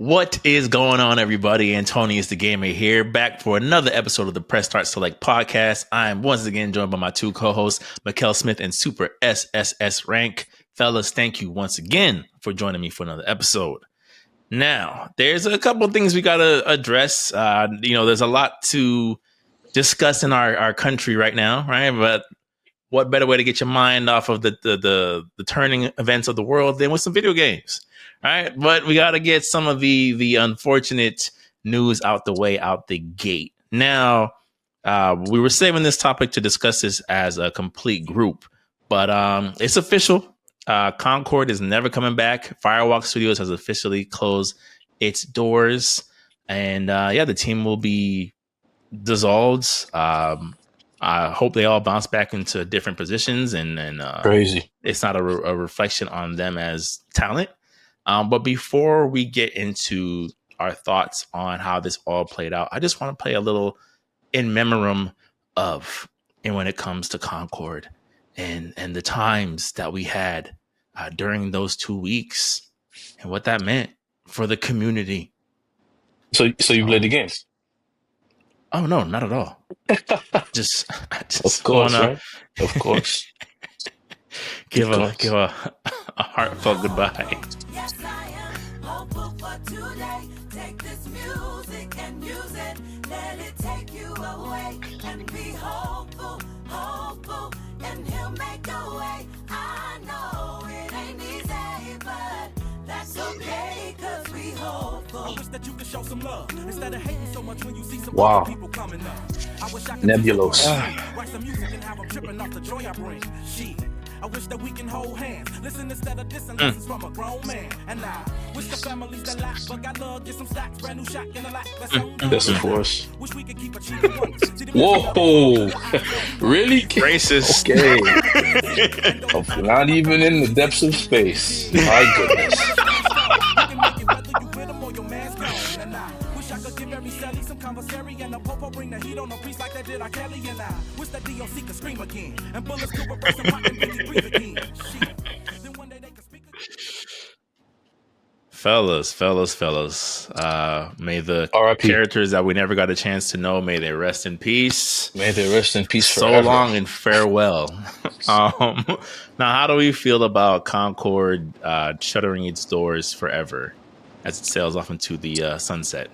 What is going on, everybody? Antonius DaGamer here, back for another episode of the Press Start Select podcast. I am once again joined by my two co-hosts, Mykale Smith and Super SSS Rank. Fellas, thank you once again for joining me for another episode. Now, there's a couple of things we got to address. There's a lot to discuss in our country right now, right? But what better way to get your mind off of the turning events of the world than with some video games? All right, but we got to get some of the unfortunate news out the way, out the gate. Now, we were saving this topic to discuss this as a complete group, but it's official. Concord is never coming back. Firewalk Studios has officially closed its doors, and the team will be dissolved. I hope they all bounce back into different positions, and crazy. It's not a reflection on them as talent. But before we get into our thoughts on how this all played out, I just want to play a little in memoriam of, and when it comes to Concord and the times that we had during those 2 weeks and what that meant for the community. So you played the games? Oh no, not at all. just of course, right? Of course. give a heartfelt goodbye. Yes, I am hopeful for today. Take this music and use it. Let it take you away. And be hopeful, and he'll make a way. I know it ain't easy, but that's okay, cause we hopeful. I wish that you could show some love instead of hating so much when you see some Wow. people coming up. I wish I could Nebulos. write some music and have them tripping off the joy I bring. Shit. I wish that we can hold hands, listen instead of dissing lessons from a grown man. And I wish the families that lack, but got love, get some stacks, brand new shack in the lap. Yes, of course. Wish we could keep achieving one. Whoa, really? Racist. Okay. Not even in the depths of space. My goodness. You can make it whether you with them or your man's gone. And I wish I could give every Sally some conversary and a popo bring the heat on a piece like that did I Kelly. And I wish that DOC could scream again and bullets could reverse and pop and really breathe again. Shit. Then one day they could speak again. Fellas, may the R.I.P. characters that we never got a chance to know, may they rest in peace. May they rest in peace So forever. long and farewell. Now, how do we feel about Concord shuttering its doors forever as it sails off into the sunset?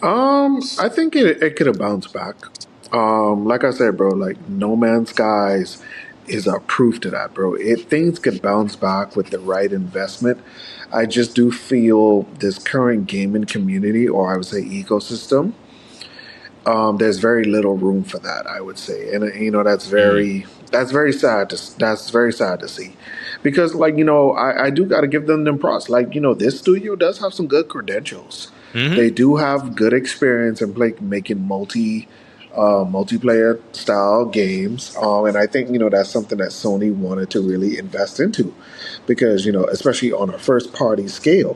I think it could have bounced back. Like I said, bro, like No Man's Skies is a proof to that, bro. Things could bounce back with the right investment. I just do feel this current gaming community, or I would say ecosystem, there's very little room for that, I would say, and that's very sad. That's very sad to see, because I do got to give them props. This studio does have some good credentials. Mm-hmm. They do have good experience in making multiplayer style games, and I think that's something that Sony wanted to really invest into, because especially on a first party scale.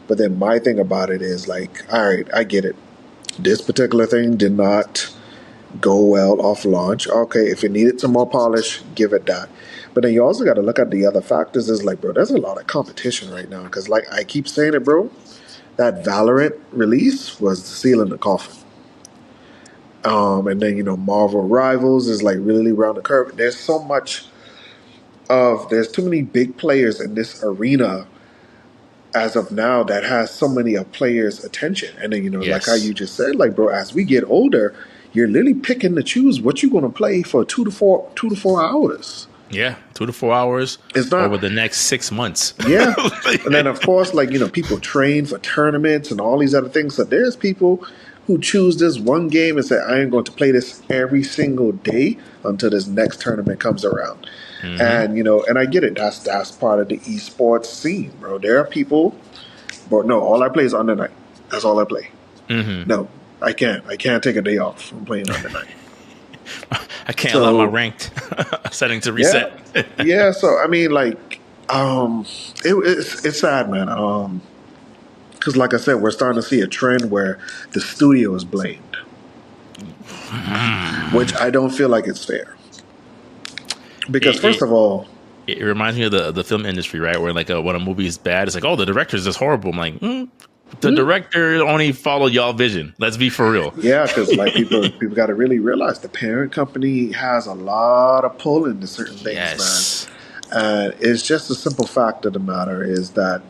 But then my thing about it is like, all right, I get it. This particular thing did not go well off launch. Okay, if it needed some more polish, give it that. But then you also got to look at the other factors. Is like, bro, there's a lot of competition right now, because like I keep saying it, bro. That Valorant release was the seal in the coffin. And then, Marvel Rivals is like really around the curve. There's too many big players in this arena as of now that has so many of players' attention. And then, Yes. like how you just said, like, bro, as we get older, you're literally picking to choose what you're going to play for 2 to 4 hours. Yeah, 2 to 4 hours It's not over the next 6 months. Yeah. And then, of course, people train for tournaments and all these other things. So there's people who choose this one game and say, I am going to play this every single day until this next tournament comes around. Mm-hmm. And, and I get it. That's part of the esports scene, bro. There are people, but no, all I play is Under Night. That's all I play. Mm-hmm. No, I can't. I can't take a day off from playing Under Night. I can't allow my ranked setting to reset. Yeah. So I mean, it's sad, man. Because, like I said, we're starting to see a trend where the studio is blamed, which I don't feel like it's fair. Because first of all, it reminds me of the film industry, right? Where like when a movie is bad, it's like, oh, the director's just horrible. I'm like, the director only followed y'all vision. Let's be for real. Yeah, because like people got to really realize the parent company has a lot of pull into certain things, Yes. man. And it's just a simple fact of the matter is that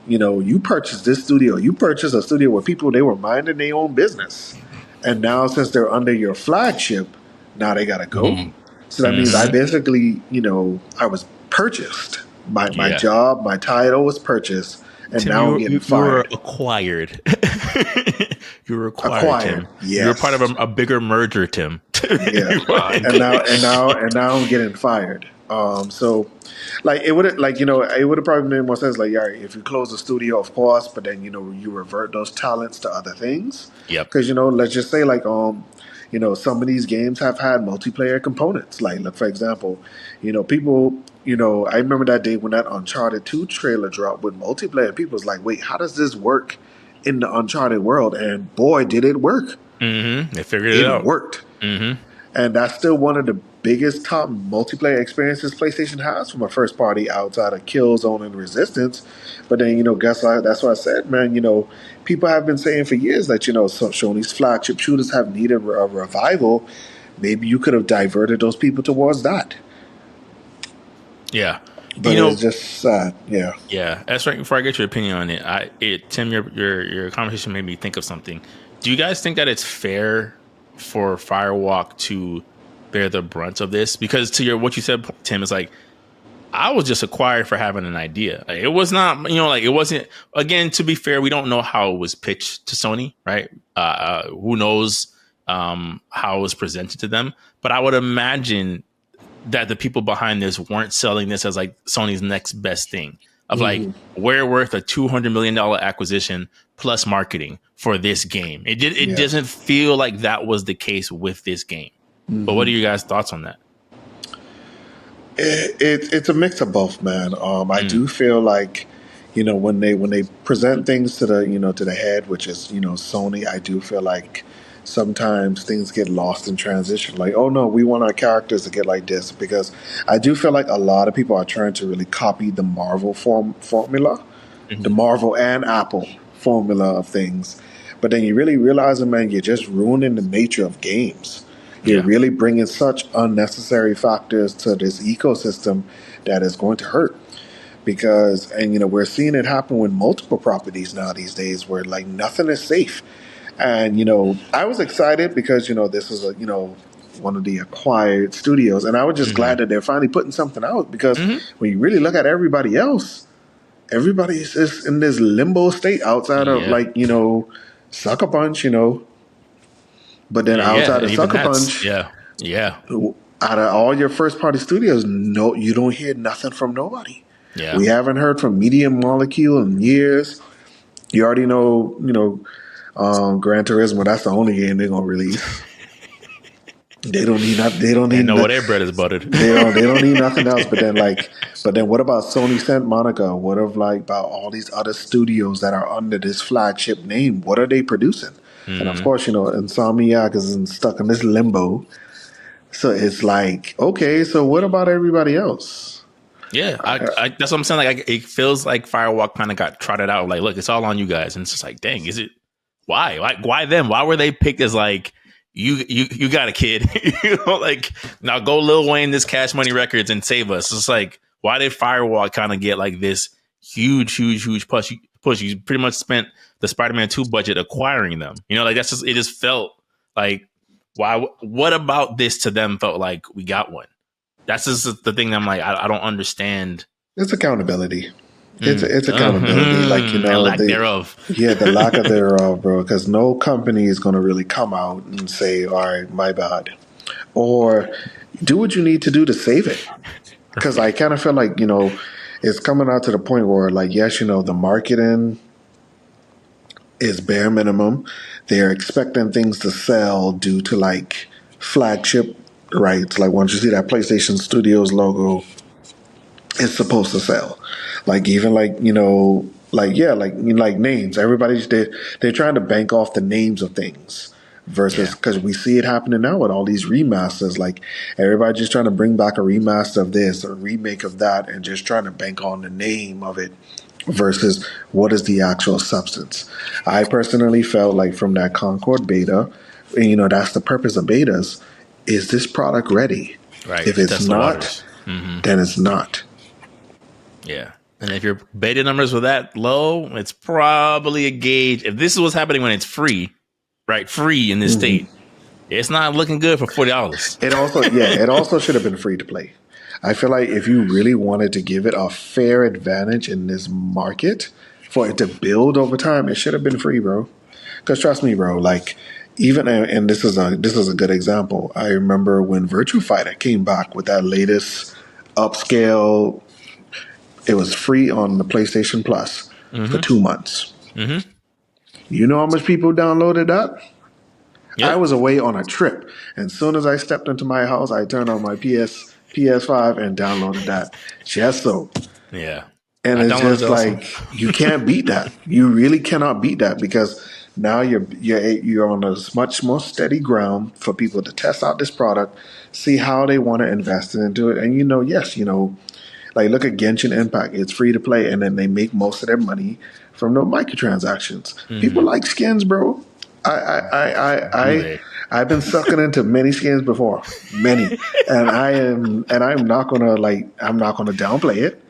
you purchased this studio, you purchased a studio where people they were minding their own business, and now since they're under your flagship, now they gotta go. So that means I basically, I was purchased. My Yeah. job, my title was purchased, and Tim, now I'm getting you were fired. acquired. You were acquired, Acquired, Tim. yes. You were part of a bigger merger, Tim. Yeah, and now I'm getting fired. So, like it would it would have probably made more sense. Like, yeah, if you close the studio, of course, but then you revert those talents to other things. Yep. Because let's just say like some of these games have had multiplayer components. Like, look, for example, people. I remember that day when that Uncharted 2 trailer dropped with multiplayer. People was like, "Wait, how does this work in the Uncharted world?" And boy, did it work! They figured it out. It worked. And that's still one of the biggest top multiplayer experiences PlayStation has from a first party outside of Killzone and Resistance. But then, guess what? That's what I said, man. People have been saying for years that, Sony's flagship shooters have needed a revival. Maybe you could have diverted those people towards that. Yeah. But it's just sad. Yeah. Yeah. That's right. Before I get your opinion on it, Tim, your conversation made me think of something. Do you guys think that it's fair for Firewalk to bear the brunt of this? Because to what you said, Tim, is like, I was just acquired for having an idea. Like, it was not, it wasn't, again, to be fair, we don't know how it was pitched to Sony, right? Who knows how it was presented to them. But I would imagine that the people behind this weren't selling this as like Sony's next best thing of like, we're worth a $200 million acquisition plus marketing for this game. It doesn't feel like that was the case with this game. But what are you guys' thoughts on that? It's a mix of both, man. I do feel like, when they present things to the head, which is Sony, I do feel like sometimes things get lost in transition. Like, oh no, we want our characters to get like this, because I do feel like a lot of people are trying to really copy the Marvel formula, the Marvel and Apple formula of things. But then you really realize, man, you're just ruining the nature of games. You're really bringing such unnecessary factors to this ecosystem that is going to hurt. Because, and we're seeing it happen with multiple properties now these days where like nothing is safe. And, I was excited because, this was one of the acquired studios. And I was just glad that they're finally putting something out, because when you really look at everybody else, everybody is just in this limbo state outside of like, Sucker Punch, But then outside of Sucker Punch, out of all your first party studios, no, you don't hear nothing from nobody. Yeah. We haven't heard from Media Molecule in years. You already know, Gran Turismo. That's the only game they're gonna release. They don't need that. They don't need. Know what their bread is buttered. They don't need nothing else. But then what about Sony Santa Monica? What about all these other studios that are under this flagship name? What are they producing? And of course, Insomniac is stuck in this limbo. So it's like, okay, so what about everybody else? Yeah, that's what I'm saying. Like, it feels like Firewalk kind of got trotted out. Like, look, it's all on you guys, and it's just like, dang, is it? Why? Like, why them? Why were they picked as like, you got a kid? Like, now go Lil Wayne, this Cash Money Records, and save us. It's like, why did Firewalk kind of get like this huge push? You pretty much spent the Spider-Man 2 budget acquiring them. Like, that's just, it just felt like, why? What about this to them felt like we got one? That's just the thing that I'm like, I don't understand. It's accountability. It's accountability, like the lack thereof. Yeah, the lack of thereof, bro. Because no company is going to really come out and say, "All right, my bad," or do what you need to do to save it. Because I kind of feel like it's coming out to the point where, like, yes, the marketing is bare minimum. They're expecting things to sell due to like flagship rights. Like, once you see that PlayStation Studios logo, it's supposed to sell. Like, even like like names. Everybody's they're trying to bank off the names of things. versus Yeah. because we see it happening now with all these remasters. Like everybody just trying to bring back a remaster of this or a remake of that, and just trying to bank on the name of it versus what is the actual substance. I personally felt like from that Concord beta, and, that's the purpose of betas. Is this product ready? Right. If it's Test the not, waters. Mm-hmm. then it's not. Yeah. And if your beta numbers were that low, it's probably a gauge. If this is what's happening when it's free, right? Free in this state, it's not looking good for $40. It also should have been free to play. I feel like if you really wanted to give it a fair advantage in this market for it to build over time, it should have been free, bro. Because trust me, bro, like even and this is a good example. I remember when Virtua Fighter came back with that latest upscale. It was free on the PlayStation Plus for 2 months. Mm-hmm. You know how much people downloaded that? Yep. I was away on a trip, and as soon as I stepped into my house, I turned on my PS5 and downloaded that. Just so. Yeah. And I it's downloaded just it also. like you can't beat that. You really cannot beat that because now you're on a much more steady ground for people to test out this product, see how they want to invest into it, and like look at Genshin Impact. It's free to play, and then they make most of their money from the microtransactions. People like skins, bro. I've been sucking into many skins before, many, and I'm not gonna downplay it.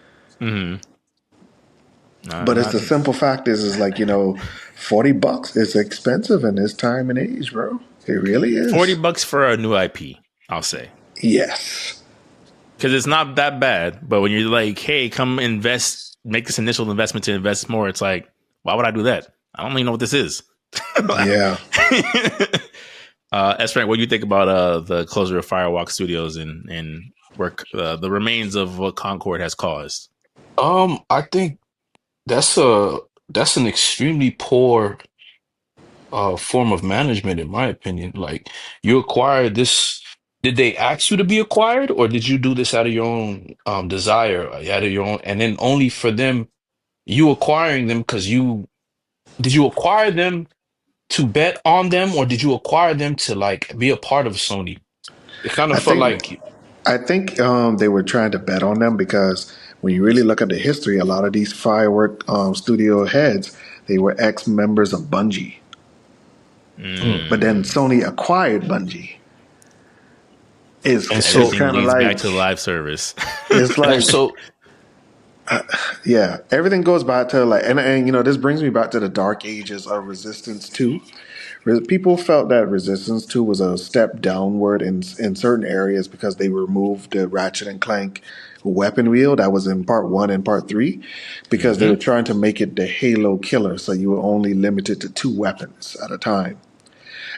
But it's the simple fact is like $40 is expensive in this time and age, bro. It really is. $40 for a new IP, I'll say. Yes. Because it's not that bad, but when you're like, hey, come invest, make this initial investment to invest more, it's like, why would I do that? I don't even know what this is. Yeah. S-Rank, what do you think about the closure of Firewalk Studios and work the remains of what Concord has caused? I think that's an extremely poor form of management, in my opinion. Like, you acquired this. Did they ask you to be acquired, or did you do this out of your own desire, out of your own, and then only for them, you acquiring them because did you acquire them to bet on them, or did you acquire them to like be a part of Sony? It kind of I felt think like, I think they were trying to bet on them because when you really look at the history, a lot of these Firework studio heads, they were ex-members of Bungie. But then Sony acquired Bungie. It's and so Everything kind of leads like back to live service. it's like and so yeah, everything goes back to like and this brings me back to the dark ages of Resistance 2. People felt that Resistance 2 was a step downward in certain areas because they removed the Ratchet and Clank weapon wheel that was in part 1 and part 3 because they were trying to make it the Halo killer, so you were only limited to 2 weapons at a time.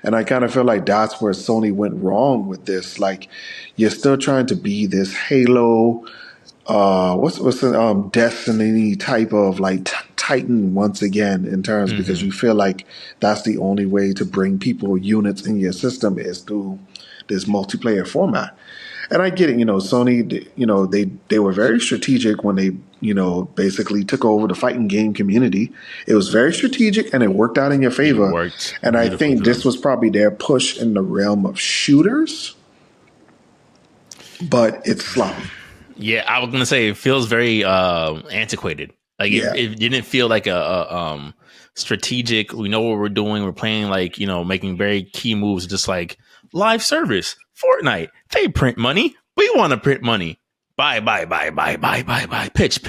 And I kind of feel like that's where Sony went wrong with this. Like, you're still trying to be this Halo, what's the Destiny type of like Titan once again in terms because you feel like that's the only way to bring people units in your system is through this multiplayer format. And I get it, Sony, they were very strategic when they, basically took over the fighting game community. It was very strategic and it worked out in your favor. Worked And I think this was probably their push in the realm of shooters, but it's sloppy. Yeah, I was gonna say it feels very antiquated. Like it didn't feel like a strategic. We know what we're doing. We're playing like making very key moves. Just like live service, Fortnite. They print money. We want to print money. Buy. Pitch.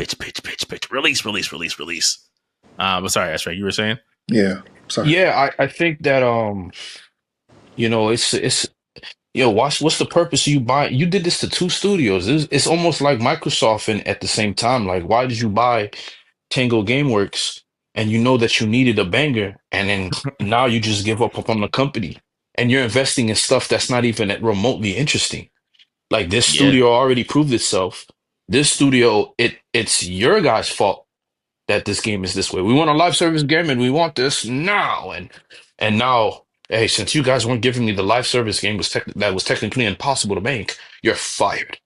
Release. But sorry, that's right. You were saying? Yeah. Sorry. yeah, I think that it's what's the purpose of you buying? You did this to 2 studios. It's almost like Microsoft, and at the same time, like, why did you buy Tango Gameworks and you know that you needed a banger, and then now you just give up on the company and you're investing in stuff that's not even remotely interesting. Like, this Yeah. studio already proved itself. This studio, it's your guys' fault that this game is this way. We want a live service game and we want this now. And now, hey, since you guys weren't giving me the live service game that was technically impossible to make, you're fired.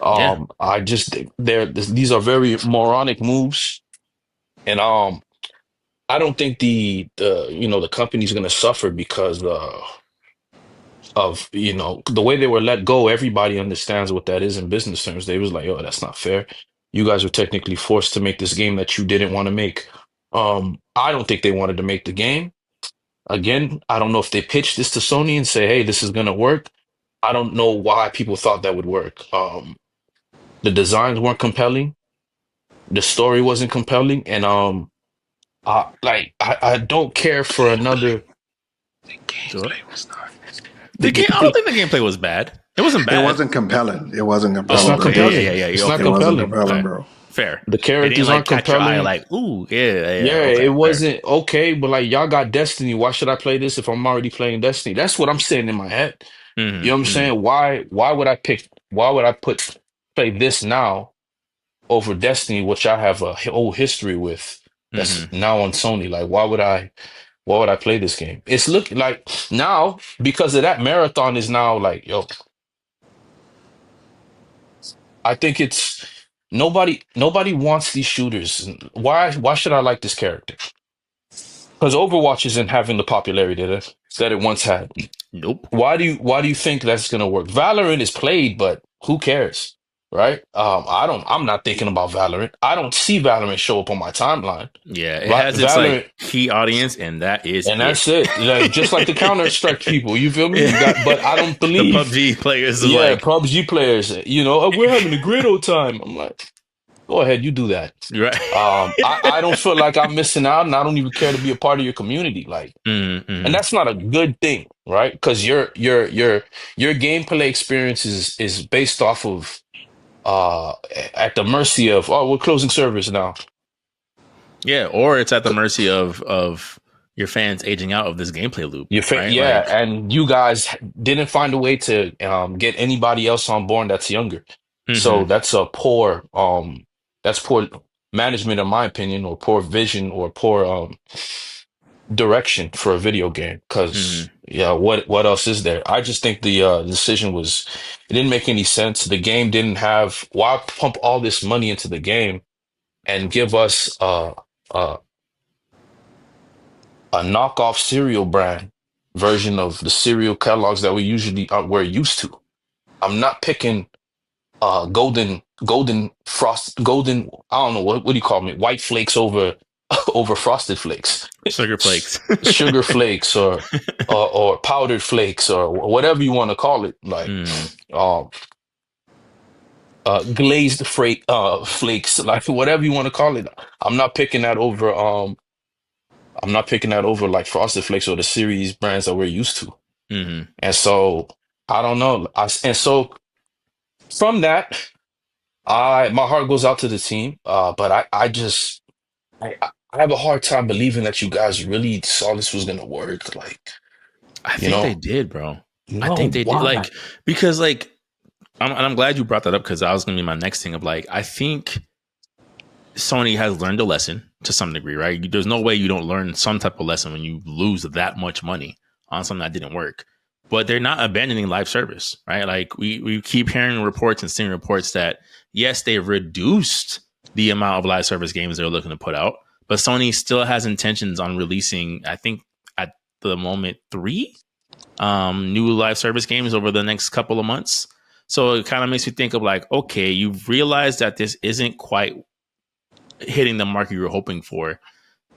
Yeah. I just these are very moronic moves. And I don't think the company's gonna suffer because of the way they were let go. Everybody understands what that is in business terms. They was like, "Oh, that's not fair. You guys were technically forced to make this game that you didn't want to make." I don't think they wanted to make the game. Again, I don't know if they pitched this to Sony and say, "Hey, this is gonna work." I don't know why people thought that would work. The designs weren't compelling, the story wasn't compelling, and I don't care for another. The gameplay was not. I don't think the gameplay was bad. It wasn't bad. It wasn't compelling. It wasn't compelling. It's not bro. compelling. Yeah. It's not It wasn't compelling. compelling, bro. Fair. The It characters didn't like aren't catch your eye compelling. like, ooh, yeah. Yeah, Okay, it wasn't okay, but like y'all got Destiny. Why should I play this if I'm already playing Destiny? That's what I'm saying in my head. You know what I'm saying? Why would I play this now over Destiny, which I have a whole history with that's now on Sony? Like why would I play this game? It's looking like now because of that Marathon is now like, yo, I think it's nobody wants these shooters. Why should I like this character? Because Overwatch isn't having the popularity that it once had. Nope. Why do you think that's gonna work? Valorant is played, but who cares, right? I'm not thinking about Valorant. I don't see Valorant show up on my timeline. Yeah, it Right? has its Valorant, like key audience, and that is and it. that's it. Like just like the Counter Strike people, you feel me? But I don't The believe. PUBG players are Yeah, like, PUBG players. We're having a great old time. I'm like, go ahead, you do that. right. I don't feel like I'm missing out, and I don't even care to be a part of your community. Like. And that's not a good thing, right? Because your gameplay experience is based off of at the mercy of, oh, we're closing servers now. Yeah, or it's at the mercy of your fans aging out of this gameplay loop. Right? Yeah, Like, and you guys didn't find a way to get anybody else on board that's younger. So that's poor management, in my opinion, or poor vision, or poor direction for a video game. Because yeah, what else is there? I just think the decision it didn't make any sense. The game didn't have, why pump all this money into the game and give us uh, a knockoff cereal brand version of the cereal catalogs that we're used to. I'm not picking golden frost, golden, I don't know, what do you call me, white flakes over over frosted flakes. sugar flakes. Sugar flakes, or powdered flakes, or whatever you want to call it, like um glazed flakes, like whatever you want to call it. I'm not picking that over like frosted flakes or the series brands that we're used to. And so I don't know. And so from that, my heart goes out to the team. But I have a hard time believing that you guys really saw this was gonna work. Like, I you think they know, did, bro. I no, think they did. why? Like, because like I'm glad you brought that up, because that was gonna be my next thing of like, I think Sony has learned a lesson to some degree, right? There's no way you don't learn some type of lesson when you lose that much money on something that didn't work. But they're not abandoning live service, right? Like we keep hearing reports and seeing reports that yes, they've reduced the amount of live service games they're looking to put out, but Sony still has intentions on releasing, I think at the moment, 3 new live service games over the next couple of months. So it kind of makes me think of like, okay, you've realized that this isn't quite hitting the mark you were hoping for.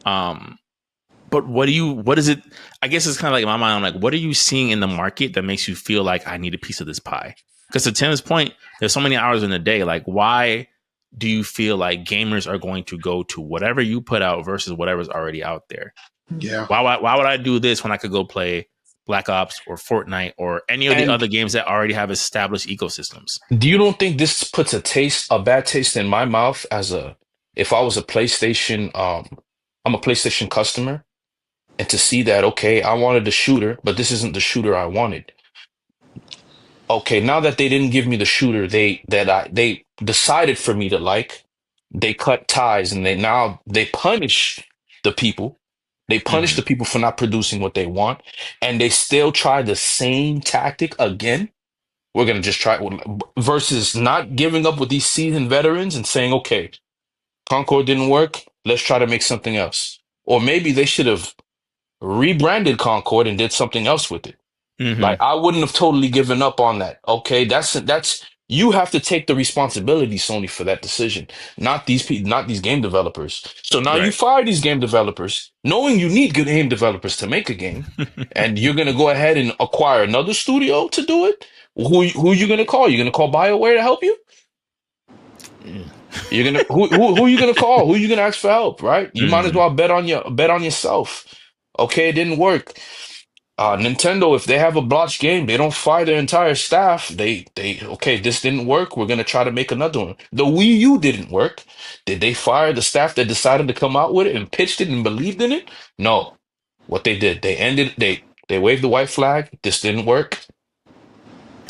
But what is it? I guess it's kind of like in my mind, I'm like, what are you seeing in the market that makes you feel like I need a piece of this pie? Because to Tim's point, there's so many hours in the day. Like, why do you feel like gamers are going to go to whatever you put out versus whatever's already out there? Yeah. Why would I do this when I could go play Black Ops or Fortnite or any of the other games that already have established ecosystems? Do you don't think this puts a bad taste in my mouth if I was a PlayStation, I'm a PlayStation customer, and to see that, okay, I wanted the shooter, but this isn't the shooter I wanted. Okay, now that they didn't give me the shooter they decided for me to like, they cut ties, and they punish the people. They punish the people for not producing what they want, and they still try the same tactic again. We're gonna just try, versus not giving up with these seasoned veterans and saying, okay, Concord didn't work, let's try to make something else. Or maybe they should have rebranded Concord and did something else with it. Mm-hmm. Like I wouldn't have totally given up on that. Okay, that's you have to take the responsibility, Sony, for that decision, not these people, not these game developers. So now you Right. fire these game developers, knowing you need good game developers to make a game, and you're gonna go ahead and acquire another studio to do it. Who are you gonna call? You're gonna call BioWare to help you? You're gonna who are you gonna call? Who are you gonna ask for help? Right? You might as Mm-hmm. well bet on yourself. Okay, it didn't work. Nintendo, if they have a botched game, they don't fire their entire staff. They okay, this didn't work. We're gonna try to make another one. The Wii U didn't work. Did they fire the staff that decided to come out with it and pitched it and believed in it? No. What they did, they waved the white flag. This didn't work.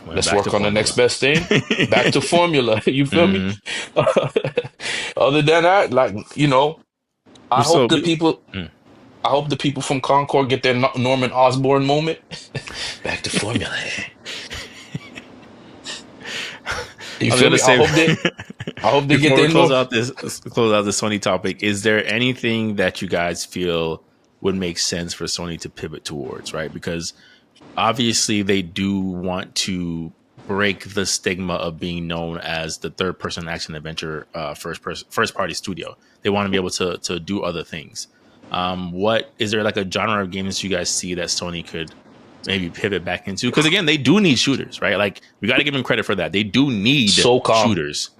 Went Let's back to work on the next formula. best thing. Back to formula. You feel me? Mm-hmm. Other than that, like, I So, hope the people mm. I hope the people from Concord get their Norman Osborn moment. Back to formula. You I was feel gonna me? say I hope they get before we their close Norm. out this Sony topic, is there anything that you guys feel would make sense for Sony to pivot towards, right? Because obviously they do want to break the stigma of being known as the third person action adventure first party studio. They want to be able to do other things. What is there like a genre of games you guys see that Sony could maybe pivot back into? Because again, they do need shooters, right? Like we got to give them credit for that. They do need SOCOM. shooters.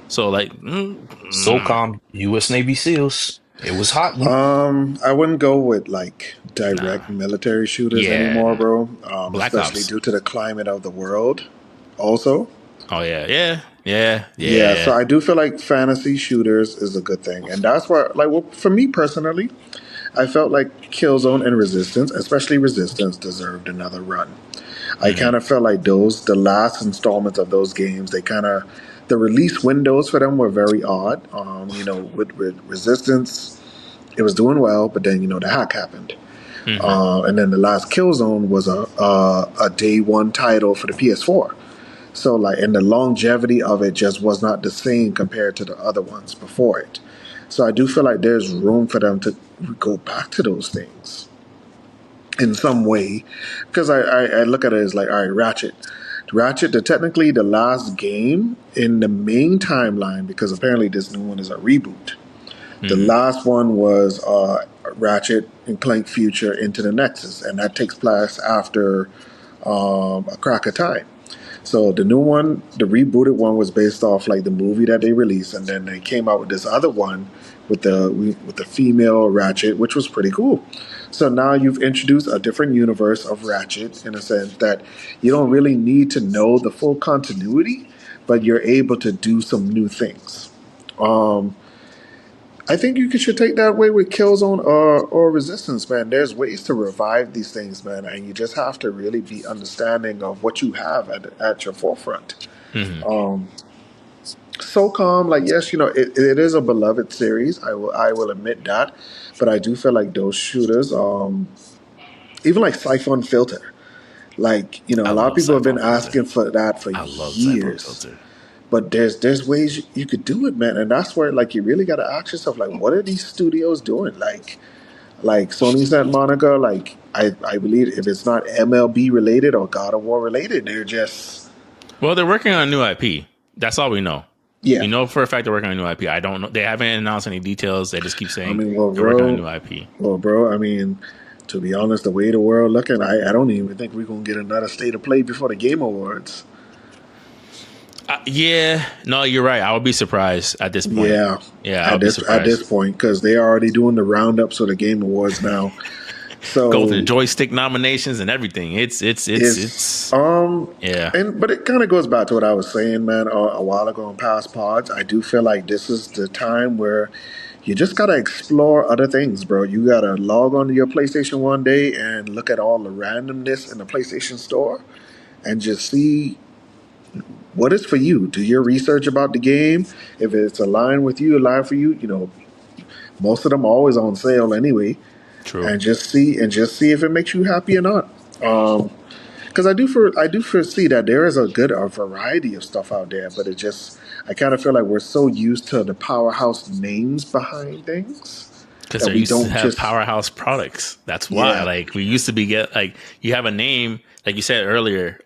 So like, SOCOM, U.S. Navy SEALs. It was hot. I wouldn't go with like nah, direct military shooters anymore, yeah, bro. Black Especially Ops. due to the climate of the world. Also, Oh yeah. yeah. So I do feel like fantasy shooters is a good thing, and that's why, like, well, for me personally, I felt like Killzone and Resistance, especially Resistance, deserved another run. I Mm-hmm. kind of felt like the last installments of those games, the release windows for them were very odd. With Resistance, it was doing well, but then the hack happened, Mm-hmm. and then the last Killzone was a day one title for the PS4. So like, and the longevity of it just was not the same compared to the other ones before it. So I do feel like there's room for them to go back to those things in some way, because I look at it as like, all right, Ratchet, technically the last game in the main timeline, because apparently this new one is a reboot. The Mm-hmm. last one was Ratchet and Clank Future Into the Nexus, and that takes place after A Crack of Time. So the new one, the rebooted one, was based off like the movie that they released, and then they came out with this other one with the female Ratchet, which was pretty cool. So now you've introduced a different universe of Ratchet in a sense that you don't really need to know the full continuity, but you're able to do some new things. Um, I think you should take that way with Killzone or Resistance, man. There's ways to revive these things, man, and you just have to really be understanding of what you have at your forefront. Mm-hmm. SOCOM, like, yes, it is a beloved series. I will admit that, but I do feel like those shooters, even like Siphon Filter, like I a lot of love people have been Siphon Filter. asking for that for I love Siphon years. Filter. But there's ways you could do it, man, and that's where like you really got to ask yourself, like, what are these studios doing? Like Sony Santa Monica, like I believe if it's not MLB related or God of War related, they're just Well, they're working on a new IP. That's all we know. yeah. We know for a fact they're working on a new IP. I don't know. They haven't announced any details. They just keep I saying mean, well, they're working on a bro, new IP. I mean, to be honest, the way the world looking, I don't even think we're gonna get another state of play before the Game Awards. Yeah, no, you're right. I would be surprised at this point. Yeah, Yeah, I at would be this surprised. point, because they're already doing the roundups for the Game Awards now. Golden So joystick nominations and everything. It's it's yeah. but it kind of goes back to what I was saying, man, a while ago in past pods. I do feel like this is the time where you just gotta explore other things, bro. You gotta log onto your PlayStation one day and look at all the randomness in the PlayStation Store and just see what is for you. Do your research about the game. If it's aligned with you, aligned for you, most of them are always on sale anyway. True. And just see if it makes you happy or not. Because I do foresee that there is a variety of stuff out there, but I kind of feel like we're so used to the powerhouse names behind things. Because that they're we used to don't have just, powerhouse products. That's why. yeah, Like we used to be get like you have a name, like you said earlier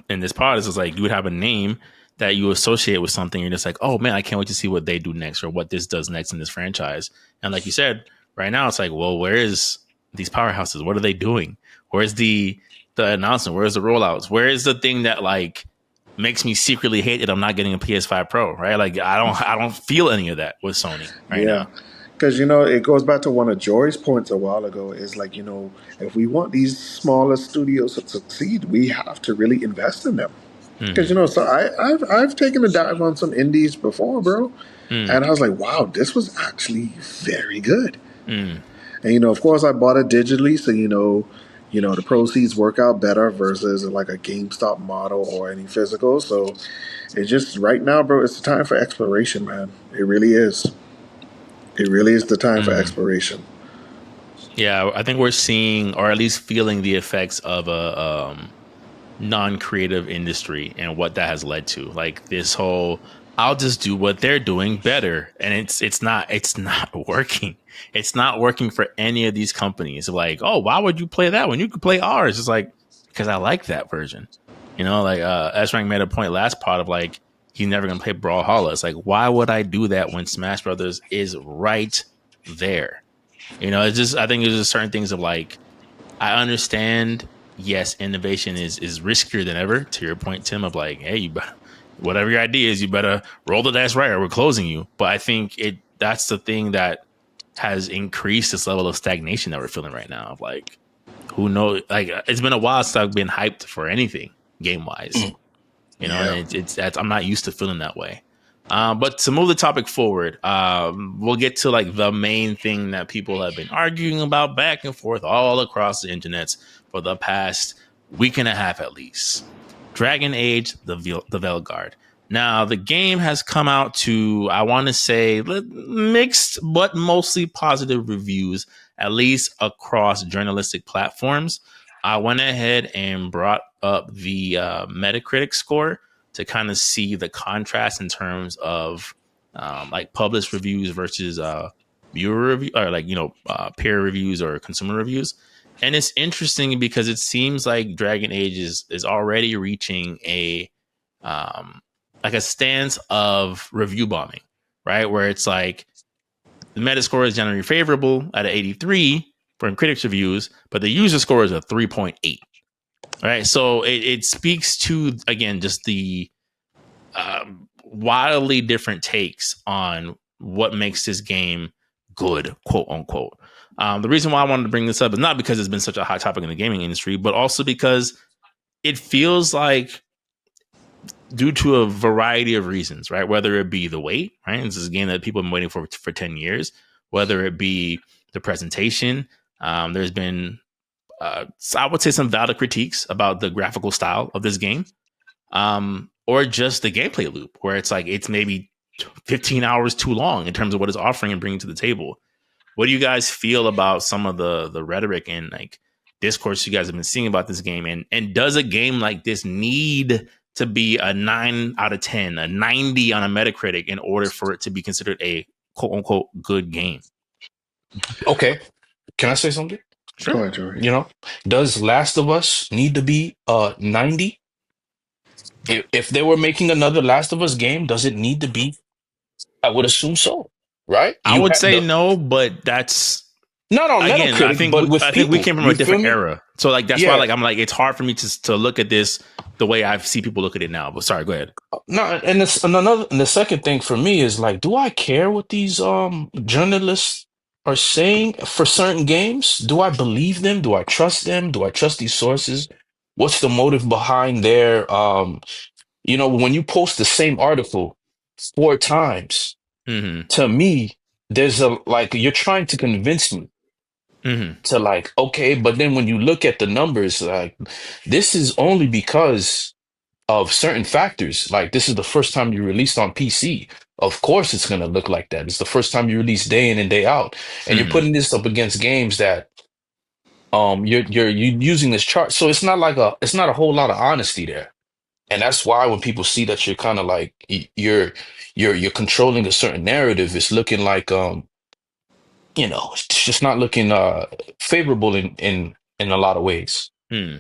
in this pod, it's like you would have a name that you associate with something. You're just like, oh man, I can't wait to see what they do next or what this does next in this franchise. And like you said, right now it's like, well, where is these powerhouses? What are they doing? Where's the announcement? Where's the rollouts? Where is the thing that like makes me secretly hate that I'm not getting a PS5 Pro? Right? Like I don't feel any of that with Sony right yeah. now. Because, it goes back to one of Jory's points a while ago is like, if we want these smaller studios to succeed, we have to really invest in them. Because, Mm-hmm. so I've taken a dive on some indies before, bro. And I was like, wow, this was actually very good. Mm. And, of course, I bought it digitally. So, the proceeds work out better versus like a GameStop model or any physical. So it's just right now, bro, it's the time for exploration, man. It really is. It really is the time for exploration. Yeah, I think we're seeing, or at least feeling, the effects of a non-creative industry and what that has led to. Like this whole, I'll just do what they're doing better, and it's not working. It's not working for any of these companies. Like, oh, why would you play that when you could play ours? It's like because I like that version. Like S Rank made a point last part of like he's never gonna play Brawlhalla. It's like why would I do that when Smash Brothers is right there? It's just I think there's just certain things of like I understand. Yes, innovation is riskier than ever. To your point, Tim, of like, hey, whatever your idea is, you better roll the dice right, or we're closing you. But I think that's the thing that has increased this level of stagnation that we're feeling right now. Of like, who knows? Like, it's been a while since I've been hyped for anything game wise. Yeah. And it's I'm not used to feeling that way. But to move the topic forward, we'll get to like the main thing that people have been arguing about back and forth all across the internet for the past week and a half at least. Dragon Age, the Veilguard. Now, the game has come out to, I want to say, mixed but mostly positive reviews, at least across journalistic platforms. I went ahead and brought up the Metacritic score to kind of see the contrast in terms of like published reviews versus viewer review or like peer reviews or consumer reviews. And it's interesting because it seems like Dragon Age is already reaching a like a stance of review bombing, right? Where it's like the Metascore is generally favorable at an 83 from critics reviews, but the user score is a 3.8. Right. So it speaks to, again, just the wildly different takes on what makes this game good, quote unquote. The reason why I wanted to bring this up is not because it's been such a hot topic in the gaming industry, but also because it feels like, due to a variety of reasons, right? Whether it be the wait, right? This is a game that people have been waiting for 10 years, whether it be the presentation. There's been, I would say, some valid critiques about the graphical style of this game, or just the gameplay loop, where it's like it's maybe 15 hours too long in terms of what it's offering and bringing to the table. What do you guys feel about some of the rhetoric and like discourse you guys have been seeing about this game? And does a game like this need to be a 9 out of 10, a 90 on a Metacritic in order for it to be considered a quote unquote good game? Okay. Can I say something? Go Sure. ahead, Jory. Does Last of Us need to be 90? If they were making another Last of Us game, does it need to be? I would assume so, right? I You would had say the no, but that's, not on again, Metacritic, but with I think we people. came from a You feel different me? era. So like that's why Yeah. like I'm like it's hard for me to look at this the way I see people look at it now. But sorry, go ahead. No, and the second thing for me is like, do I care what these journalists are saying for certain games? Do I believe them? Do I trust them? Do I trust these sources? What's the motive behind their when you post the same article 4 times, Mm-hmm. to me, there's a like you're trying to convince me Mm-hmm. to like, okay, but then when you look at the numbers, like this is only because of certain factors. Like this is the first time you released on PC. Of course it's gonna look like that. It's the first time you release day in and day out. And you're Mm-hmm. putting this up against games that you're using this chart. So it's not a whole lot of honesty there. And that's why when people see that you're kind of like you're controlling a certain narrative, it's looking like it's just not looking favorable in a lot of ways. Hmm.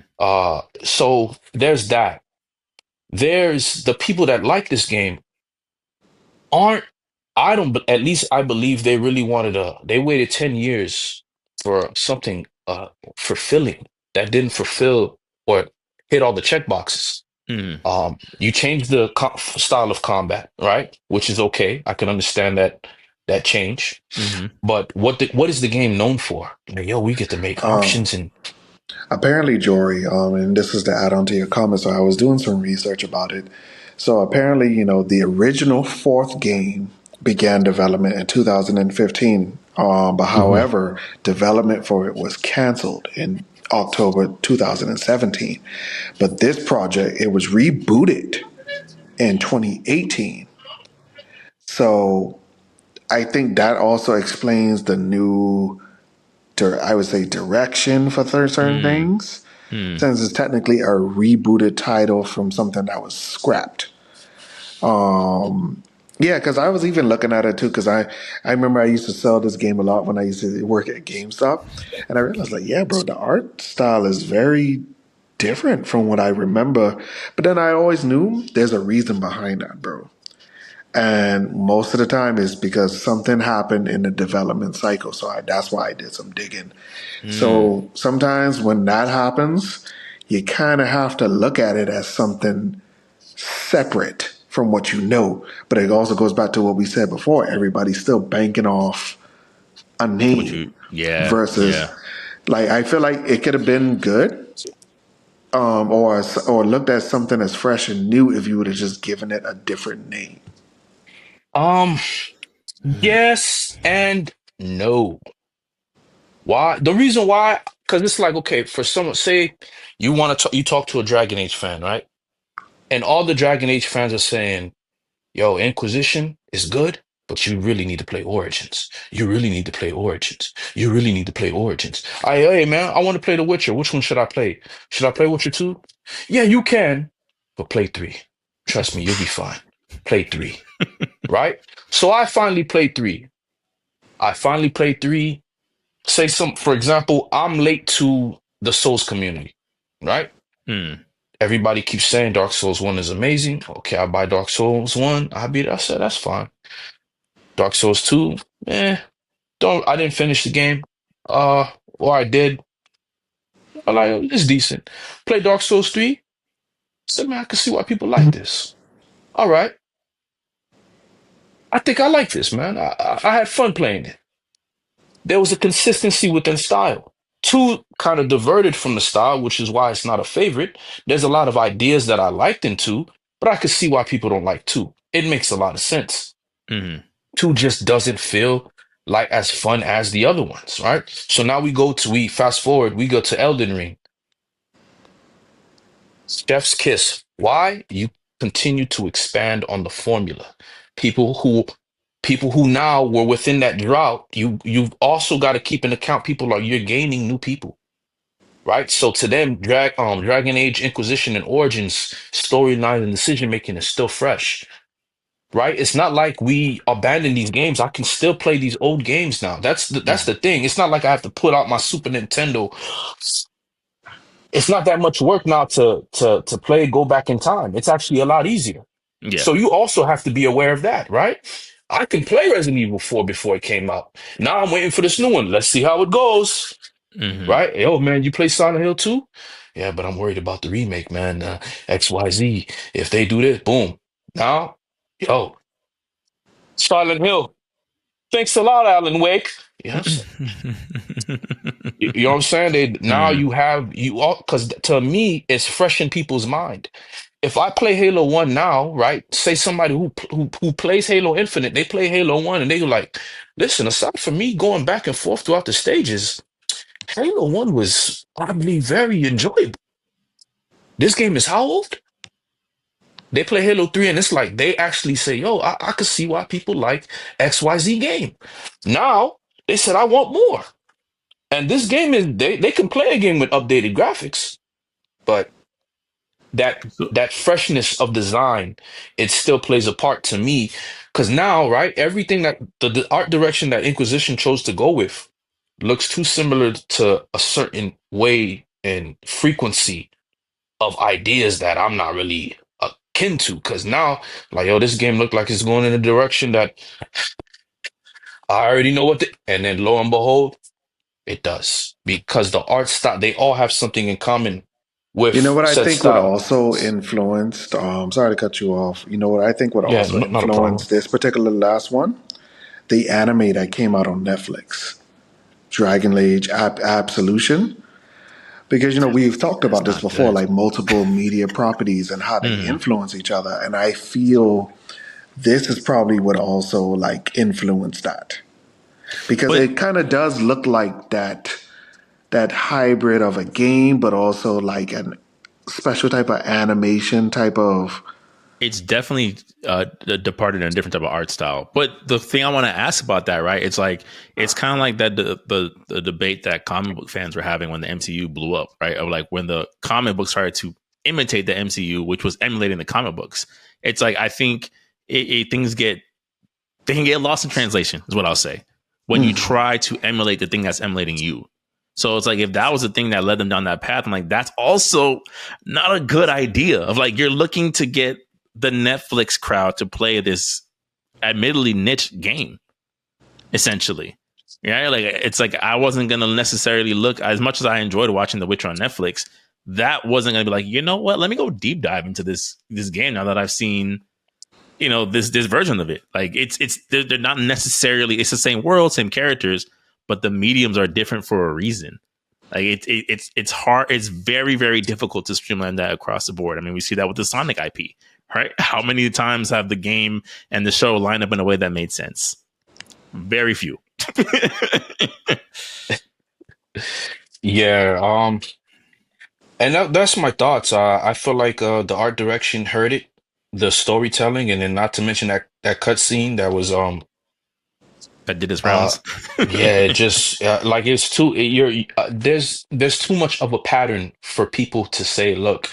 So there's that. There's the people that like this game aren't. I don't. At least I believe they really wanted a. They waited 10 years for something fulfilling that didn't fulfill or hit all the check boxes. Hmm. You changed the style of combat, right? Which is okay. I can understand that change. Hmm. But what is the game known for? Like, yo, we get to make Um, options and Apparently, Jory, and this is to add on to your comment, so I was doing some research about it. So apparently, the original fourth game began development in 2015, but Mhm. however, development for it was canceled in October 2017. But this project, it was rebooted in 2018. So I think that also explains the new, I would say, direction for certain Hmm. things, Hmm. since it's technically a rebooted title from something that was scrapped. Yeah, because I was even looking at it too, because I remember I used to sell this game a lot when I used to work at GameStop, and I realized, like, yeah, bro, the art style is very different from what I remember. But then I always knew there's a reason behind that, bro. And most of the time is because something happened in the development cycle. So that's why I did some digging. Hmm. So sometimes when that happens, you kind of have to look at it as something separate from what you know. But it also goes back to what we said before. Everybody's still banking off a What you? name Yeah. versus, Yeah. like, I feel like it could have been good, or looked at something as fresh and new if you would have just given it a different name. um yes and no. Why? The reason why, because it's like, okay, for someone, say you talk to a Dragon Age fan, right? And all the Dragon Age fans are saying, yo, Inquisition is good, but you really need to play Origins. You really need to play Origins. You really need to play Origins. Hey man, I want to play The Witcher. Which one should I play? Should I play Witcher 2? Yeah, you can, but play 3. Trust me, you'll be fine. Play 3, right? So I finally played 3. I finally played 3. Say for example, I'm late to the Souls community, right? Hmm. Everybody keeps saying Dark Souls 1 is amazing. Okay, I buy Dark Souls 1. I beat it. I said, that's fine. Dark Souls 2, eh, I didn't finish the game. Or I did. I like it's decent. Play Dark Souls 3. Said, man, I can see why people like this. All right. I think I like this, man. I had fun playing it. There was a consistency within style. 2 kind of diverted from the style, which is why it's not a favorite. There's a lot of ideas that I liked in 2, but I could see why people don't like 2. It makes a lot of sense. Hmm. 2 just doesn't feel like as fun as the other ones, right? So now we fast forward, we go to Elden Ring. Chef's kiss. Why? You continue to expand on the formula. People who people who now were within that drought, you've also got to keep in account people are you're gaining new people, right? So to them, Dragon Age Inquisition and Origins storyline and decision making is still fresh. Right? It's not like we abandon these games. I can still play these old games now. That's the thing. It's not like I have to put out my Super Nintendo. It's not that much work now to play, go back in time. It's actually a lot easier. Yeah. So you also have to be aware of that, right? I can play Resident Evil 4 before it came out. Now I'm waiting for this new one. Let's see how it goes. Hmm. Right? Yo, man, you play Silent Hill 2? Yeah, but I'm worried about the remake, man. XYZ. If they do this, boom. Now, yo, Silent Hill. Thanks a lot, Alan Wake. Yes. You know what I'm saying? Now Hmm. you have you all because to me it's fresh in people's mind. If I play Halo 1 now, right? Say somebody who plays Halo Infinite, they play Halo 1 and they like, listen, aside from me going back and forth throughout the stages, Halo 1 was probably very enjoyable. This game is how old? They play Halo 3 and it's like they actually say, yo, I could see why people like XYZ game. Now they said I want more. And this game is they can play a game with updated graphics, but that So that freshness of design, it still plays a part to me. Because now, right, everything that the art direction that Inquisition chose to go with looks too similar to a certain way and frequency of ideas that I'm not really akin to. Because now, like, yo, this game looked like it's going in a direction that I already know and then lo and behold, it does. Because the art style, they all have something in common You know with what I said think would style. also influenced, sorry to cut you off. You know what I think would Yeah, also not a problem. influence this particular last one? The anime that came out on Netflix, Dragon Age Absolution. Because, we've talked that's about this not before, good. like multiple media properties and how they Hmm. influence each other. And I feel this is probably what also like influenced that. Because But it kind of does look like that hybrid of a game, but also like an special type of animation type of. it's definitely departed in a different type of art style. But the thing I want to ask about that, right? It's like it's kind of like that the debate that comic book fans were having when the MCU blew up, right? Of like when the comic books started to imitate the MCU, which was emulating the comic books. It's like I think things they can get lost in translation, is what I'll say. When you Mm. try to emulate the thing that's emulating you. So it's like if that was the thing that led them down that path, I'm like, that's also not a good idea. Of like you're looking to get the Netflix crowd to play this admittedly niche game, essentially. Yeah, like it's like I wasn't gonna necessarily look as much as I enjoyed watching The Witcher on Netflix. That wasn't gonna be like, you know what? Let me go deep dive into this game now that I've seen this version of it. Like they're not necessarily it's the same world, same characters, but the mediums are different for a reason. Like it's hard. It's very very difficult to streamline that across the board. I mean, we see that with the Sonic IP, right? How many times have the game and the show lined up in a way that made sense? Very few. Yeah, and that's my thoughts. I feel like the art direction hurt it, the storytelling, and then not to mention that cutscene that was That did its uh rounds. yeah, it just like it's too there's too much of a pattern for people to say, look,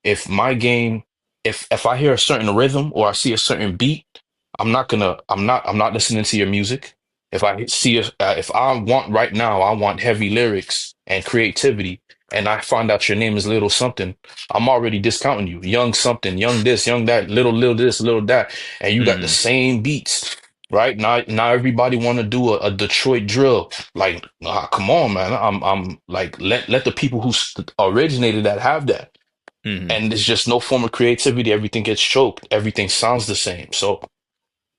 if my game, if I hear a certain rhythm or I see a certain beat, I'm not listening to your music. If I see if I want right now, I want heavy lyrics and creativity, and I find out your name is little something, I'm already discounting you. Young something, young this, young that, little this, little that, and you got the Mm, same beats. Right now, everybody want to do a Detroit drill. Like, come on, man. I'm like, let the people who originated that have that, mm, and there's just no form of creativity. Everything gets choked. Everything sounds the same. So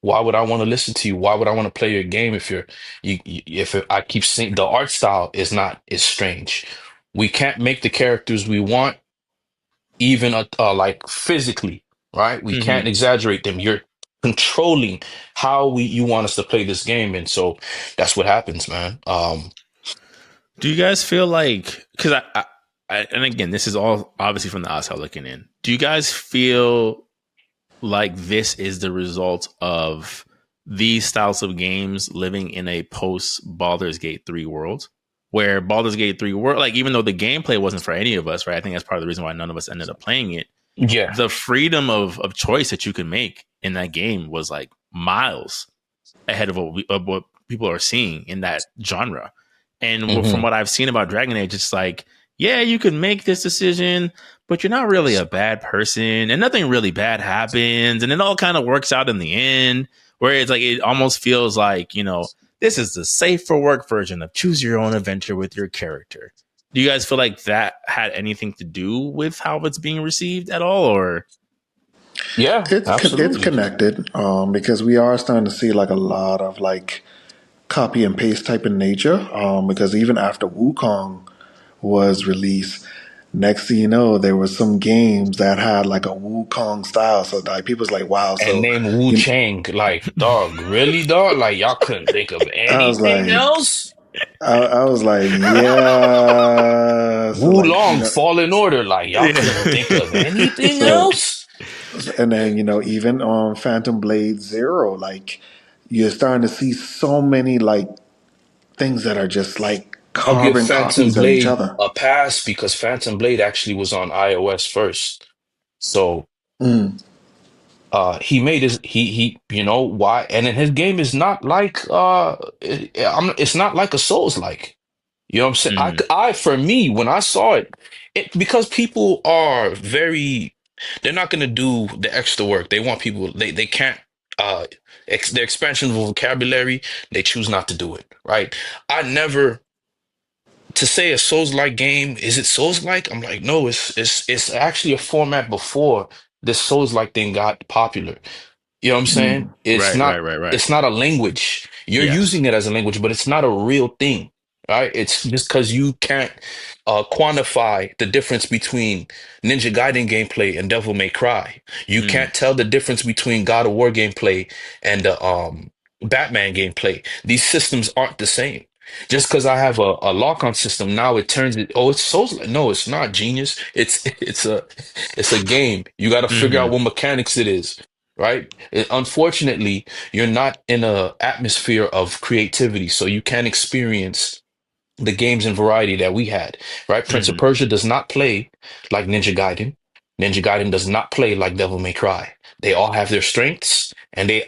why would I want to listen to you? Why would I want to play your game if I keep seeing the art style is strange. We can't make the characters we want even like physically, right? We mm. can't exaggerate them. You're controlling how we you want us to play this game, and so that's what happens, man. Do you guys feel like because and again, this is all obviously from the outside looking in. Do you guys feel like this is the result of these styles of games living in a post Baldur's Gate 3 world where Baldur's Gate 3 world, like even though the gameplay wasn't for any of us, right? I think that's part of the reason why none of us ended up playing it. Yeah. The freedom of choice that you could make in that game was like miles ahead of what people are seeing in that genre. And from Hmm. what I've seen about Dragon Age, it's like, yeah, you can make this decision, but you're not really a bad person, and nothing really bad happens, and it all kind of works out in the end. Where it's like it almost feels like this is the safe for work version of choose your own adventure with your character. Do you guys feel like that had anything to do with how it's being received at all, or Yeah, It's absolutely. connected because we are starting to see like a lot of like copy and paste type in nature. Because even after Wukong was released, next thing you know, there were some games that had like a Wukong style. So like people's like, wow. And So name Wu you, Chang, like, dog, really, dog? Like, y'all couldn't think of I was anything like, else? I was like, yeah. So Wu like Long, Fall in Order, like, y'all couldn't think of anything so else? and then even on Phantom Blade Zero, like you're starting to see so many like things that are just like I'll give carbon Phantom copies of each Blade other. a pass because Phantom Blade actually was on iOS first. So Mm. he made his he you know why, and then his game is not like it's not like a Souls like. You know what I'm saying? Mm-hmm. I for me, when I saw it, because people are very, they're not going to do the extra work. They want people, they can't, their expansion of vocabulary, they choose not to do it, right? I never, to say a Souls-like game, is it Souls-like? I'm like, no, it's actually a format before this Souls-like thing got popular. You know what I'm saying? Mm. Right, right, right, right. It's not a language. You're Yes. using it as a language, but it's not a real thing, right? It's just because you can't quantify the difference between Ninja Gaiden gameplay and Devil May Cry. You Mm. can't tell the difference between God of War gameplay and Batman gameplay. These systems aren't the same. Just because I have a lock-on system now, it turns it. Oh, it's so no, it's not genius. It's a game. You got to figure out Mm-hmm. what mechanics it is, right? Unfortunately, you're not in a atmosphere of creativity, so you can't experience the games and variety that we had, right? Prince of Mm-hmm. Persia does not play like Ninja Gaiden. Ninja Gaiden does not play like Devil May Cry. They all have their strengths, and I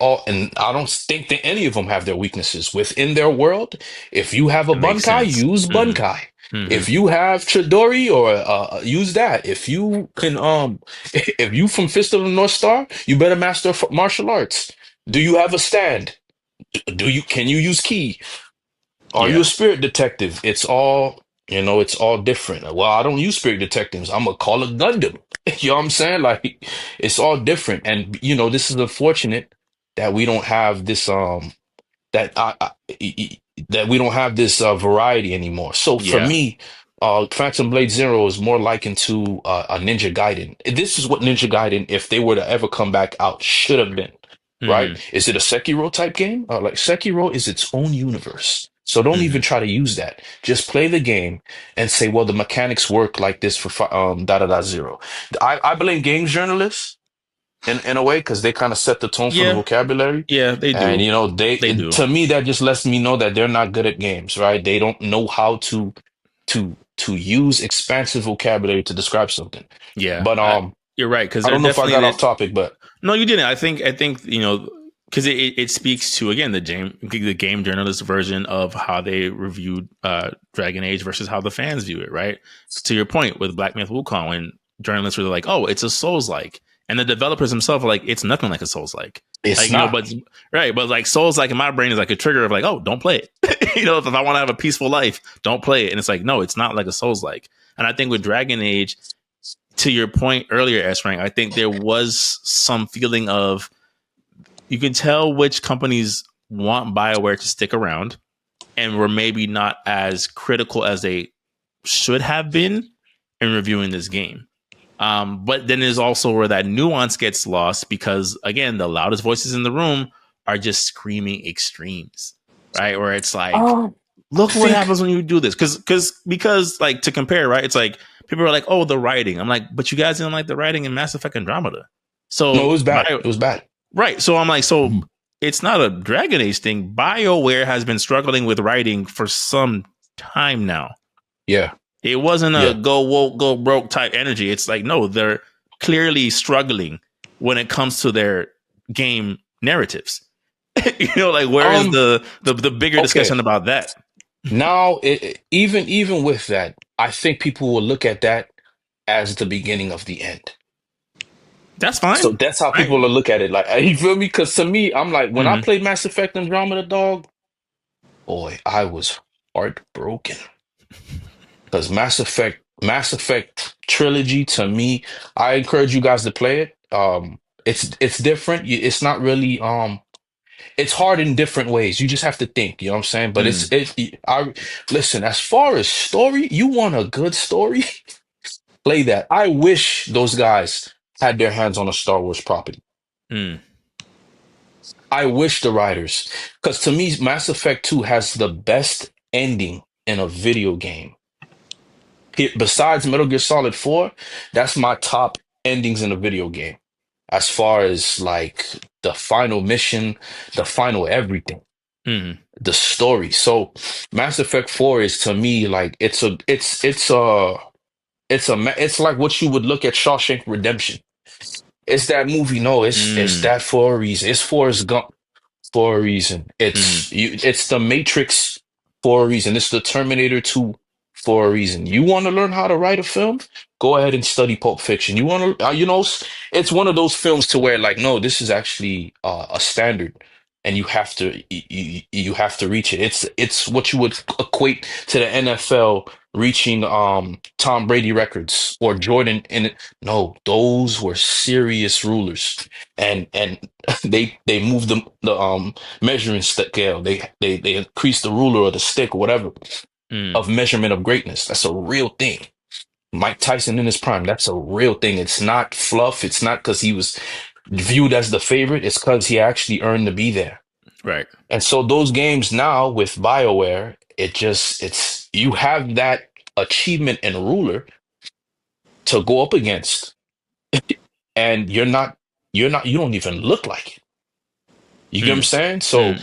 don't think that any of them have their weaknesses within their world. If you have a It makes Bunkai, sense. use Mm-hmm. Bunkai. Mm-hmm. If you have Chidori, or use that. If you can, if you from Fist of the North Star, you better master martial arts. Do you have a stand? Can you use ki? Are you Yeah. a spirit detective? It's all, it's all different. Well, I don't use spirit detectives. I'm gonna call a Gundam. You know what I'm saying? Like, it's all different. And, this is unfortunate that we don't have this, that that we don't have this variety anymore. So for Yeah. me, Phantom Blade Zero is more likened to a Ninja Gaiden. This is what Ninja Gaiden, if they were to ever come back out, should have been. Right? Mm-hmm. Is it a Sekiro type game? Like Sekiro is its own universe. So don't even Mm-hmm. try to use that. Just play the game and say, well, the mechanics work like this for dot dot zero. I blame games journalists in a way, because they kind of set the tone for the Yeah. vocabulary. Yeah, they And do. They do. to me, that just lets me know that they're not good at games, right? They don't know how to use expansive vocabulary to describe something. Yeah. But You're right, because I they're don't know if I definitely got off topic, but no, you didn't. I think because it speaks to, again, the game journalist version of how they reviewed Dragon Age versus how the fans view it. Right. To your point with Black Myth Wukong, when journalists were like, "Oh, it's a Souls like," and the developers themselves are like, "It's nothing like a Souls like." it's Like, not. but right, but like Souls like in my brain is like a trigger of like, "Oh, don't play it." If I want to have a peaceful life, don't play it. And it's like, no, it's not like a Souls like. And I think with Dragon Age, to your point earlier, S Rank, I think there was some feeling of, you can tell which companies want BioWare to stick around and were maybe not as critical as they should have been in reviewing this game. But then there's also where that nuance gets lost because, again, the loudest voices in the room are just screaming extremes, right? Where it's like, I look what think happens when you do this. Because like, to compare, right? It's like people are like, oh, the writing. I'm like, but you guys didn't like the writing in Mass Effect Andromeda. no, it So was bad. It was bad. right. So I'm like, so Mhm. it's not a Dragon Age thing. BioWare has been struggling with writing for some time now. Yeah, It wasn't a yeah. go woke, go broke type energy. It's like, no, they're clearly struggling when it comes to their game narratives. Like, where is Um. the bigger Okay. discussion about that? Now, even with that, I think people will look at that as the beginning of the end. That's So fine. that's how Right. people will look at it. Like, you feel me? Because to me, I'm like, when I Mm-hmm. played Mass Effect Andromeda, dog, boy, I was heartbroken. Because Mass Effect trilogy, to me, I encourage you guys to play it. It's different. It's not really it's hard in different ways. You just have to think, you know what I'm saying? But Mm. I listen, as far as story, you want a good story, play that. I wish those guys had their hands on a Star Wars property. Mm. I wish the writers, because to me, Mass Effect 2 has the best ending in a video game. Besides Metal Gear Solid 4, that's my top endings in a video game. As far as like the final mission, the final everything, Mm. the story. So Mass Effect 4 is, to me, like, it's like what you would look at Shawshank Redemption. It's that movie. No, it's that for a reason. It's Forrest Gump for a reason. It's the Matrix for a reason. It's the Terminator 2 for a reason. You want to learn how to write a film? Go ahead and study Pulp Fiction. You want to, it's one of those films to where like, no, this is actually a standard, and you have to reach it. It's what you would equate to the NFL reaching Tom Brady records or Jordan. And no, those were serious rulers, and they moved the measuring scale. They increased the ruler or the stick or whatever of measurement of greatness. That's a real thing. Mike Tyson in his prime, that's a real thing. It's not fluff. It's not because he was viewed as the favorite. It's because he actually earned to be there. Right. And so those games now with BioWare, it's you have that achievement and ruler to go up against, and you don't even look like it. You get what I'm saying? So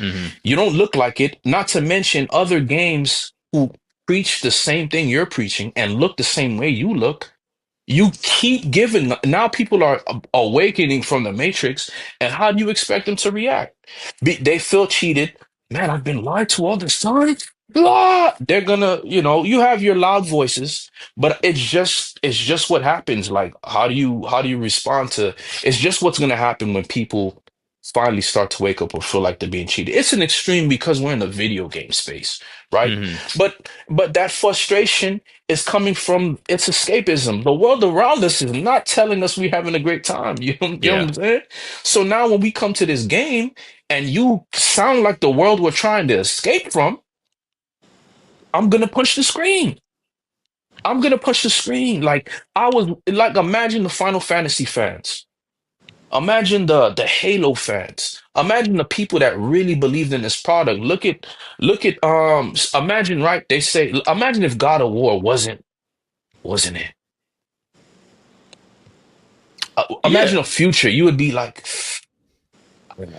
you don't look like it, not to mention other games who preach the same thing you're preaching and look the same way you look. You keep giving, now people are awakening from the Matrix, and how do you expect them to react? They feel cheated. Man, I've been lied to all this time. Blah. They're gonna, you have your loud voices, but it's just what happens. Like, how do you respond to? It's just what's gonna happen when people finally start to wake up or feel like they're being cheated. It's an extreme because we're in the video game space, right? But that frustration is coming from its escapism. The world around us is not telling us we're having a great time. You know what I'm saying? So now when we come to this game and you sound like the world we're trying to escape from, I'm gonna push the screen. I'm gonna push the screen. Like imagine the Final Fantasy fans. Imagine the Halo fans. Imagine the people that really believed in this product. Imagine, right? They say, imagine if God of War wasn't it. Imagine a future. You would be like, right?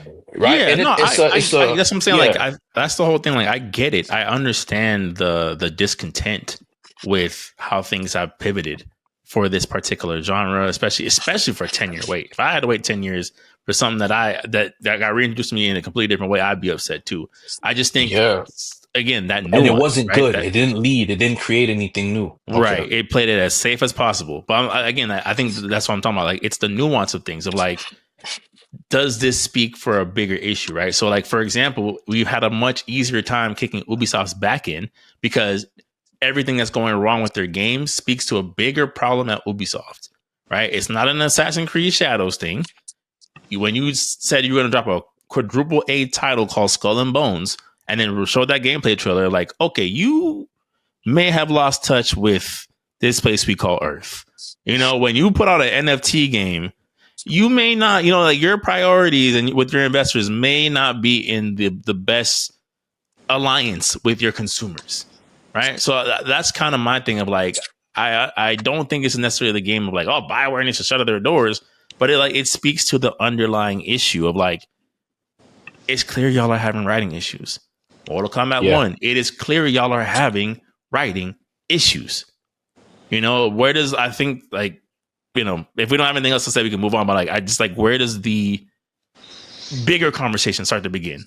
Yeah, And no, it's that's what I'm saying. yeah, Like, that's the whole thing. Like, I get it. I understand the discontent with how things have pivoted for this particular genre, especially for a 10-year wait. If I had to wait 10 years for something that got reintroduced to me in a completely different way, I'd be upset too. I just think, again, that nuance, and it wasn't right? good. It didn't lead. It didn't create anything new. Okay. Right. It played it as safe as possible. But again, I think that's what I'm talking about. Like, it's the nuance of things of like, does this speak for a bigger issue, right? So, like, for example, we've had a much easier time kicking Ubisoft's back in because everything that's going wrong with their games speaks to a bigger problem at Ubisoft, right? It's not an Assassin's Creed Shadows thing. When you said you were going to drop a quadruple A title called Skull and Bones and then show that gameplay trailer, like, okay, you may have lost touch with this place we call Earth. When you put out an NFT game, you may not, like, your priorities and with your investors may not be in the best alliance with your consumers, right? So that's kind of my thing of like, I don't think it's necessarily the game of like, oh, BioWare needs to shut their doors, but it speaks to the underlying issue of like, it's clear y'all are having writing issues. Mortal Kombat 1, it is clear y'all are having writing issues. Where does, I think, like, if we don't have anything else to say, we can move on. But like, I just like, where does the bigger conversation start to begin?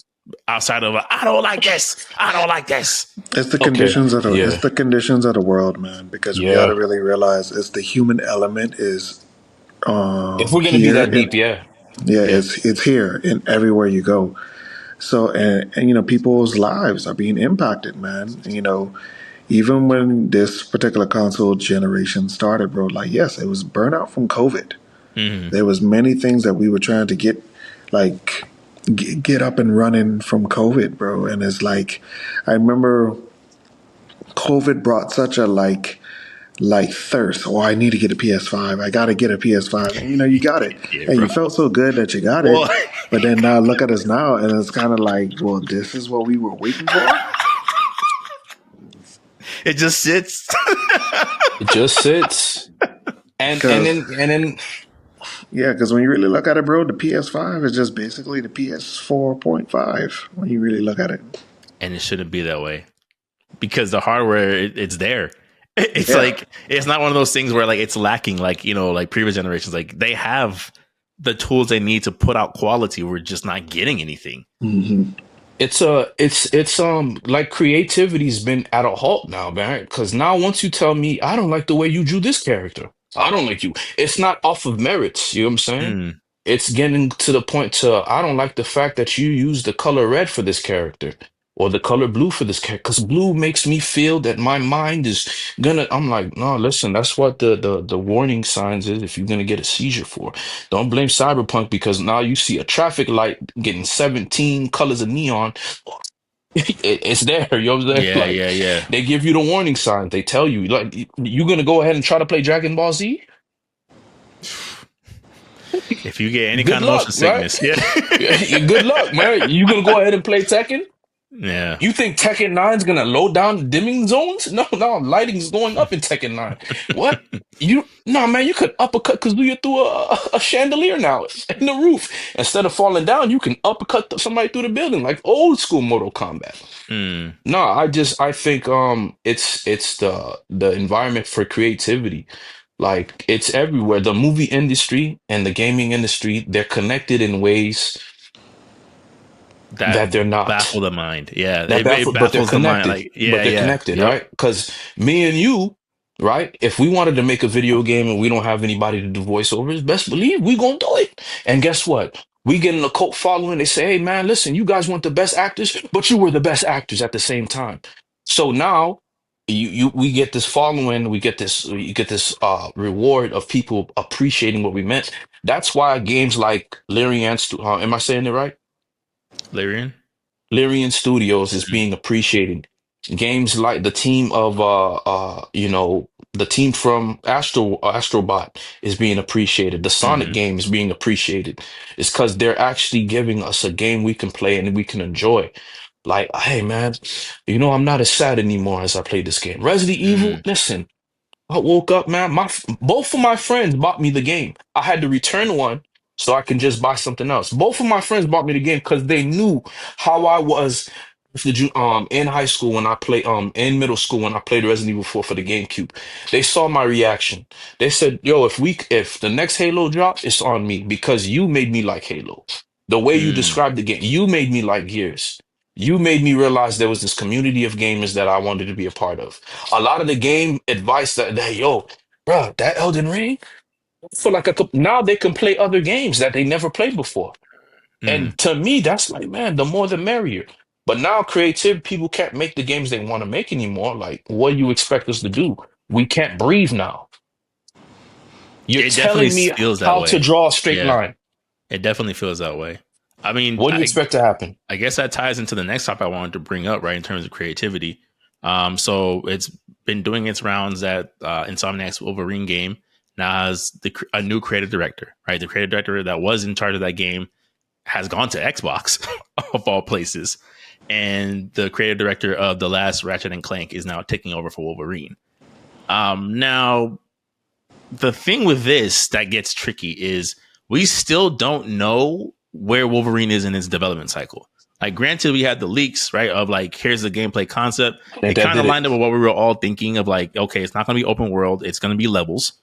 Outside of I don't like this. It's the conditions of it's the conditions of the world, man. Because we got to really realize it's the human element is. If we're gonna be that deep, it's here and everywhere you go. So and people's lives are being impacted, man. Even when this particular console generation started, bro, like, yes, it was burnout from COVID. There was many things that we were trying to get up and running from COVID, bro. And it's like, I remember COVID brought such a like thirst. Oh, I need to get a PS5. I got to get a PS5. And you got it. And you felt so good that you got it. But then now look at us now, and it's kind of like, well, this is what we were waiting for. It just sits. It just sits. And then yeah, because when you really look at it, bro, the PS5 is just basically the PS4.5 when you really look at it. And it shouldn't be that way because the hardware, it's there. It's like, it's not one of those things where like it's lacking, like, like previous generations. Like, they have the tools they need to put out quality, we're just not getting anything. Hmm. It's like creativity's been at a halt now, man. Because now once you tell me I don't like the way you drew this character, I don't like you. It's not off of merits. You know what I'm saying? Mm. It's getting to the point to I don't like the fact that you use the color red for this character or the color blue for this character because blue makes me feel that my mind is gonna. I'm like, no, listen, that's what the warning signs is if you're gonna get a seizure for. Don't blame Cyberpunk because now you see a traffic light getting 17 colors of neon. It's there, you know what I'm saying? Yeah, Like yeah, yeah. they give you the warning signs. They tell you, like, you gonna go ahead and try to play Dragon Ball Z? If you get any Good kind of motion luck, right? sickness, yeah. Good luck, man. You gonna go ahead and play Tekken? Yeah. You think Tekken 9 is gonna load down the dimming zones? No, no, lighting's going up in Tekken 9. What? No, man, you could uppercut Kazuya through a chandelier now in the roof. Instead of falling down, you can uppercut somebody through the building like old school Mortal Kombat. Mm. No, I think it's the environment for creativity. Like it's everywhere. The movie industry and the gaming industry, they're connected in ways That that they're not. baffle the mind. Yeah. That It but they're baffles the mind. connected. Like, But yeah, they're yeah. connected, Yep. right? Because me and you, right? If we wanted to make a video game and we don't have anybody to do voiceovers, best believe we gonna do it. And guess what? We get in a cult following. They say, "Hey, man, listen, you guys weren't the best actors, but you were the best actors at the same time." So now, we get this following. You get this reward of people appreciating what we meant. That's why games like am I saying it right? Lyrian? Lyrian Studios is Mm-hmm. being appreciated. Games like the team of the team from Astrobot is being appreciated. The Sonic Mm-hmm. game is being appreciated. It's because they're actually giving us a game we can play and we can enjoy. Like, hey man, I'm not as sad anymore as I played this game. Resident Evil, Mm. listen. I woke up, man. Both of my friends bought me the game. I had to return one so I can just buy something else. Both of my friends bought me the game because they knew how I was in high school when I played in middle school when I played Resident Evil 4 for the GameCube. They saw my reaction. They said, "Yo, if the next Halo drops, it's on me because you made me like Halo. The way you Mm. described the game, you made me like Gears. You made me realize there was this community of gamers that I wanted to be a part of." A lot of the game advice that yo, bro, that Elden Ring, for like now they can play other games that they never played before. Mm. And to me, that's like, man, the more the merrier. But now creative people can't make the games they want to make anymore. Like, what do you expect us to do? We can't breathe now. You're It definitely telling me feels that how to way. draw a straight Yeah. line. It definitely feels that way. I mean, What do you expect to happen? I guess that ties into the next topic I wanted to bring up, right, in terms of creativity. So it's been doing its rounds at Insomniac's Wolverine game. Now has a new creative director, right? The creative director that was in charge of that game has gone to Xbox, of all places. And the creative director of the last Ratchet and Clank is now taking over for Wolverine. Now, the thing with this that gets tricky is we still don't know where Wolverine is in his development cycle. Like, granted, we had the leaks, right? Of like, here's the gameplay concept. That It kind of did it. lined up with what we were all thinking of, like, okay, it's not going to be open world. It's going to be levels.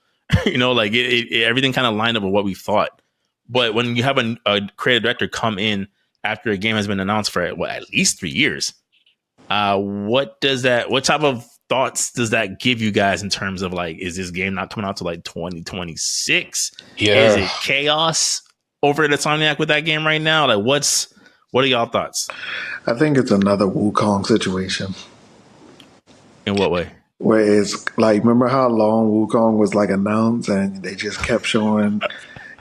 Like everything kind of lined up with what we thought. But when you have a creative director come in after a game has been announced for at least 3 years, what type of thoughts does that give you guys in terms of like, is this game not coming out to like 2026? Is Yeah. it chaos over at Insomniac with that game right now? Like, what are y'all thoughts? I think it's another Wukong situation. In what way? Where it's like, remember how long Wukong was like announced and they just kept showing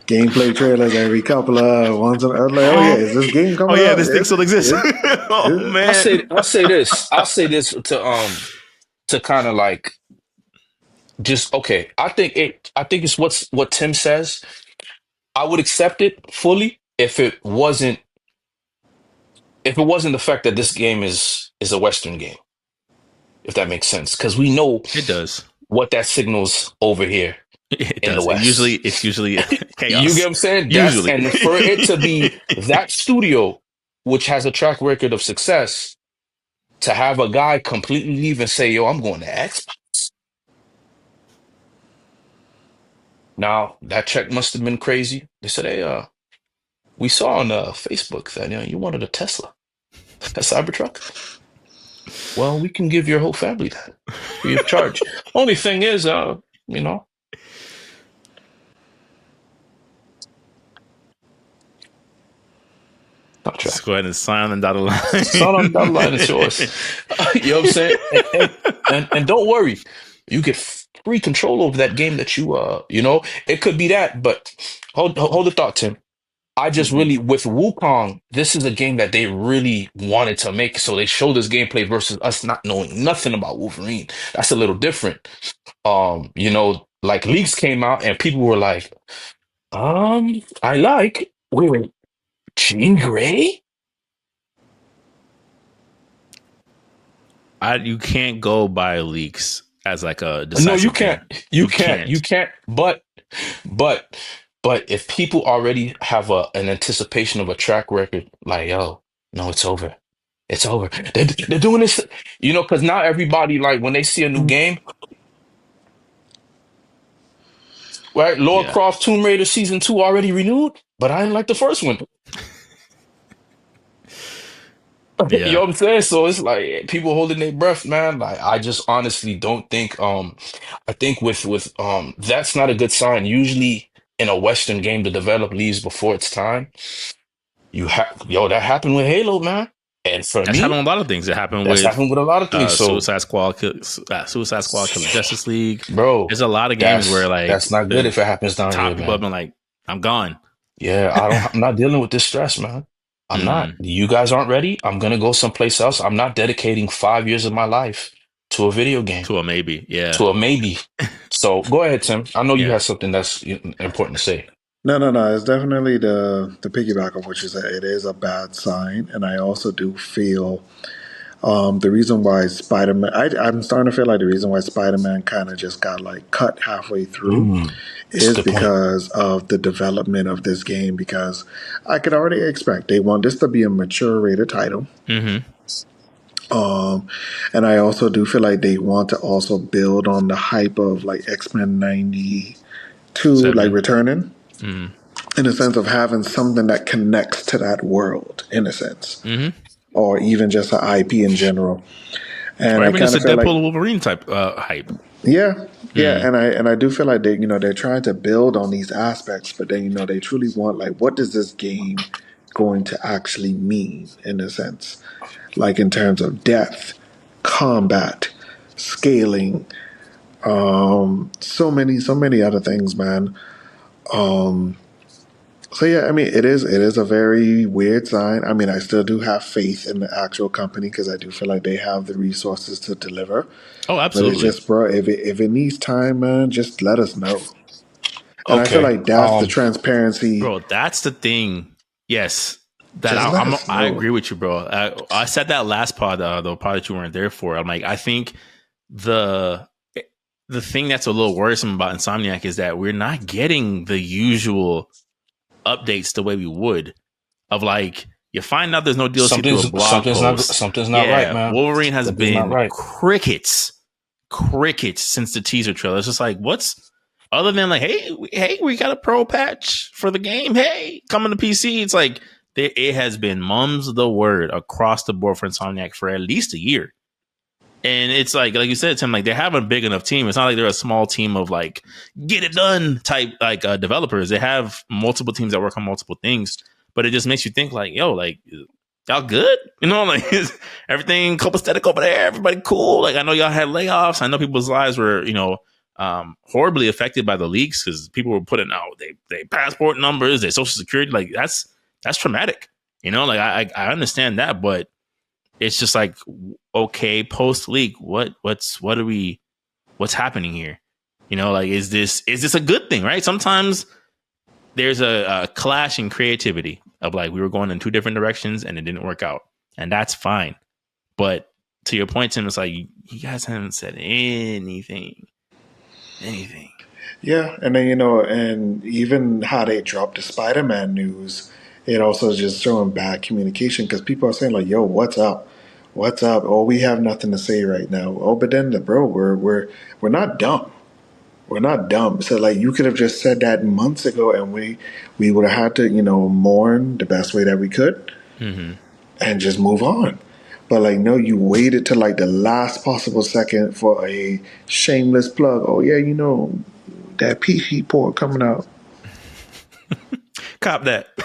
gameplay trailers every couple of ones. I was like, oh yeah, is this game coming Oh yeah, out? this thing still exists. Oh man. I'll say this. I'll say this to kind of like just okay. I think it's what Tim says. I would accept it fully if it wasn't the fact that this game is a Western game, if that makes sense. Because we know It does. what that signals over here It in the does. West. It's usually chaos. You get what I'm saying? Usually. And for it to be that studio, which has a track record of success, to have a guy completely leave and say, yo, I'm going to Xbox. Now that check must have been crazy. They said, "Hey, we saw on Facebook that you wanted a Tesla, a Cybertruck. Well, we can give your whole family that free of charge. Only thing is, you know, Just contract. go ahead and sign on the dotted Sign on the dotted line, it's yours. line. You know what I'm saying? And don't worry, you get free control over that game that it could be that, but hold the thought, Tim. I just really with Wukong, this is a game that they really wanted to make, so they showed this gameplay versus us not knowing nothing about Wolverine. That's a little different. Like leaks came out and people were like, I like wait, Jean Grey? You can't go by leaks as like a No, you decisive can't. thing. You You can't. You can't. can't. But, but if people already have an anticipation of a track record, like, yo, no, it's over. It's over. They're doing this, because now everybody, like, when they see a new game, right? Lara Yeah. Croft Tomb Raider Season 2 already renewed, but I didn't like the first one. You know Yeah. what I'm saying? So it's like people holding their breath, man. Like I just honestly don't think I think with that's not a good sign. Usually in a Western game the develop leaves before it's time. That happened with Halo, man. And for That's happened me, with a lot of things. It happened that's with happened with a lot of things. So, Suicide Squad killing Justice League. bro, There's a lot of games where that's like not good the if it happens down here, top people have man. been like, I'm gone. Yeah, I'm not dealing with this stress, man. I'm not. Mm, You guys aren't ready. I'm gonna go someplace else. I'm not dedicating 5 years of my life to a video game, to a maybe. Yeah. to a maybe. So go ahead, Tim. I know you Yeah. have something that's important to say. No, no, no. It's definitely the piggyback of what you said. It is a bad sign, and I also do feel the reason why Spider Man. I'm starting to feel like the reason why Spider Man kind of just got like cut halfway through That's a is good point. because of the development of this game. Because I could already expect they want this to be a mature rated title. Mm-hmm. And I also do feel like they want to also build on the hype of like X-Men 92, like 7. returning, Mm. in the sense of having something that connects to that world, in a sense, Mm-hmm. or even just an IP in general. And Or I even kind just a of feel like, Deadpool Wolverine type hype. yeah, yeah, Mm. and I do feel like they're trying to build on these aspects, but then they truly want like, what does this game going to actually mean, in a sense, like in terms of depth, combat, scaling, so many other things, man. So yeah, I mean, it is a very weird sign. I mean, I still do have faith in the actual company because I do feel like they have the resources to deliver. Oh, But it's absolutely. just, bro, if it needs time, man, just let us know. And I feel Okay. like that's the transparency. Bro, that's the thing. Yes. That Just let us I know. agree with you, bro. I said that last pod, the pod that you weren't there for. I'm like, I think the the thing that's a little worrisome about Insomniac is that we're not getting the usual updates the way we would. Of like, you find out there's no DLC through a blog post. Something's not right, Yeah, man. Wolverine has Something's not been right. crickets since the teaser trailer. It's just like, what's other than like, hey, we got a pro patch for the game. Hey, coming to PC. It's like it has been mum's the word across the board for Insomniac for at least a year. And it's like you said, Tim, like they have a big enough team. It's not like they're a small team of like get it done type like developers. They have multiple teams that work on multiple things. But it just makes you think like, yo, like y'all good? Like is everything copacetic over there? Everybody cool? Like I know y'all had layoffs. I know people's lives were, horribly affected by the leaks because people were putting out they passport numbers, their social security. Like that's traumatic. Like I understand that, but it's just like, okay, post leak, what's happening here? Like is this a good thing, right? Sometimes there's a clash in creativity of like we were going in two different directions and it didn't work out, and that's fine. But to your point, Tim, it's like you guys haven't said anything. Yeah, and then and even how they dropped the Spider-Man news, it also just showing bad communication because people are saying like, "Yo, what's up? What's up?" Oh, we have nothing to say right now. Oh, but then, bro, we're not dumb. We're not dumb. So like you could have just said that months ago, and we would have had to mourn the best way that we could Mm-hmm. and just move on. But like no, you waited till like the last possible second for a shameless plug. Oh yeah, that PC port coming out. Cop that. The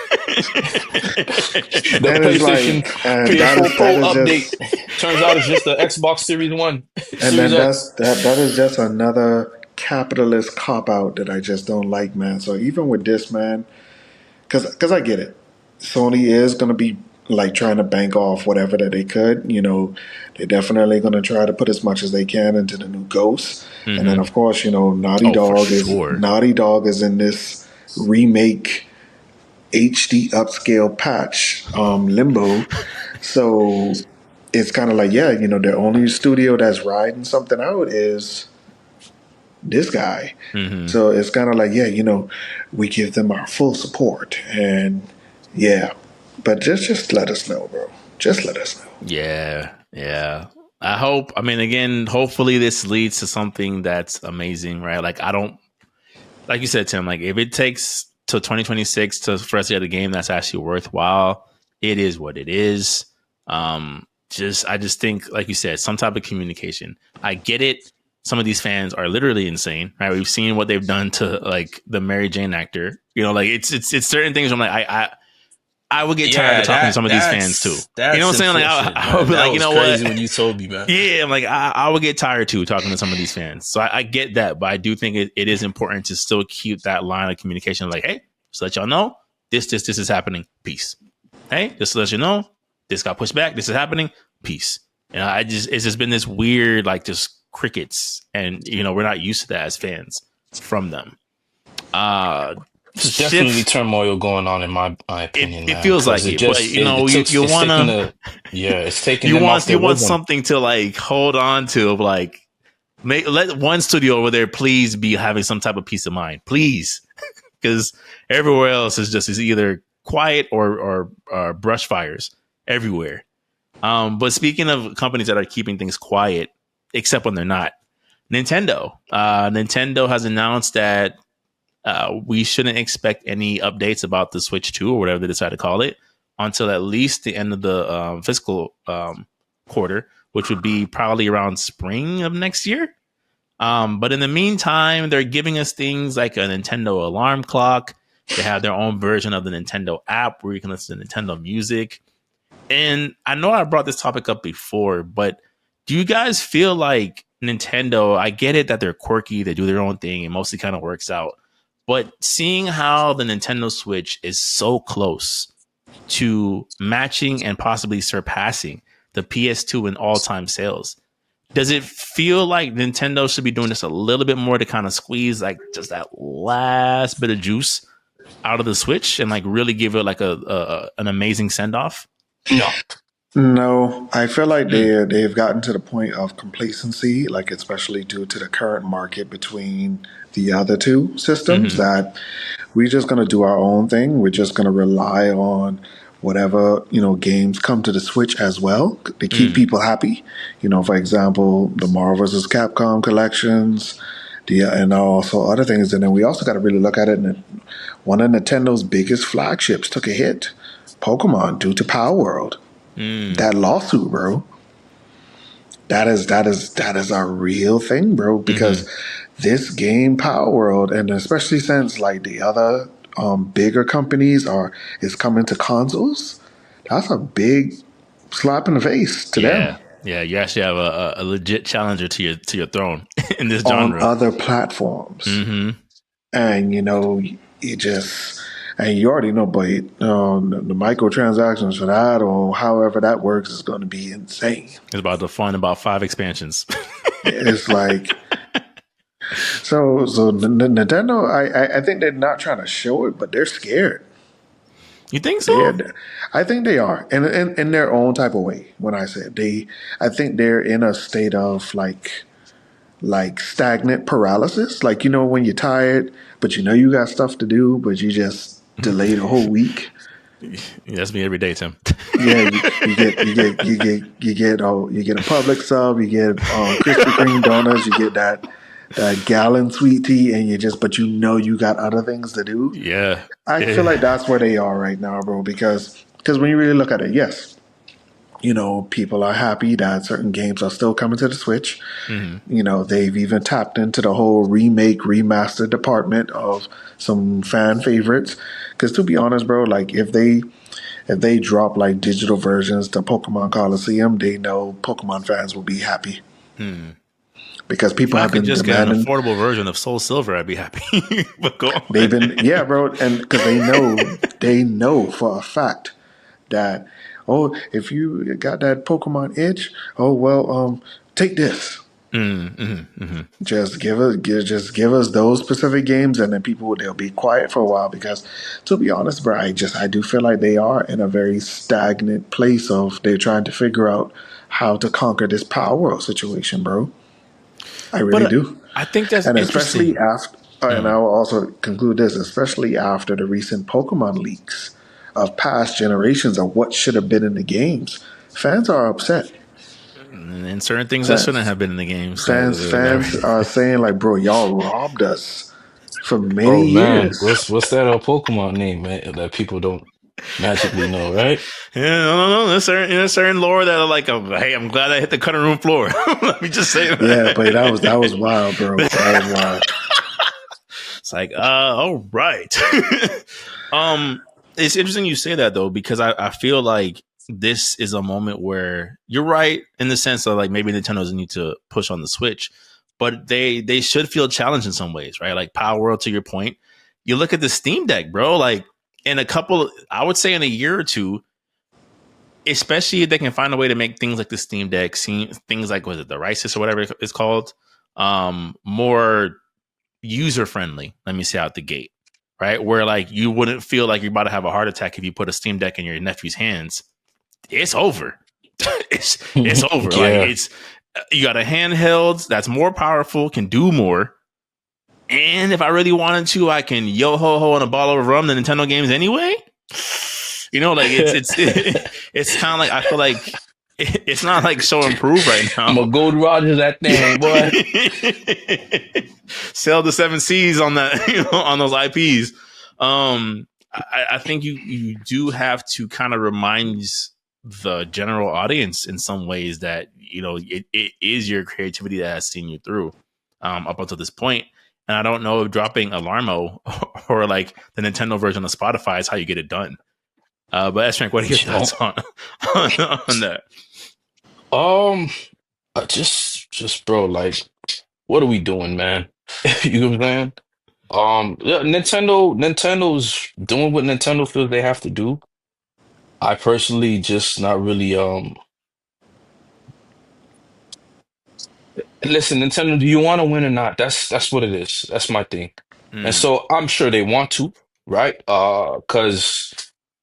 And it's PlayStation like, and PS4 Pro update. just, Turns out it's just the Xbox Series One. and Series then X. that is just another capitalist cop out that I just don't like, man. So even with this, man, because I get it, Sony is gonna be like trying to bank off whatever that they could. They're definitely gonna try to put as much as they can into the new Ghost, and then of course, Oh, for sure. Naughty Dog is in this remake HD upscale patch, Limbo. So it's kind of like, yeah, the only studio that's riding something out is this guy. Mm-hmm. So it's kind of like, yeah, we give them our full support, and yeah, but just let us know, bro. Just let us know. Yeah. I hope. I mean, again, hopefully this leads to something that's amazing, right? Like like you said, Tim. Like if it takes till 2026 for us to get a game that's actually worthwhile, it is what it is. I just think, like you said, some type of communication. I get it. Some of these fans are literally insane, right? We've seen what they've done to like the Mary Jane actor. Like it's certain things. I'm like, I would get tired of talking to some of these fans too. You know what I'm saying? Like I would be like, you know what? When you told me, man. Yeah, I'm like, I would get tired too talking to some of these fans. So I get that, but I do think it is important to still keep that line of communication. Like, hey, just let y'all know this is happening. Peace. Hey, just to let you know this got pushed back. This is happening. Peace. And it's just been this weird, like just crickets, and we're not used to that as fans from them. There's definitely turmoil going on in my opinion. It feels like it, but you want to. Yeah, it's taking. You want something to like hold on to, of like let one studio over there please be having some type of peace of mind, please, because everywhere else is either quiet or brush fires everywhere. But speaking of companies that are keeping things quiet, except when they're not, Nintendo. Nintendo has announced that we shouldn't expect any updates about the Switch 2 or whatever they decide to call it until at least the end of the fiscal quarter, which would be probably around spring of next year. But in the meantime, they're giving us things like a Nintendo alarm clock. They have their own version of the Nintendo app where you can listen to Nintendo music. And I know I brought this topic up before, but do you guys feel like Nintendo, I get it that they're quirky, they do their own thing, it mostly kind of works out. But seeing how the Nintendo Switch is so close to matching and possibly surpassing the PS2 in all-time sales, does it feel like Nintendo should be doing this a little bit more to kind of squeeze like just that last bit of juice out of the Switch and like really give it like an amazing send-off? No, I feel like they've gotten to the point of complacency, like especially due to the current market between the other two systems, that we're just going to do our own thing. We're just going to rely on whatever games come to the Switch as well to keep people happy. For example, the Marvel vs. Capcom collections, and also other things. And then we also got to really look at it. And one of Nintendo's biggest flagships took a hit, Pokemon, due to Power World. That lawsuit, bro. That is a real thing, bro. Because this game, Power World, and especially since like the other bigger companies is coming to consoles, that's a big slap in the face to them. Yeah, you actually have a legit challenger to your throne in this genre on other platforms, and you just. And you already know, but the microtransactions for that or however that works is going to be insane. It's about to fund about 5 expansions. It's like, so Nintendo, I think they're not trying to show it, but they're scared. You think so? I think they are, in their own type of way. When I say I think they're in a state of like stagnant paralysis. Like, when you're tired, but you got stuff to do, but you just delay the whole week. That's me every day, Tim. Yeah, you get a Publix sub, you get Krispy Kreme donuts, you get that that gallon sweet tea, and but you got other things to do. Yeah. I feel like that's where they are right now, bro. Because when you really look at it, yes, people are happy that certain games are still coming to the Switch. They've even tapped into the whole remake, remaster department of some fan favorites. Because to be honest, bro, like if they drop like digital versions to Pokemon Coliseum, they know Pokemon fans will be happy because If people I have could been just get an demanding. affordable version of Soul Silver, I'd be happy. But go on. They've been, yeah, bro, and because they know for a fact that, oh, if you got that Pokemon itch, oh well, take this. Just give us those specific games, and then they'll be quiet for a while. Because to be honest, bro, I do feel like they are in a very stagnant place of they're trying to figure out how to conquer this Power World situation, bro. I really But do. I think that's And interesting. especially after, and I will also conclude this, especially after the recent Pokemon leaks of past generations of what should have been in the games. Fans are upset. And certain things that shouldn't Fans, have been in the games. fans are saying like, "Bro, y'all robbed us for many Oh man, years." what's that Pokemon name, man, that people don't magically know, right? Yeah, no. There's certain lore that are like, hey, I'm glad I hit the cutting room floor. Let me just say Yeah, that. but that was wild, bro. That was wild. It's like, all right. It's interesting you say that though, because I feel like this is a moment where you're right in the sense that like maybe Nintendo doesn't need to push on the Switch, but they should feel challenged in some ways, right? Like Power World, to your point, you look at the Steam Deck, bro. Like in I would say in a year or two, especially if they can find a way to make things like the Steam Deck, things like was it the Risis or whatever it's called, more user friendly. Let me say out the gate, right? Where like you wouldn't feel like you're about to have a heart attack if you put a Steam Deck in your nephew's hands. It's over. it's over. Like Yeah. it's you got a handheld that's more powerful, can do more. And if I really wanted to, I can yo ho ho on a bottle of rum the Nintendo games anyway. Like it's kind of like I feel like it's not like so improved right now. I'm a Gold Roger that thing, boy. Sell the 7 Cs on that, on those IPs. I think you do have to kind of remind the general audience in some ways that it is your creativity that has seen you through up until this point. And I don't know if dropping Alarmo or like the Nintendo version of Spotify is how you get it done. But S-Rank, what are your thoughts on that? Just bro, like, what are we doing, man? You know what I'm saying? Yeah, Nintendo's doing what Nintendo feels they have to do. I personally just not really listen, Nintendo, do you want to win or not? That's what it is. That's my thing. And Mm, so I'm sure they want to, right? Because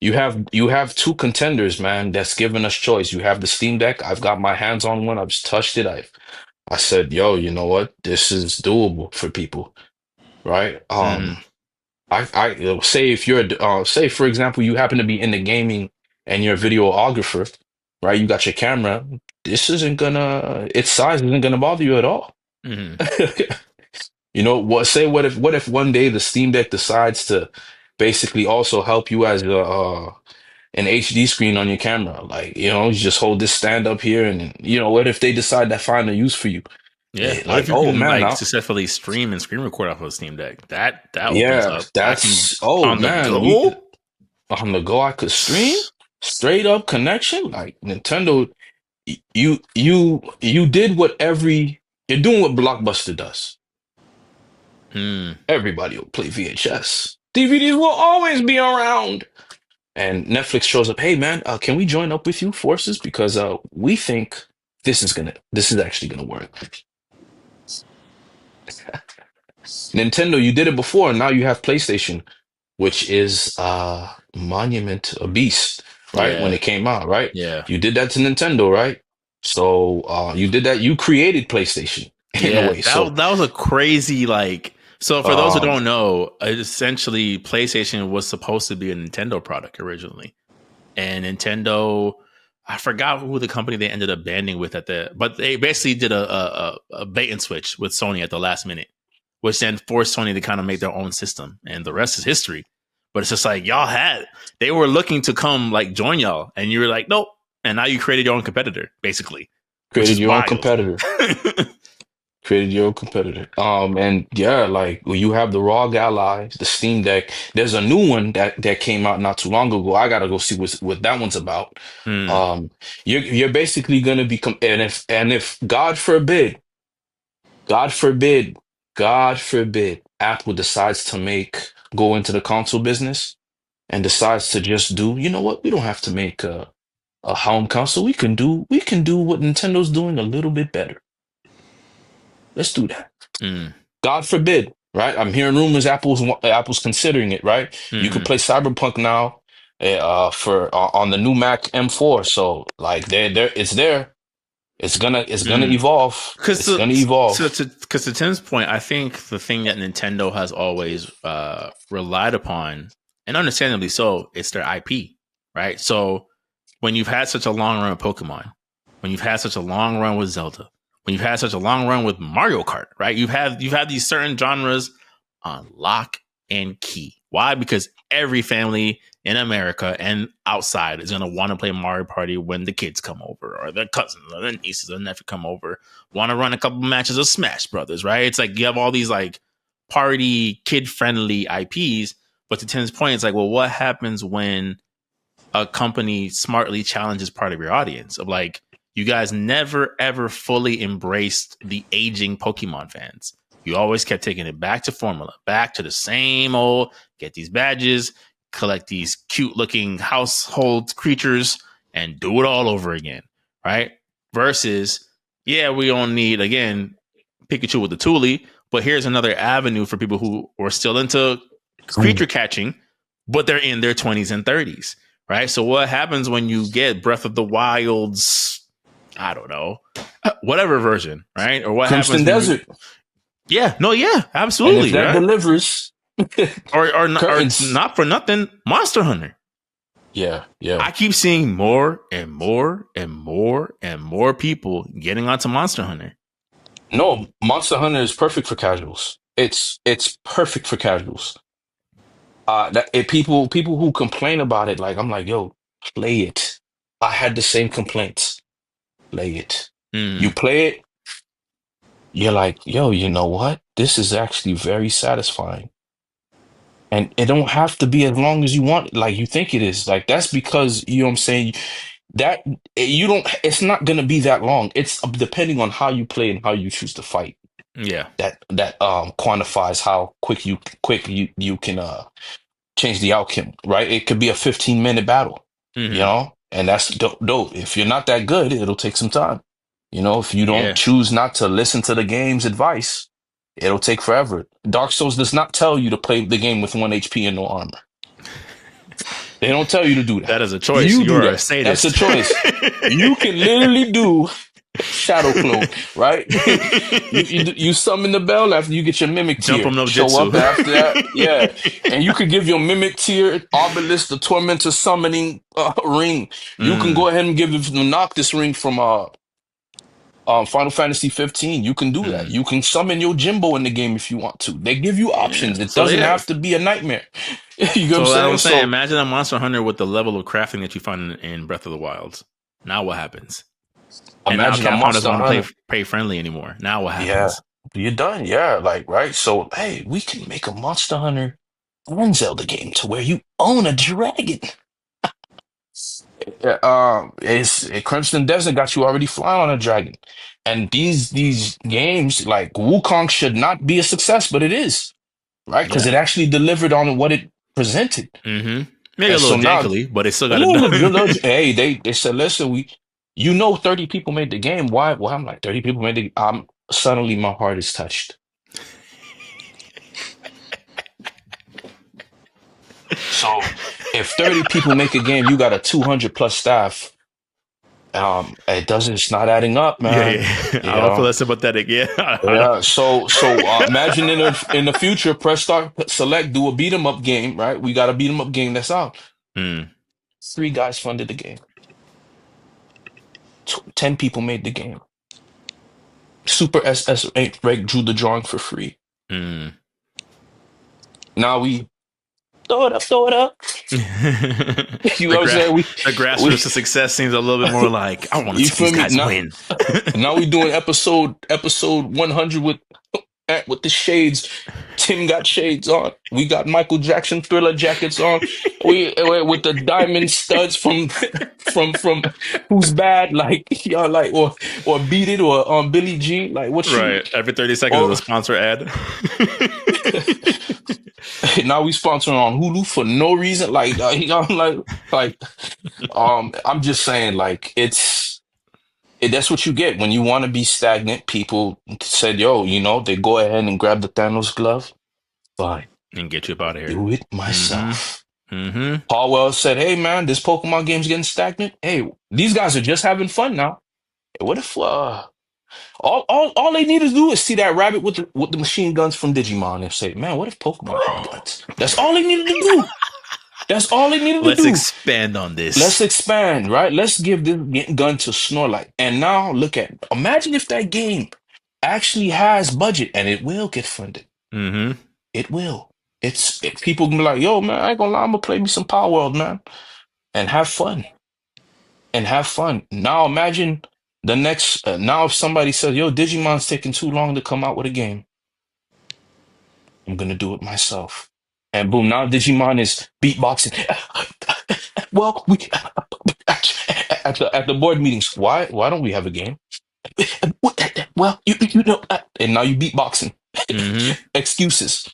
you have two contenders, man, that's given us choice. You have the Steam Deck. I've got my hands on one. I've just touched it. I said, yo, you know what? This is doable for people, right? mm, I say if you're say for example you happen to be in the gaming and you're a videographer, right? You got your camera. This isn't gonna its size isn't gonna bother you at all. mm. You know what? Say what if one day the Steam Deck decides to basically also help you as an HD screen on your camera? Like you just hold this stand up here, and what if they decide to find a use for you? Yeah. What if Like, you oh can man, like successfully stream and screen record off of a Steam Deck? That opens yeah, up. I can that's oh on the man, we go. on the go I could stream straight up connection like Nintendo. You did what you're doing what Blockbuster does. Mm, Everybody will play VHS. DVDs will always be around. And Netflix shows up. Hey man, can we join up with you forces because we think this is actually gonna work. Nintendo, you did it before, and now you have PlayStation, which is monument, a beast, right? When yeah. it came out, right? Yeah. You did that to Nintendo, right? So you did that. You created PlayStation in a Yeah. way. So That was a crazy like. So for those who um, don't know, essentially PlayStation was supposed to be a Nintendo product originally, and Nintendo I forgot who the company they ended up banding with but they basically did a bait and switch with Sony at the last minute, which then forced Sony to kind of make their own system, and the rest is history. But it's just like they were looking to come like join y'all, and you were like, nope, and now you created your own competitor, basically. Created your own competitor. Created your own competitor. And yeah, like you have the ROG Ally, the Steam Deck. There's a new one that came out not too long ago. I gotta go see what that one's about. You're basically gonna become, and if God forbid, Apple decides to go into the console business and decides to just do, you know what? We don't have to make a home console. We can do what Nintendo's doing a little bit better. Let's do that. God forbid, right? I'm hearing rumors Apple's considering it, right? You can play Cyberpunk now on the new Mac M4. So like it's there. It's gonna evolve. It's gonna evolve. Because to Tim's point, I think the thing that Nintendo has always relied upon, and understandably so, it's their IP, right? So when you've had such a long run with Pokemon, when you've had such a long run with Zelda, when you've had such a long run with Mario Kart, right? You've had these certain genres on lock and key. Why? Because every family in America and outside is going to want to play Mario Party when the kids come over, or their cousins or their nieces or nephew come over, want to run a couple matches of Smash Brothers, right? It's like you have all these like party kid-friendly IPs, but to Tim's point, it's like, well, what happens when a company smartly challenges part of your audience of like, you guys never, ever fully embraced the aging Pokemon fans. You always kept taking it back to formula, back to the same old, get these badges, collect these cute-looking household creatures, and do it all over again, right? Versus, yeah, we don't need, again, Pikachu with the Thule, but here's another avenue for people who are still into creature catching, but they're in their 20s and 30s, right? So what happens when you get Breath of the Wild's, I don't know, whatever version, right? Or what Crimson happens? Desert. Absolutely. And if that delivers, or not for nothing, Monster Hunter. Yeah. I keep seeing more and more and more and more people getting onto Monster Hunter. No, Monster Hunter is perfect for casuals. It's perfect for casuals. People who complain about it, like I'm like, yo, play it. I had the same complaints. Play it. You play it, you're like, yo, you know what? This is actually very satisfying. And it don't have to be as long as you want, like you think it is. Like that's because, you know what I'm saying, that it's not gonna be that long. It's depending on how you play and how you choose to fight. Yeah. That quantifies how quick you can change the outcome, right? It could be a 15-minute battle, you know, and that's dope. If you're not that good, it'll take some time. You know, if you don't choose not to listen to the game's advice, it'll take forever. Dark Souls does not tell you to play the game with 1 HP and no armor. They don't tell you to do that. That is a choice. You are a sadist. That's a choice. You can literally do Shadow Clone, right? you summon the bell after you get your Mimic tier. Show up after that. Yeah. And you could give your Mimic tier Obelisk the Tormentor summoning ring. You can go ahead and give the Noctis ring from Final Fantasy 15. You can do that. You can summon your Jimbo in the game if you want to. They give you options. It doesn't have to be a nightmare. You know what I'm saying? Imagine a Monster Hunter with the level of crafting that you find in Breath of the Wild. Now what happens? Imagine and now Capcom doesn't want to play friendly anymore. Now what happens? Yeah, you're done. Yeah, like, right? So, hey, we can make a Monster Hunter and Zelda game to where you own a dragon. Crimson Desert got you already flying on a dragon. And these games, like Wukong, should not be a success, but it is, right? Because it actually delivered on what it presented. Maybe a little jankily, but it still got it. Hey, they said, listen, 30 people made the game. Why? Well, I'm like, 30 people made the game. Suddenly my heart is touched. So if 30 people make a game, you got a 200 plus staff. It's not adding up, man. Yeah. I don't feel that sympathetic. Yeah. So imagine in the future, press start, select, do a beat 'em up game, right? We got a beat 'em up game that's out. 3 guys funded the game. 10 people made the game. Super SSS Rank drew the drawing for free. Mm. Now we throw it up, throw it up. You know what I'm saying? The grassroots of success seems a little bit more like, I want to You see these feel me? guys Now, win. now we doing episode 100 with the shades. Tim got shades on. We got Michael Jackson Thriller jackets on. We with the diamond studs from Who's Bad, like y'all like or Beat It or Billie Jean, like what you Right. Every 30 seconds or is a sponsor ad. now we sponsoring on Hulu for no reason. Like I'm just saying, like that's what you get when you want to be stagnant. People said, "Yo, they go ahead and grab the Thanos glove." Fine, And get you up out of here. do it myself. Mm-hmm. Paul said, "Hey man, this Pokemon game's getting stagnant. Hey, these guys are just having fun now. What if all they need to do is see that rabbit with the machine guns from Digimon and say, man, what if Pokemon had guns? That's all they needed to do. That's all they needed to Let's do. expand on this. Let's expand, right? Let's give this gun to Snorlax. And now imagine if that game actually has budget, and it will get funded. Mm-hmm. It will. People can be like, yo, man, I ain't gonna lie, I'm gonna play me some Power World, man, and have fun. Now imagine the next. Now if somebody says, yo, Digimon's taking too long to come out with a game, I'm gonna do it myself. And boom, now Digimon is beatboxing. Well, we at the board meetings. Why don't we have a game? Well, you know, and now you beatboxing. Mm-hmm. Excuses.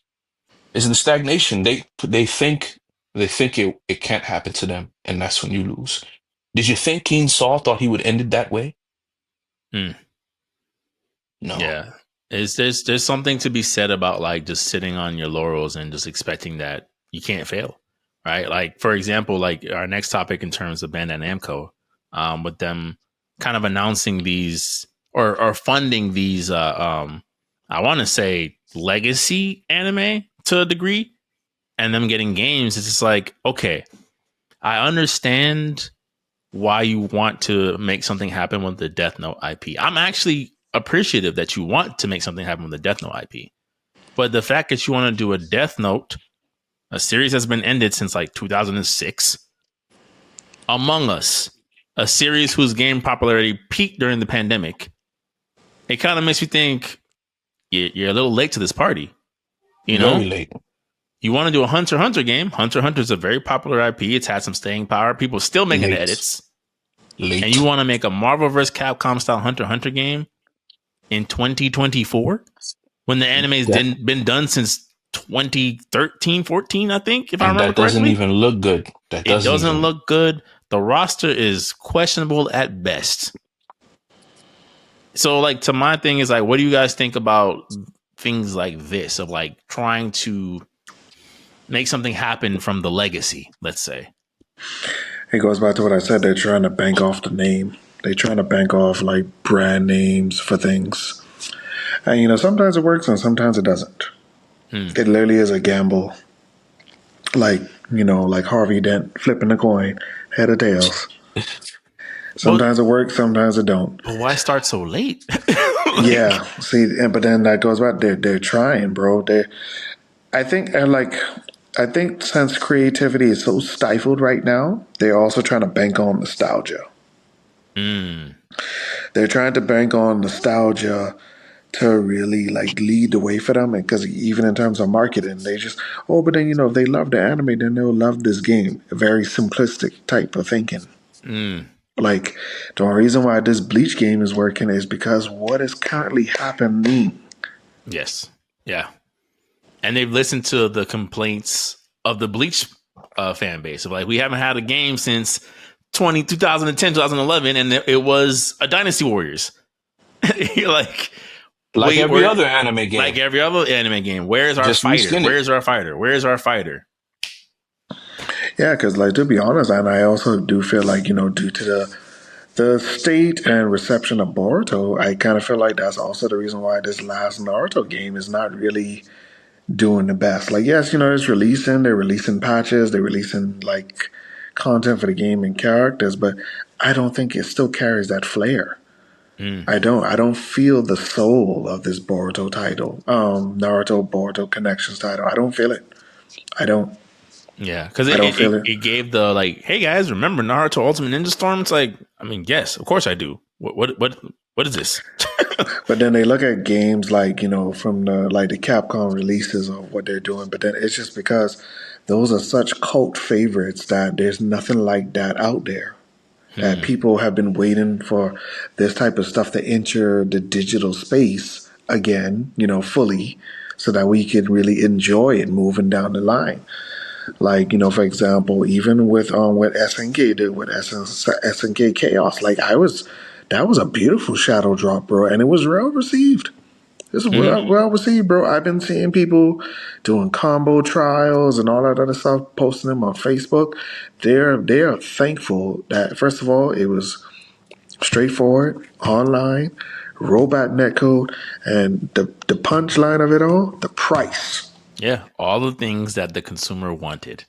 It's the stagnation. They think it can't happen to them, and that's when you lose. Did you think King Saul thought he would end it that way? Mm. No. Yeah. There's something to be said about like just sitting on your laurels and just expecting that you can't fail. Right. Like, for example, like our next topic in terms of Bandai Namco, with them kind of announcing these or funding these I want to say legacy anime to a degree, and them getting games. It's just like, okay, I understand why you want to make something happen with the Death Note IP. I'm actually appreciative that you want to make something happen with the Death Note IP. But the fact that you want to do a Death Note, a series that's been ended since like 2006, Among Us, a series whose game popularity peaked during the pandemic, it kind of makes you think you're a little late to this party. You know? Very late. You want to do a Hunter x Hunter game. Hunter x Hunter is a very popular IP. It's had some staying power. People still making the edits. Late. And you want to make a Marvel vs. Capcom style Hunter x Hunter game in 2024 when the anime's been done since 2013, 14, I think, if I remember correctly. That doesn't even look good. It doesn't look good. The roster is questionable at best. So, like, to my thing is like, what do you guys think about things like this of like trying to make something happen from the legacy, let's say? It goes back to what I said. They're trying to bank off the name. They're trying to bank off like brand names for things. And, sometimes it works and sometimes it doesn't. It literally is a gamble. Like, like Harvey Dent flipping a coin, head or tails. Sometimes it works, sometimes it don't. But why start so late? Yeah. See, but then that goes back. They're trying, bro. I think since creativity is so stifled right now, they're also trying to bank on nostalgia. They're trying to bank on nostalgia to really like lead the way for them, and because even in terms of marketing, they just but then if they love the anime, then they'll love this game. A very simplistic type of thinking. Like the only reason why this Bleach game is working is because what is currently happening. Yes. Yeah. And they've listened to the complaints of the Bleach fan base of like, we haven't had a game since 2010, 2011, and it was a Dynasty Warriors. You're like every other anime game. Like every other anime game. Where's our fighter? Where's our fighter? Where's our fighter? Yeah, because like to be honest, and I also do feel like due to the state and reception of Boruto, I kind of feel like that's also the reason why this last Naruto game is not really doing the best. Like, yes, it's releasing. They're releasing patches. They're releasing like content for the game and characters, but I don't think it still carries that flair. Mm. I don't feel the soul of this Boruto title, Naruto Boruto Connections title. I don't feel it. I don't. Yeah, because I don't feel it gave the like, hey guys, remember Naruto Ultimate Ninja Storm? It's like, I mean, yes, of course I do. What is this? But then they look at games like, from the Capcom releases of what they're doing, but then it's just because those are such cult favorites that there's nothing like that out there. That people have been waiting for this type of stuff to enter the digital space again, fully, so that we could really enjoy it moving down the line. Like, for example, even with what SNK did with SNK Chaos, that was a beautiful shadow drop, bro, and it was well received. It's well received, bro. I've been seeing people doing combo trials and all that other stuff, posting them on Facebook. They're thankful that, first of all, it was straightforward, online, robot netcode, and the punchline of it all, the price. Yeah, all the things that the consumer wanted.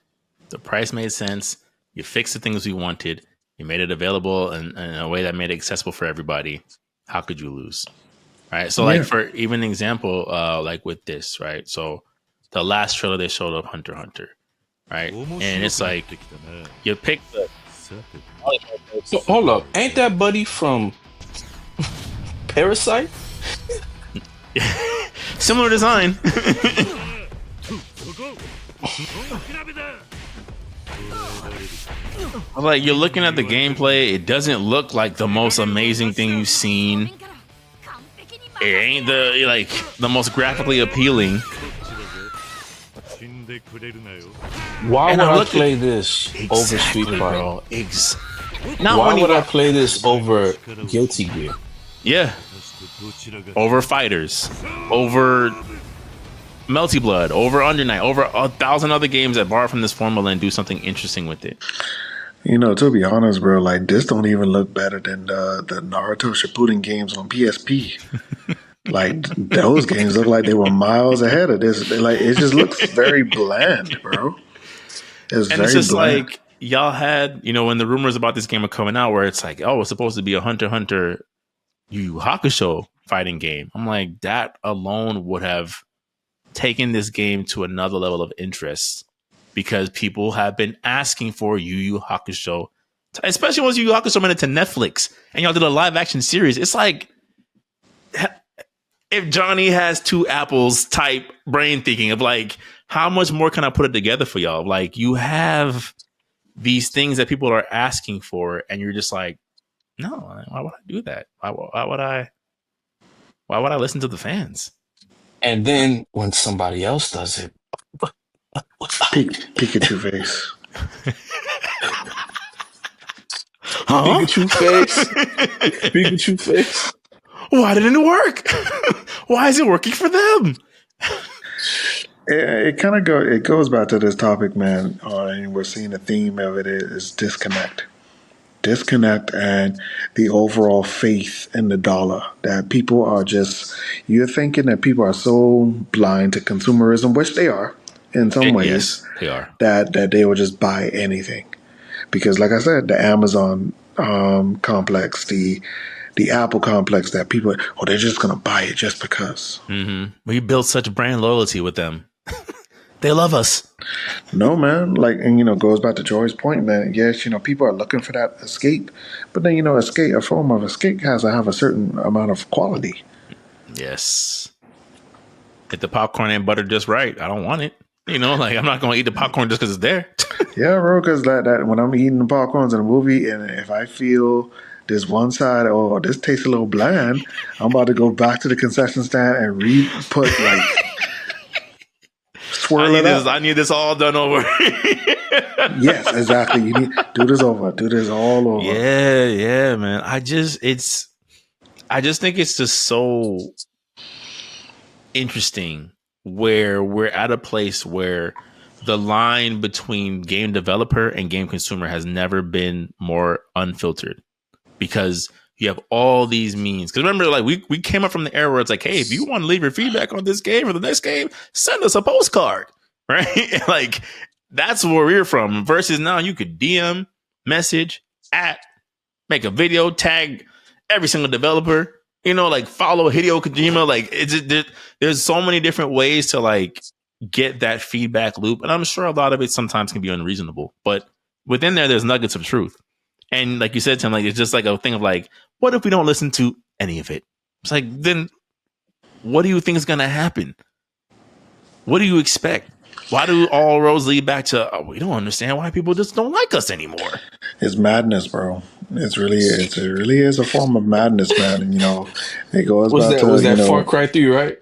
The price made sense. You fixed the things we wanted. You made it available in a way that made it accessible for everybody. How could you lose? Right. So, like, for even an example, like with this, right? So, the last trailer they showed of Hunter x Hunter, right? And it's like you pick the. So, hold up, ain't that buddy from Parasite? Similar design. Like, you're looking at the gameplay, it doesn't look like the most amazing thing you've seen. It ain't the most graphically appealing. Why would I play this over Street Fighter? Bro. Why would I play this over Guilty Gear? Yeah. Over Fighters. Over Melty Blood. Over Under Night. Over 1,000 other games that borrow from this formula and do something interesting with it. To be honest, bro, like, this don't even look better than the Naruto Shippuden games on PSP. Like, those games look like they were miles ahead of this. Like, it just looks very bland, bro. It's just bland. Like, y'all had, when the rumors about this game are coming out, where it's like, oh, it's supposed to be a Hunter x Hunter Yu Yu Hakusho fighting game. I'm like, that alone would have taken this game to another level of interest, because people have been asking for Yu Yu Hakusho, especially once Yu Yu Hakusho went into Netflix and y'all did a live action series. It's like, if Johnny has two apples type brain thinking of like, how much more can I put it together for y'all? Like, you have these things that people are asking for, and you're just like, no, why would I do that? Why would I listen to the fans? And then when somebody else does it, Pikachu face. Huh? Pikachu face. Why didn't it work? Why is it working for them? It goes back to this topic, man. And we're seeing the theme of it is disconnect. Disconnect and the overall faith in the dollar. That people are you're thinking that people are so blind to consumerism, which they are in some ways. Yes, they are. That they will just buy anything. Because, like I said, the Amazon complex, the Apple complex, that people, they're just going to buy it just because. Mm-hmm. We built such brand loyalty with them. They love us. No, man. Like, and, goes back to Joy's point, man. Yes, people are looking for that escape. But then, a form of escape has to have a certain amount of quality. Yes. If the popcorn ain't buttered just right, I don't want it. I'm not going to eat the popcorn just because it's there. Yeah, bro, because that when I'm eating the popcorns in a movie, and if I feel this one side, this tastes a little bland, I'm about to go back to the concession stand and put swirl it up. I need this all done over. Yes, exactly. You need do this over. Do this all over. Yeah, man. I just think it's just so interesting where we're at a place where the line between game developer and game consumer has never been more unfiltered, because you have all these means. Because remember, like, we came up from the era where it's like, hey, if you want to leave your feedback on this game or the next game, send us a postcard, right? Like, that's where we're from. Versus now you could DM, message, make a video, tag every single developer, like follow Hideo Kojima. Like there's so many different ways to like get that feedback loop. And I'm sure a lot of it sometimes can be unreasonable, but within there's nuggets of truth. And like you said, Tim, like it's just like a thing of like, what if we don't listen to any of it? It's like, then what do you think is going to happen? What do you expect? Why do all roads lead back to, we don't understand why people just don't like us anymore? It's madness, bro. It really is a form of madness, man. And, it goes back to, was that Far Cry 3, right?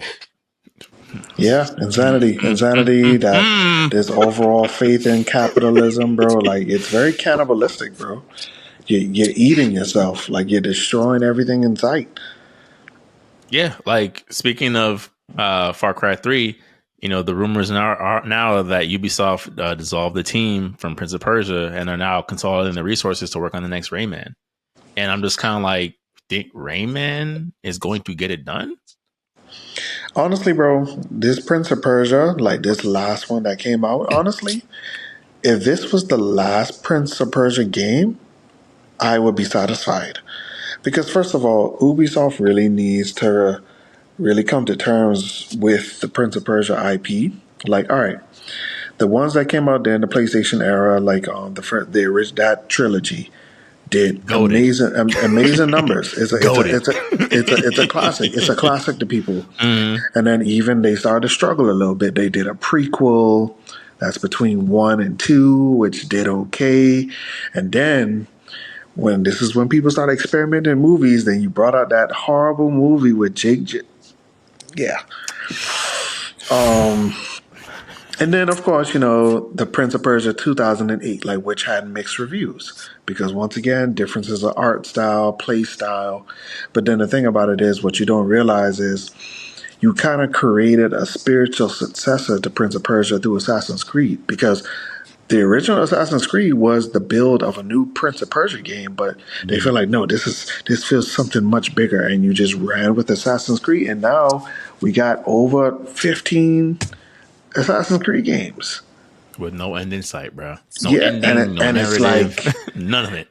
Yeah, insanity, that this overall faith in capitalism, bro. Like, it's very cannibalistic, bro. You're eating yourself. Like, you're destroying everything in sight. Yeah, like, speaking of Far Cry 3, the rumors are now that Ubisoft dissolved the team from Prince of Persia and are now consolidating the resources to work on the next Rayman. And I'm just kind of like, think Rayman is going to get it done? Honestly, bro, this Prince of Persia, like this last one that came out, honestly, if this was the last Prince of Persia game, I would be satisfied. Because first of all, Ubisoft really needs to really come to terms with the Prince of Persia IP. Like, all right, the ones that came out during the PlayStation era, like that trilogy, did amazing numbers. It's a classic. It's a classic to people. And then even they started to struggle a little bit. They did a prequel that's between 1 and 2, which did okay. And then when people started experimenting in movies, then you brought out that horrible movie with Jake. Yeah. And then, of course, the Prince of Persia 2008, like, which had mixed reviews. Because, once again, differences of art style, play style. But then the thing about it is, what you don't realize is you kind of created a spiritual successor to Prince of Persia through Assassin's Creed. Because the original Assassin's Creed was the build of a new Prince of Persia game. But they feel like, no, this feels something much bigger. And you just ran with Assassin's Creed. And now we got over 15... Assassin's Creed games with no end in sight, bro. No ending, no narrative, it's like none of it.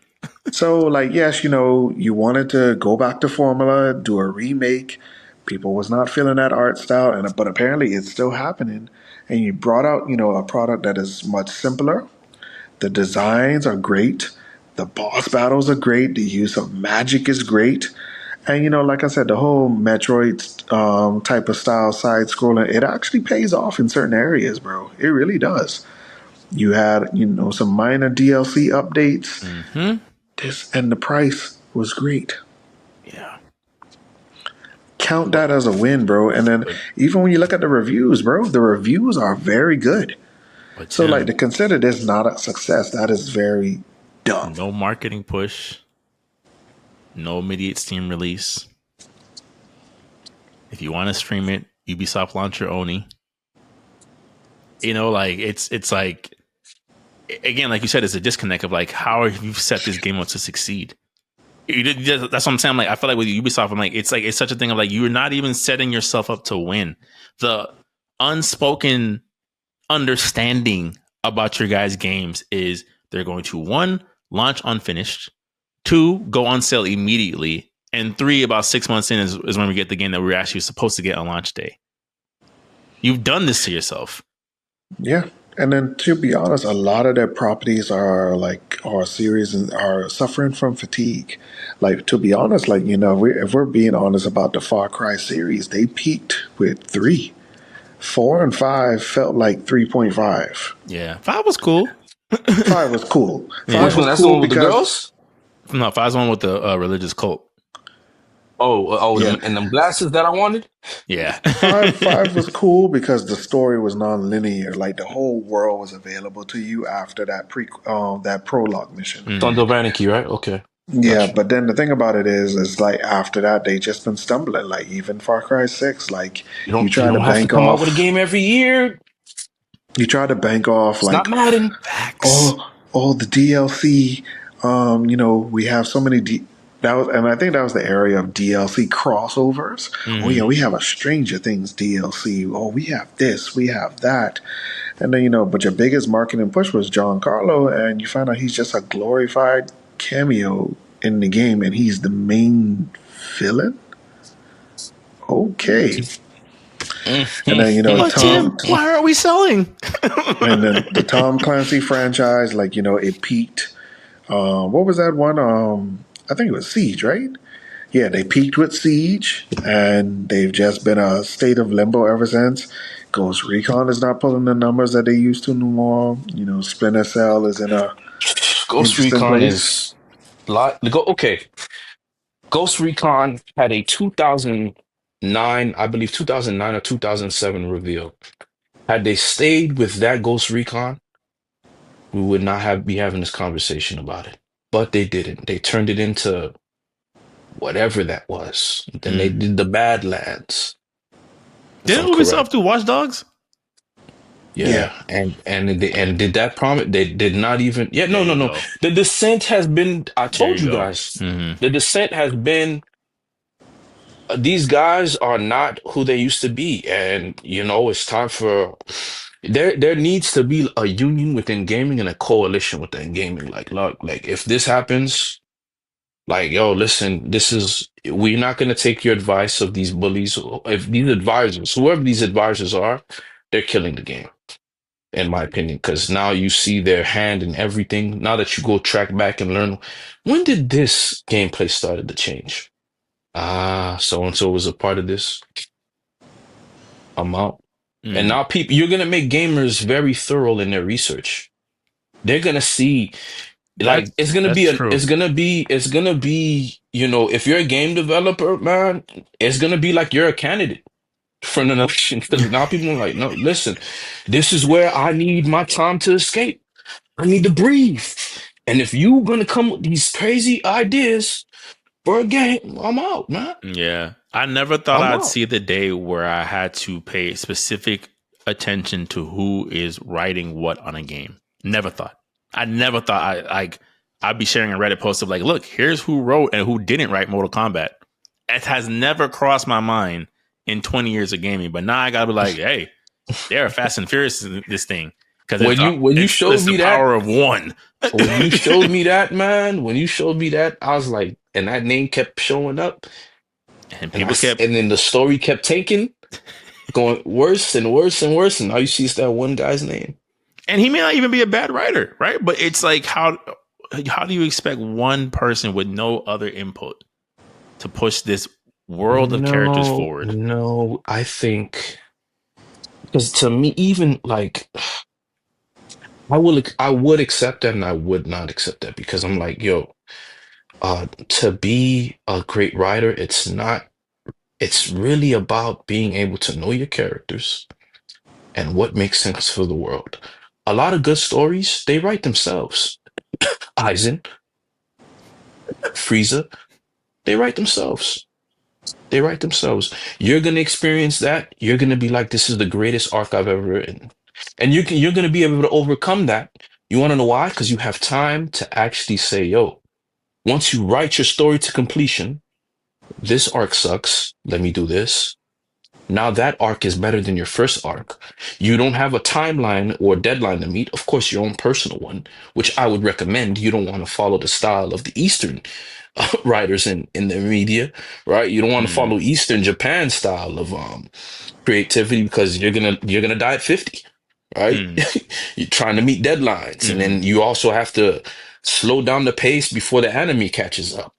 So, like, yes, you wanted to go back to formula, do a remake. People was not feeling that art style, but apparently it's still happening. And you brought out, a product that is much simpler. The designs are great. The boss battles are great. The use of magic is great. And, like I said, the whole Metroid type of style side-scrolling, it actually pays off in certain areas, bro. It really does. You had, some minor DLC updates. And the price was great. Yeah. Count that as a win, bro. And then even when you look at the reviews, bro, the reviews are very good. So, like, to consider this not a success, that is very dumb. No marketing push. No immediate Steam release. If you want to stream it, Ubisoft launch your Oni. Like it's like, again, like you said, it's a disconnect of like, how have you set this game up to succeed? That's what I'm saying. Like, I feel like with Ubisoft, it's such a thing of like, you're not even setting yourself up to win. The unspoken understanding about your guys' games is they're going to, 1, launch unfinished, 2, go on sale immediately, and 3, about 6 months in is when we get the game that we're actually supposed to get on launch day. You've done this to yourself. Yeah. And then, to be honest, a lot of their properties are series and are suffering from fatigue. Like, to be honest, like, if we're being honest about the Far Cry series, they peaked with 3. 4 and 5 felt like 3.5. Yeah. 5 was cool. 5 was cool. 5 yeah. was That's cool the one with the girls? No, 5's one with the religious cult. Yeah. And them glasses that I wanted? Yeah. 5 was cool because the story was non-linear. Like, the whole world was available to you after that that prologue mission. Sons of Anarchy, right? Okay. Yeah, gotcha. But then the thing about it is like, after that, they just been stumbling. Like, even Far Cry 6, like, you try to bank off. Come out with a game every year. You try to bank off, it's like, not Madden. Oh, the DLC. We have so many. And I think that was the area of DLC crossovers. Oh yeah, we have a Stranger Things DLC. Oh, we have this, we have that, and then but your biggest marketing push was Giancarlo, and you find out he's just a glorified cameo in the game, and he's the main villain. Okay, and then But Tim, why are we selling? and then the Tom Clancy franchise, like it peaked. What was that one? I think it was Siege, right? Yeah, they peaked with Siege, and they've just been a state of limbo ever since. Ghost Recon is not pulling the numbers that they used to anymore. Splinter Cell is in a Ghost interesting Recon place. is okay. Ghost Recon had a 2009, I believe 2009 or 2007 reveal. Had they stayed with that Ghost Recon, we would not be having this conversation about it. But they didn't. They turned it into whatever that was. Then they did the Badlands. If Didn't I'm correct. Ubisoft do Watch Dogs? Yeah. And did that promise? They did not even. Yeah, no. Go. The descent has been. I There told you go. guys. The descent has been. These guys are not who they used to be, and it's time for. There needs to be a union within gaming and a coalition within gaming. Like, look, like if this happens, like, yo, listen, we're not gonna take your advice of these bullies. If these advisors, whoever these advisors are, they're killing the game, in my opinion. Because now you see their hand in everything. Now that you go track back and learn, when did this gameplay started to change? So and so was a part of this. I'm out. And now you're gonna make gamers very thorough in their research. They're gonna see, like, it's gonna be if you're a game developer, man, it's gonna be like you're a candidate for an election. Because now people are like, no, listen, this is where I need my time to escape. I need to breathe. And if you gonna come with these crazy ideas for a game, I'm out, man. Yeah. I never thought I'm I'd out. see the day where I had to pay specific attention to who is writing what on a game. Never thought. I never thought I'd be sharing a Reddit post of like, look, here's who wrote and who didn't write Mortal Kombat. It has never crossed my mind in 20 years of gaming. But now I gotta be like, hey, they're Fast and Furious in this thing. Because When you showed me the that, power of one. when you showed me that, man, when you showed me that, I was like, and that name kept showing up, And people kept. and then the story kept taking, going worse and worse and worse, and now you see it's that one guy's name. And he may not even be a bad writer, right? But it's like, how do you expect one person with no other input to push this world of characters forward? No, I think because to me, even like I would accept that, and I would not accept that because I'm like, yo, to be a great writer, it's not. It's really about being able to know your characters and what makes sense for the world. A lot of good stories, they write themselves. Eisen, Frieza, they write themselves. They write themselves. You're gonna experience that. You're gonna be like, this is the greatest arc I've ever written. And you're gonna be able to overcome that. You wanna know why? Because you have time to actually say, yo, once you write your story to completion, this arc sucks. Let me do this. Now that arc is better than your first arc. You don't have a timeline or deadline to meet. Of course, your own personal one, which I would recommend. You don't want to follow the style of the Eastern writers in the media, right? You don't want to follow Eastern Japan style of creativity because you're gonna die at 50, right? You're trying to meet deadlines, and then you also have to slow down the pace before the anime catches up.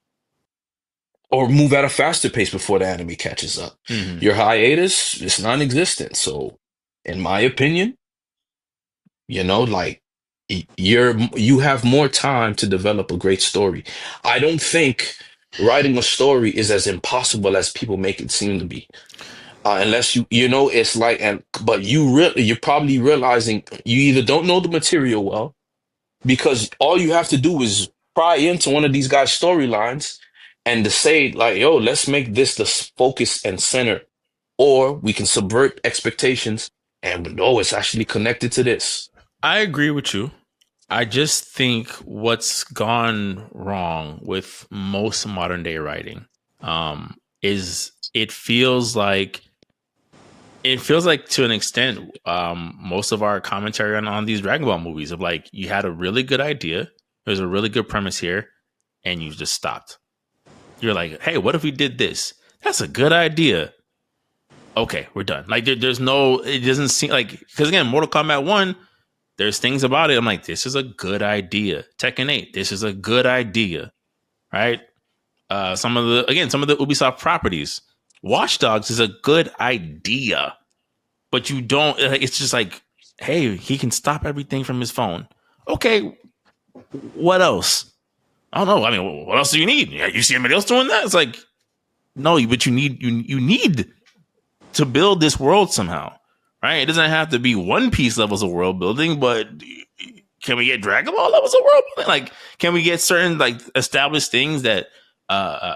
Or move at a faster pace before the anime catches up. Your hiatus is non-existent. So, in my opinion, like you have more time to develop a great story. I don't think writing a story is as impossible as people make it seem to be. Unless it's like, but you're probably realizing you either don't know the material well, because all you have to do is pry into one of these guys' storylines and to say like, yo, let's make this the focus and center, or we can subvert expectations and no, it's actually connected to this. I agree with you. I just think what's gone wrong with most modern day writing is it feels like to an extent most of our commentary on these Dragon Ball movies of like, you had a really good idea, there's a really good premise here, and you just stopped. You're like, hey, what if we did this? That's a good idea. Okay, we're done. Like there's no, it doesn't seem like, because again, Mortal Kombat 1, there's things about it. I'm like, this is a good idea. Tekken 8, this is a good idea. Right? Some of the Ubisoft properties. Watch Dogs is a good idea. But you don't, it's just like, hey, he can stop everything from his phone. Okay, what else? I don't know. I mean, what else do you need? You see anybody else doing that? It's like, no, but you need to build this world somehow, right? It doesn't have to be One Piece levels of world building, but can we get Dragon Ball levels of world building? Like, can we get certain like established things that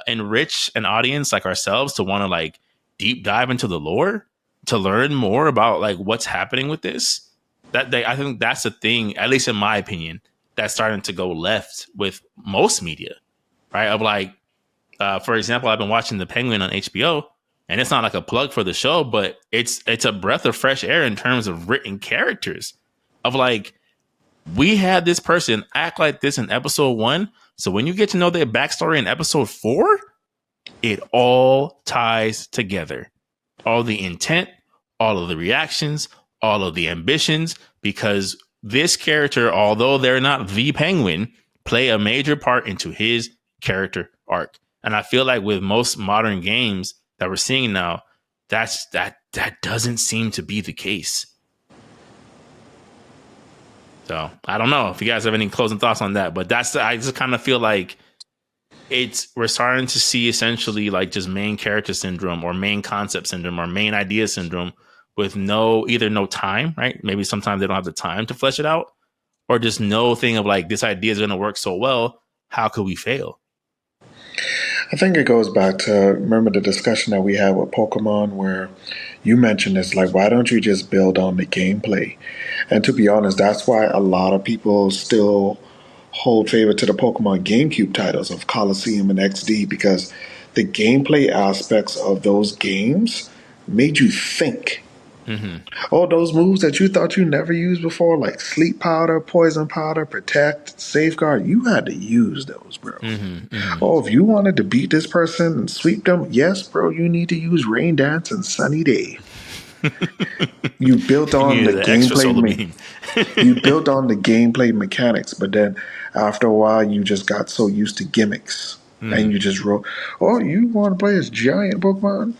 enrich an audience like ourselves to want to like deep dive into the lore, to learn more about like what's happening with this? I think that's a thing, at least in my opinion, that's starting to go left with most media, right? Of like, for example, I've been watching The Penguin on HBO, and it's not like a plug for the show, but it's a breath of fresh air in terms of written characters. Of like, we had this person act like this in episode 1, so when you get to know their backstory in episode 4, it all ties together. All the intent, all of the reactions, all of the ambitions, because this character, although they're not the Penguin, play a major part into his character arc. And I feel like with most modern games that we're seeing now, that doesn't seem to be the case. So I don't know if you guys have any closing thoughts on that, but I just kind of feel like we're starting to see essentially like just main character syndrome or main concept syndrome or main idea syndrome with no time, right? Maybe sometimes they don't have the time to flesh it out, or just no thing of like, this idea is going to work so well. How could we fail? I think it goes back to, remember the discussion that we had with Pokemon where you mentioned it's like, why don't you just build on the gameplay? And to be honest, that's why a lot of people still hold favor to the Pokemon GameCube titles of Coliseum and XD, because the gameplay aspects of those games made you think. Mm-hmm. All those moves that you thought you never used before, like Sleep Powder, Poison Powder, Protect, Safeguard, you had to use those, bro. Mm-hmm, mm-hmm. Oh, if you wanted to beat this person and sweep them, yes, bro, you need to use Rain Dance and Sunny Day. You built on the gameplay. You built on the gameplay mechanics, but then after a while, you just got so used to gimmicks, and you just wrote, "Oh, you want to play as giant Pokemon?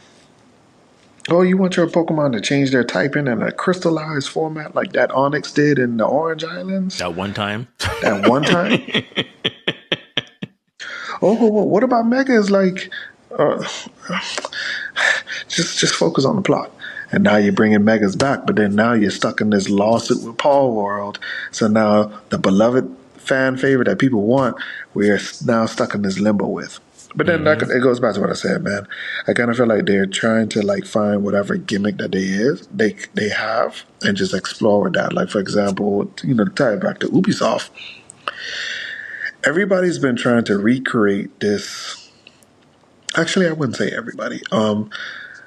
Oh, you want your Pokemon to change their typing in a crystallized format like that Onyx did in the Orange Islands? That one time? That one time? Oh, what about Megas? Like, just focus on the plot. And now you're bringing Megas back, but then now you're stuck in this lawsuit with Paul World. So now the beloved fan favorite that people want, we're now stuck in this limbo with. But then it goes back to what I said, man. I kind of feel like they're trying to like find whatever gimmick that they have and just explore with that. Like, for example, to tie it back to Ubisoft, everybody's been trying to recreate this. Actually, I wouldn't say everybody.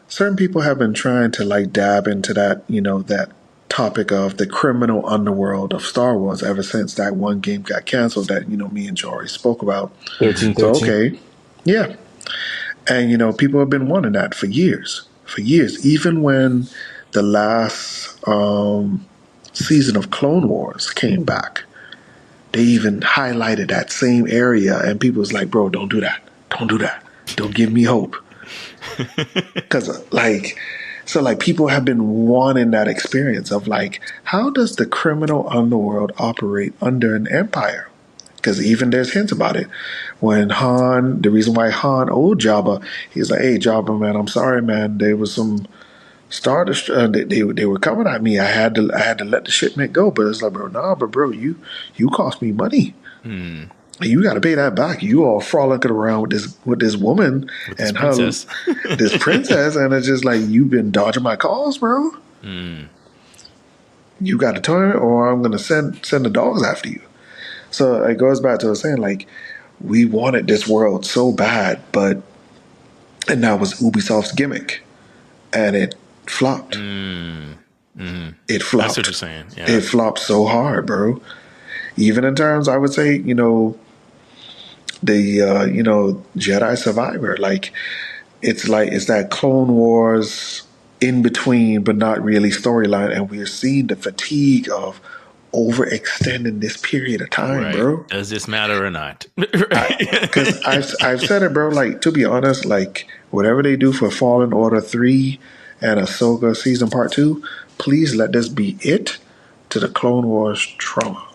Certain people have been trying to like dab into that, that topic of the criminal underworld of Star Wars ever since that one game got canceled that, me and Jory spoke about. 13. So, okay. Yeah. And, people have been wanting that for years. Even when the last season of Clone Wars came back, they even highlighted that same area, and people was like, bro, don't do that. Don't give me hope. Because, people have been wanting that experience of, like, how does the criminal underworld operate under an empire? Because even there's hints about it. When the reason why Han owed Jabba, he's like, hey, Jabba, man, I'm sorry, man. There was some Star Destroyer. They were coming at me. I had to let the shipment go. But it's like, bro, you cost me money. You got to pay that back. You all frolicking around with this woman with and this this princess, and it's just like, you've been dodging my calls, bro. You got to turn, or I'm gonna send the dogs after you. So it goes back to what I was saying, like, we wanted this world so bad, and that was Ubisoft's gimmick, and it flopped. It flopped. That's what you're saying. Yeah. It flopped so hard, bro. Even in terms, I would say, Jedi Survivor. It's that Clone Wars in between, but not really storyline, and we're seeing the fatigue of overextending this period of time, Right. bro. Does this matter or not? Because I've said it, bro. Like, to be honest, like whatever they do for Fallen Order 3 and Ahsoka season part 2, please let this be it to the Clone Wars trauma.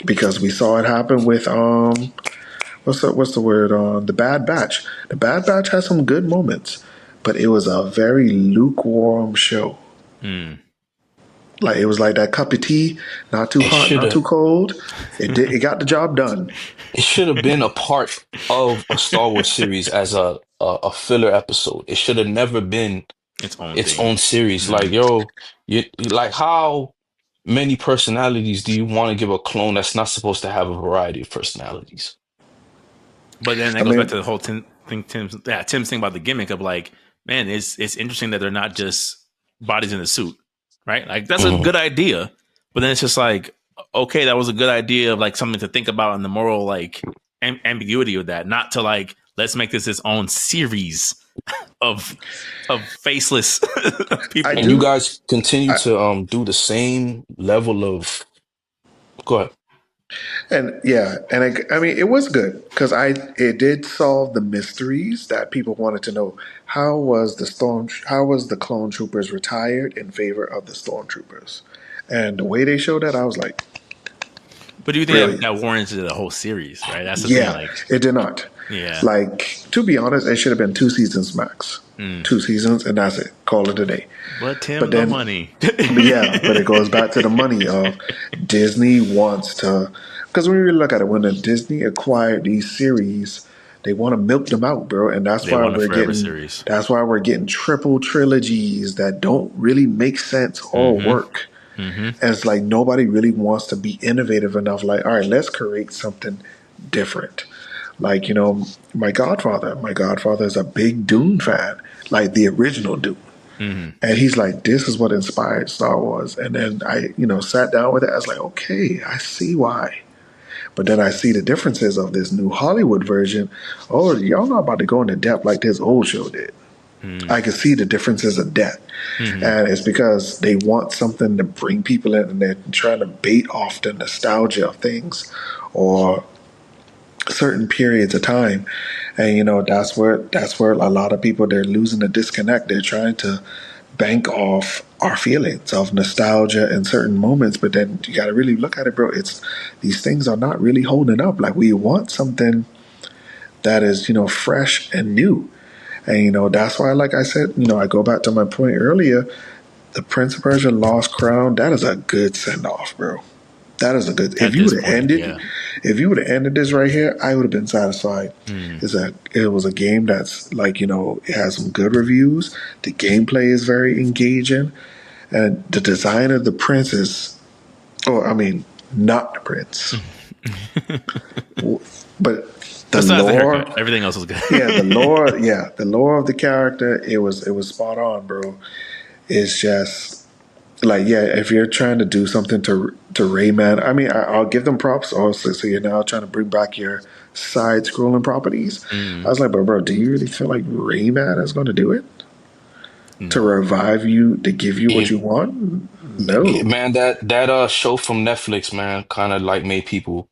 Because we saw it happen with what's the word, the Bad Batch. The Bad Batch has some good moments, but it was a very lukewarm show. Like, it was like that cup of tea, not too hot, not too cold. It got the job done. It should have been a part of a Star Wars series as a filler episode. It should have never been its own series. Like, yo, like, how many personalities do you want to give a clone that's not supposed to have a variety of personalities? But then that goes back to the whole Tim's thing about the gimmick of like, man, it's interesting that they're not just bodies in a suit, right? Like, that's a good idea, but then it's just like, okay, that was a good idea of like something to think about in the moral like ambiguity of that, not to like, let's make this its own series of faceless people. And you guys continue to do the same level of. Go ahead. And I mean, it was good because it did solve the mysteries that people wanted to know. How was the clone troopers retired in favor of the stormtroopers? And the way they showed that, I was like, but do you think that warranted a whole series, right? That's the thing. Like, it did not. Yeah. Like, to be honest, it should have been 2 seasons max. 2 seasons, and that's it. Call it a day. But Tim, the money. But it goes back to the money of Disney wants to. Because when you really look at it, when Disney acquired these series, they want to milk them out, bro, and that's why we're getting series. That's why we're getting triple trilogies that don't really make sense or work. And it's like nobody really wants to be innovative enough. Like, all right, let's create something different. Like, my Godfather is a big Dune fan, like the original Dune. And he's like, this is what inspired Star Wars. And then I, sat down with it. I was like, okay, I see why. But then I see the differences of this new Hollywood version. Oh, y'all not about to go into depth like this old show did. I can see the differences of depth. And it's because they want something to bring people in, and they're trying to bait off the nostalgia of things or certain periods of time. And that's where a lot of people, they're losing the disconnect. They're trying to bank off our feelings of nostalgia in certain moments, but then you got to really look at it, bro. It's these things are not really holding up. Like, we want something that is fresh and new. And that's why, like I said, I go back to my point earlier, the Prince of Persia Lost Crown, that is a good send off, bro. That is a good. If you would have ended this right here, I would have been satisfied. It was a game that's like, it has some good reviews. The gameplay is very engaging, and the design of the prince is, not the prince, but the lore. Everything else was good. The lore of the character, it was spot on, bro. It's just. Like, if you're trying to do something to Rayman, I mean, I'll give them props also. So you're now trying to bring back your side-scrolling properties. I was like, but bro, do you really feel like Rayman is going to do it? To revive you, to give you what you want? No. Man, that show from Netflix, man, kind of like made people,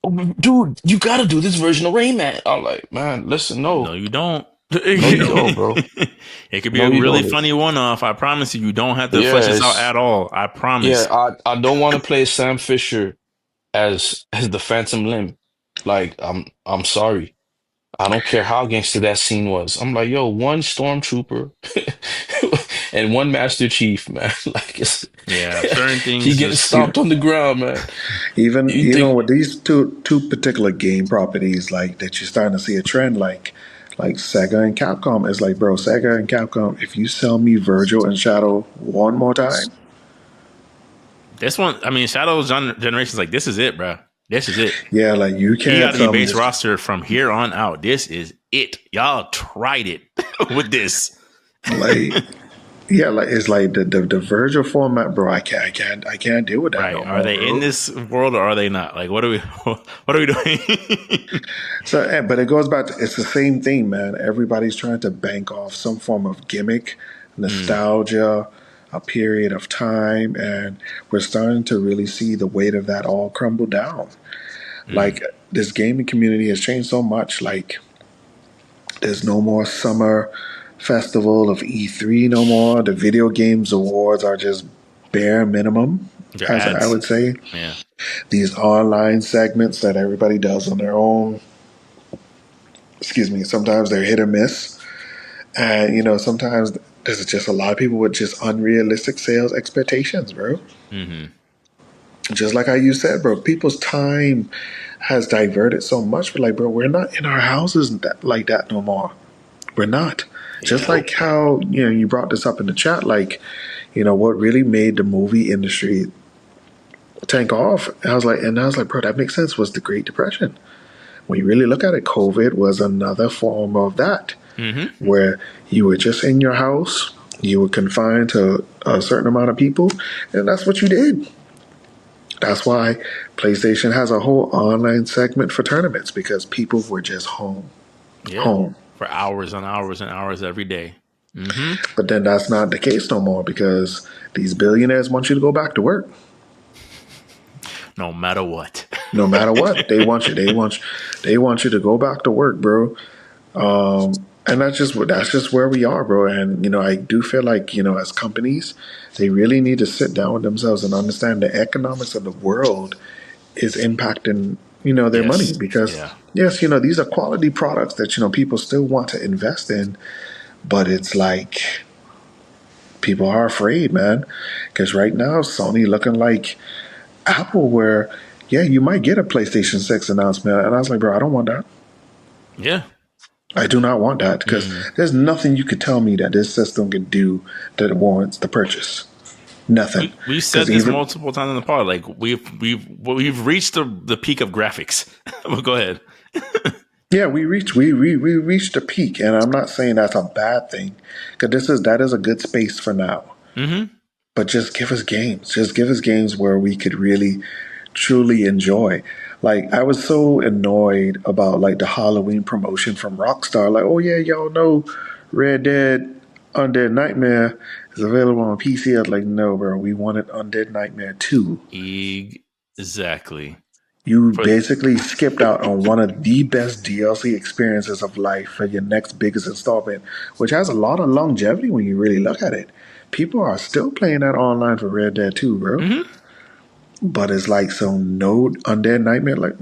oh, dude, you got to do this version of Rayman. I'm like, man, listen, no. No, you don't. No, you don't, bro. It could be a really funny one-off. I promise you, you don't have to flesh this out at all. I promise. Yeah, I don't want to play Sam Fisher as the Phantom Limb. Like, I'm sorry. I don't care how gangster that scene was. I'm like, yo, one stormtrooper and one Master Chief, man. Like, it's certain things. He gets stomped on the ground, man. Even with these two particular game properties, like that, you're starting to see a trend, like Sega and Capcom. It's like, bro, Sega and Capcom, if you sell me Virgil and Shadow one more time. This one, I mean, Shadow Generation's like, this is it, bro. This is it. Yeah, like, you can't. You got to be base roster from here on out. This is it. Y'all tried it with this. Like, Yeah, like it's like the Virgil format, bro. I can't deal with that Right? no Are more, they in bro. this world or are they not? Like, what are we? What are we doing? So, but it goes back to it's the same thing, man. Everybody's trying to bank off some form of gimmick, nostalgia, a period of time, and we're starting to really see the weight of that all crumble down. Like this gaming community has changed so much. Like there's no more summer festival of E3 no more. The video games awards are just bare minimum, Your as I ads. would say. Yeah. These online segments that everybody does on their own. Excuse me. Sometimes they're hit or miss, and sometimes there's just a lot of people with just unrealistic sales expectations, bro. Just like how you said, bro, people's time has diverted so much. But like, bro, we're not in our houses like that no more. We're not. Just Yeah. like how you brought this up in the chat, like what really made the movie industry tank off. I was like, bro, that makes sense. Was the Great Depression? When you really look at it, COVID was another form of that, where you were just in your house, you were confined to a certain amount of people, and that's what you did. That's why PlayStation has a whole online segment for tournaments because people were just home. Yeah. For hours and hours and hours every day. But then that's not the case no more because these billionaires want you to go back to work. No matter what. No matter what, they want you. They want you to go back to work, bro. And that's just where we are, bro. And I do feel like as companies, they really need to sit down with themselves and understand the economics of the world is impacting their money because yes, these are quality products that people still want to invest in, but it's like people are afraid, man, because right now Sony looking like Apple, where you might get a PlayStation 6 announcement, and I was like, bro, I don't want that. Yeah. I do not want that because there's nothing you could tell me that this system can do that warrants the purchase. Nothing. We've said this multiple times in the pod. Like we've reached the peak of graphics. Well, go ahead. Yeah, we reached the peak, and I'm not saying that's a bad thing because that is a good space for now. But just give us games. Just give us games where we could really, truly enjoy. Like I was so annoyed about like the Halloween promotion from Rockstar. Like, oh yeah, y'all know Red Dead Undead Nightmare is available on PC. I was like, no, bro, we wanted Undead Nightmare 2. Exactly. You basically skipped out on one of the best DLC experiences of life for your next biggest installment, which has a lot of longevity when you really look at it. People are still playing that online for Red Dead 2, bro. But it's like, so no Undead Nightmare, like,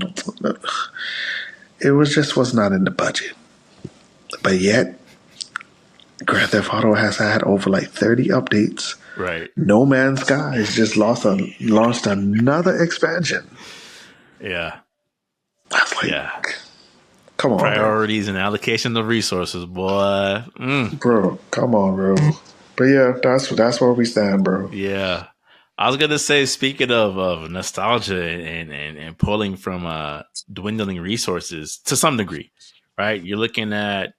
it was not in the budget. But yet, Grand Theft Auto has had over like 30 updates. Right. No Man's Sky has just launched another expansion. Yeah. That's like, come on, priorities and allocation of resources, boy. Bro, come on, bro. But yeah, that's where we stand, bro. Yeah. I was gonna say, speaking of nostalgia and pulling from dwindling resources to some degree, right? You're looking at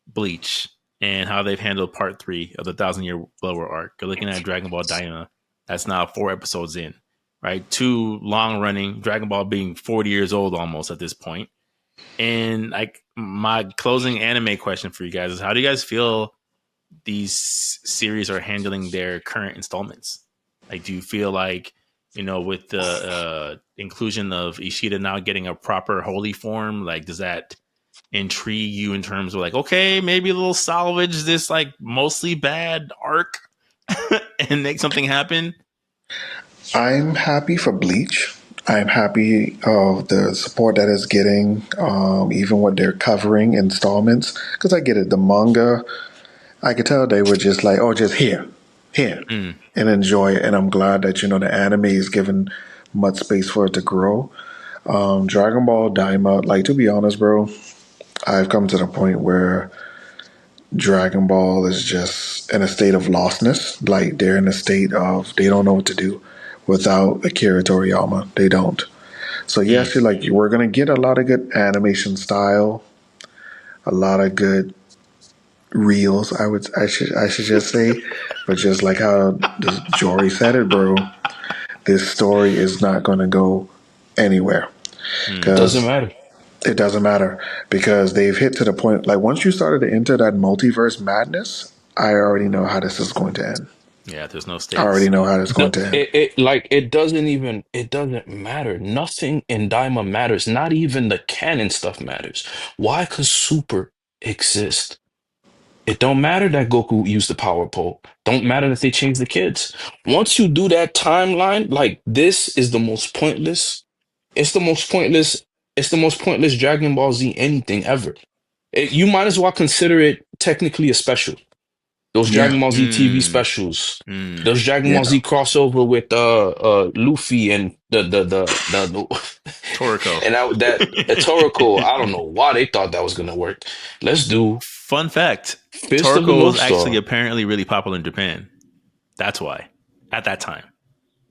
Bleach and how they've handled part 3 of the 1,000-Year Blower arc. You're looking at Dragon Ball Daima, that's now 4 episodes in, right? 2 long running, Dragon Ball being 40 years old almost at this point. And like my closing anime question for you guys is, how do you guys feel these series are handling their current installments? Like, do you feel like, with the inclusion of Ishida now getting a proper holy form, like, does that intrigue you in terms of like, okay, maybe a little salvage this like mostly bad arc and make something happen? I'm happy for Bleach. I'm happy of the support that it's getting, even what they're covering installments. Because I get it, the manga, I could tell they were just like, oh, just here, and enjoy it. And I'm glad that the anime is given much space for it to grow. Dragon Ball Daima, like, to be honest, bro, I've come to the point where Dragon Ball is just in a state of lostness. Like, they're in a state of they don't know what to do without Akira Toriyama. They don't. So yes, we're gonna get a lot of good animation style, a lot of good reels. I should just say, but just like how Jory said it, bro. This story is not going to go anywhere Doesn't because matter. it doesn't matter because they've hit to the point. Like once you started to enter that multiverse madness, I already know how this is going to end. Yeah, there's no I already stakes. know how this is going to end. It doesn't matter. Nothing in Daima matters. Not even the canon stuff matters. Why? Because Super exists. It don't matter that Goku used the power pole. Don't matter that they changed the kids. Once you do that timeline, like this is the most pointless. It's the most pointless. It's the most pointless Dragon Ball Z anything ever. You might as well consider it technically a special. Those Yeah, Dragon Ball Z TV Mm, specials. mm. Those Dragon Ball yeah, Z crossover with Luffy and Toriko. and that Toriko. I don't know why they thought that was gonna work. Let's do Fun fact: Fist of the Toriko was North actually Star apparently really popular in Japan. That's why. At that time.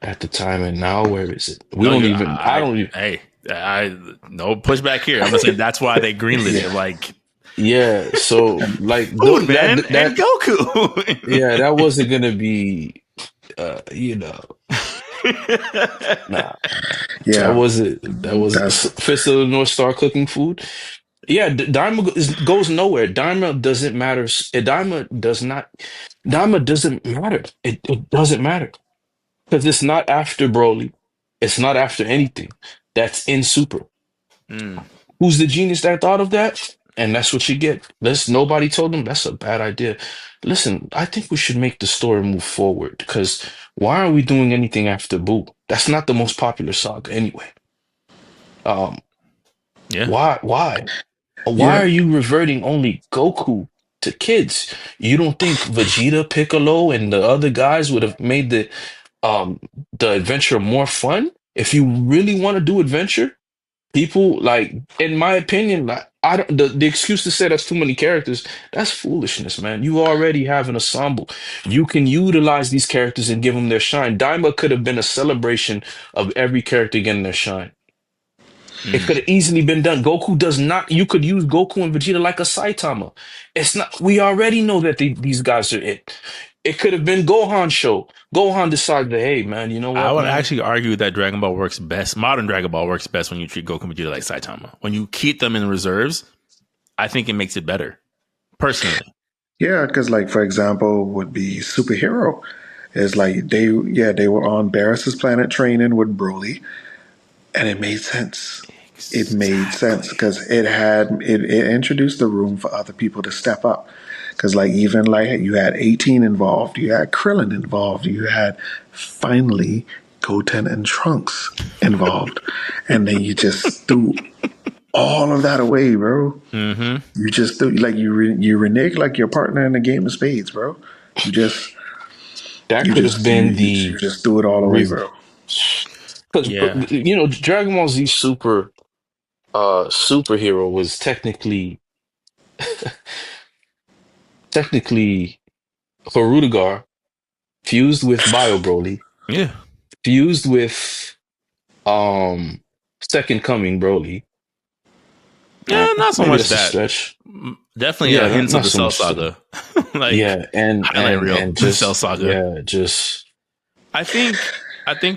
at the time, and now where is it? We No, don't you. even. I don't even. I no pushback here. I'm just saying that's why they greenlit it. yeah. Like, Yeah. So like food, man, and that Goku. yeah, that wasn't gonna be. You know, nah. That Yeah, wasn't. That was that's Fist of the North Star cooking food. Yeah, Daima goes nowhere. Daima doesn't matter. Daima does not. Daima doesn't matter. It doesn't matter because it's not after Broly. It's not after anything. That's in Super. Mm. Who's the genius that thought of that? And that's what you get. Nobody told them that's a bad idea. Listen, I think we should make the story move forward because why are we doing anything after Boo? That's not the most popular saga anyway. Um, Yeah. why? Why yeah. are you reverting only Goku to kids? You don't think Vegeta, Piccolo, and the other guys would have made um the adventure more fun? If you really want to do adventure, people like, in my opinion, like I don't the excuse to say that's too many characters, that's foolishness, man. You already have an ensemble. You can utilize these characters and give them their shine. Daima could have been a celebration of every character getting their shine. It Mm. could have easily been done. Goku does not. You could use Goku and Vegeta like a Saitama. It's not. We already know that these guys are it. It could have been Gohan show. Gohan decided, hey man, you know I what, would man? actually argue that Dragon Ball works best. Modern Dragon Ball works best when you treat Goku and Vegeta like Saitama. When you keep them in reserves, I think it makes it better. Personally. Yeah, because like for example, would be superhero. Is like they were on Barris's planet training with Broly, and it made sense. It made sense Exactly. because it introduced the room for other people to step up. Because like even like you had 18 involved, you had Krillin involved, you had finally Goten and Trunks involved, and then you just threw all of that away, bro. Mm-hmm. You just threw like you renege like your partner in the game of spades, bro. You just That you could have just you, been you, the you just threw it all away, reason. bro. Because Yeah. Dragon Ball Z superhero was technically Horudegar fused with Bio Broly, Yeah. fused with Second Coming Broly. Yeah, not so Maybe much that's a that. stretch. Definitely Yeah, hints of not the so Cell much. Saga. Like Yeah, and highlight reel, and Cell just Saga. just I think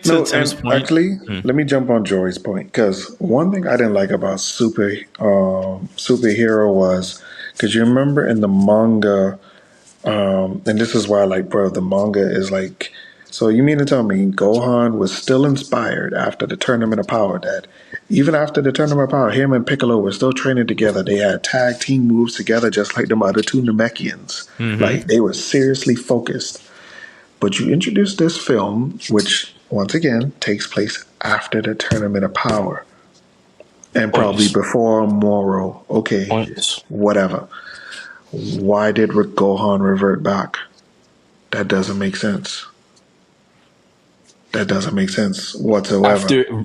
to No, Tim's and point. actually, let me jump on Jory's point because one thing I didn't like about superhero was because you remember in the manga, and this is why, like, bro, the manga is like. So you mean to tell me Gohan was still inspired after the Tournament of Power? That even after the Tournament of Power, him and Piccolo were still training together. They had tag team moves together, just like them other two Namekians. Mm-hmm. Like they were seriously focused. But you introduce this film, which once again takes place after the Tournament of Power and probably pointless, before Moro. Okay, pointless. whatever. Why did Gohan revert back? That doesn't make sense. That doesn't make sense whatsoever. After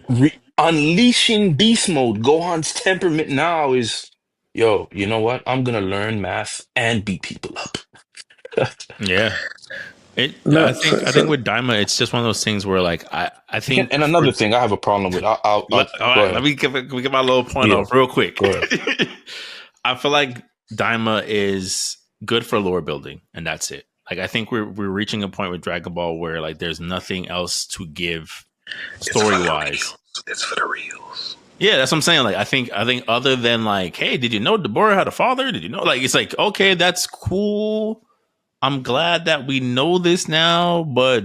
unleashing beast mode, Gohan's temperament now is, yo, you know what? I'm gonna learn math and beat people up. Yeah. No, I think with Daima, it's just one of those things where like I think And for another thing I have a problem with. I'll all go right, let ahead. me get my little point Yeah, off real quick. go ahead. I feel like Daima is good for lore building, and that's it. Like I think we're reaching a point with Dragon Ball where like there's nothing else to give story wise. It's for the reals. Yeah, that's what I'm saying. Like I think other than like, hey, did you know Deborah had a father? Did you know? Like it's like, okay, that's cool. I'm glad that we know this now, but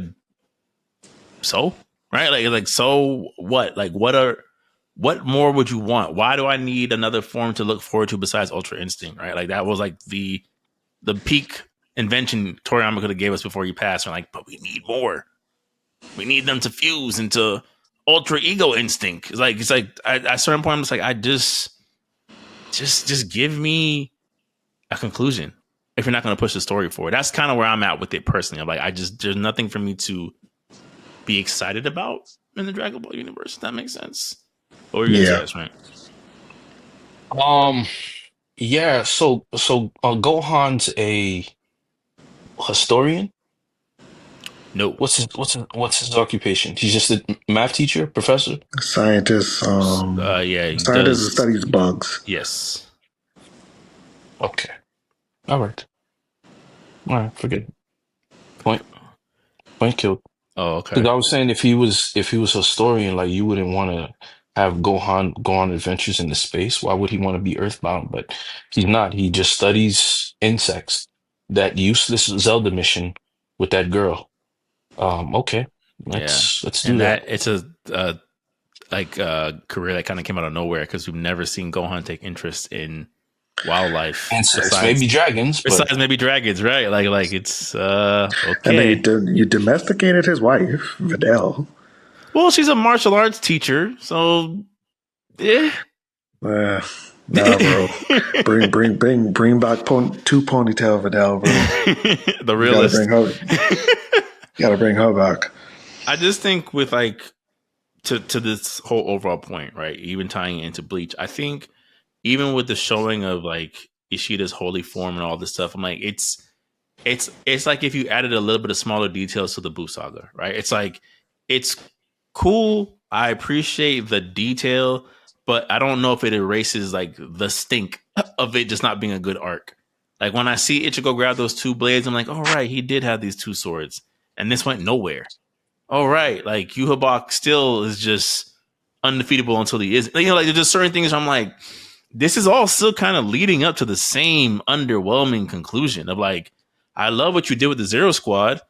so right? Like so what? Like what more would you want? Why do I need another form to look forward to besides Ultra Instinct? Right? Like that was like the peak invention Toriyama could have gave us before he passed. We're like, but we need more. We need them to fuse into Ultra Ego Instinct. It's like at a certain point, I'm just like, I just give me a conclusion. If you're not going to push the story forward, that's kind of where I'm at with it personally. I'm like, there's nothing for me to be excited about in the Dragon Ball universe. If that makes sense. What were you going to say, right? Yeah. So Gohan's a historian. No. What's his occupation? He's just a math teacher, professor, Scientist. Yeah, he scientist does. that studies bugs. Yes. Okay. All right. Forget it. Point killed. Oh, okay. Because I was saying if he was a historian, like you wouldn't want to have Gohan go on adventures into space. Why would he want to be earthbound? But he's not. He just studies insects. That useless Zelda mission with that girl. Okay. Let's do that. It's a career that kind of came out of nowhere because we've never seen Gohan take interest in wildlife. Insects, maybe dragons. Besides maybe dragons, right? Like it's okay. And you domesticated his wife, Videl. Well, she's a martial arts teacher, so yeah. Nah, bro. bring back two ponytail Videl, bro. The realist. Gotta bring her back. I just think with like to this whole overall point, right? Even tying it into Bleach, I think even with the showing of like Ishida's holy form and all this stuff, I'm like, it's like if you added a little bit of smaller details to the Buu saga, right? It's like it's cool. I appreciate the detail, but I don't know if it erases like the stink of it just not being a good arc. Like when I see Ichigo grab those two blades, I'm like, all right, he did have these two swords, and this went nowhere. All right, like Yuhabak still is just undefeatable until he is. Like there's just certain things where I'm like, this is all still kind of leading up to the same underwhelming conclusion of like, I love what you did with the Zero Squad.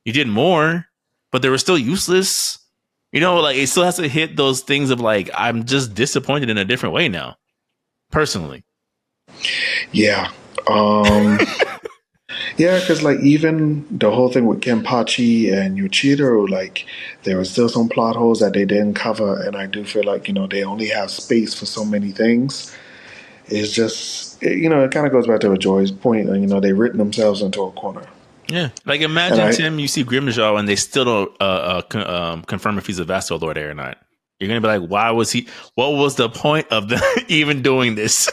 You did more, but they were still useless. Like it still has to hit those things of like, I'm just disappointed in a different way now, personally. Yeah. Yeah, because like even the whole thing with Kenpachi and Yuichiro, like there was still some plot holes that they didn't cover, and I do feel like they only have space for so many things. It's just it kind of goes back to Joy's point, and they've written themselves into a corner. Yeah, like imagine Tim, you see Grimjaw and they still don't confirm if he's a Vassal Lord or not. You're gonna be like, why was he? What was the point of even doing this?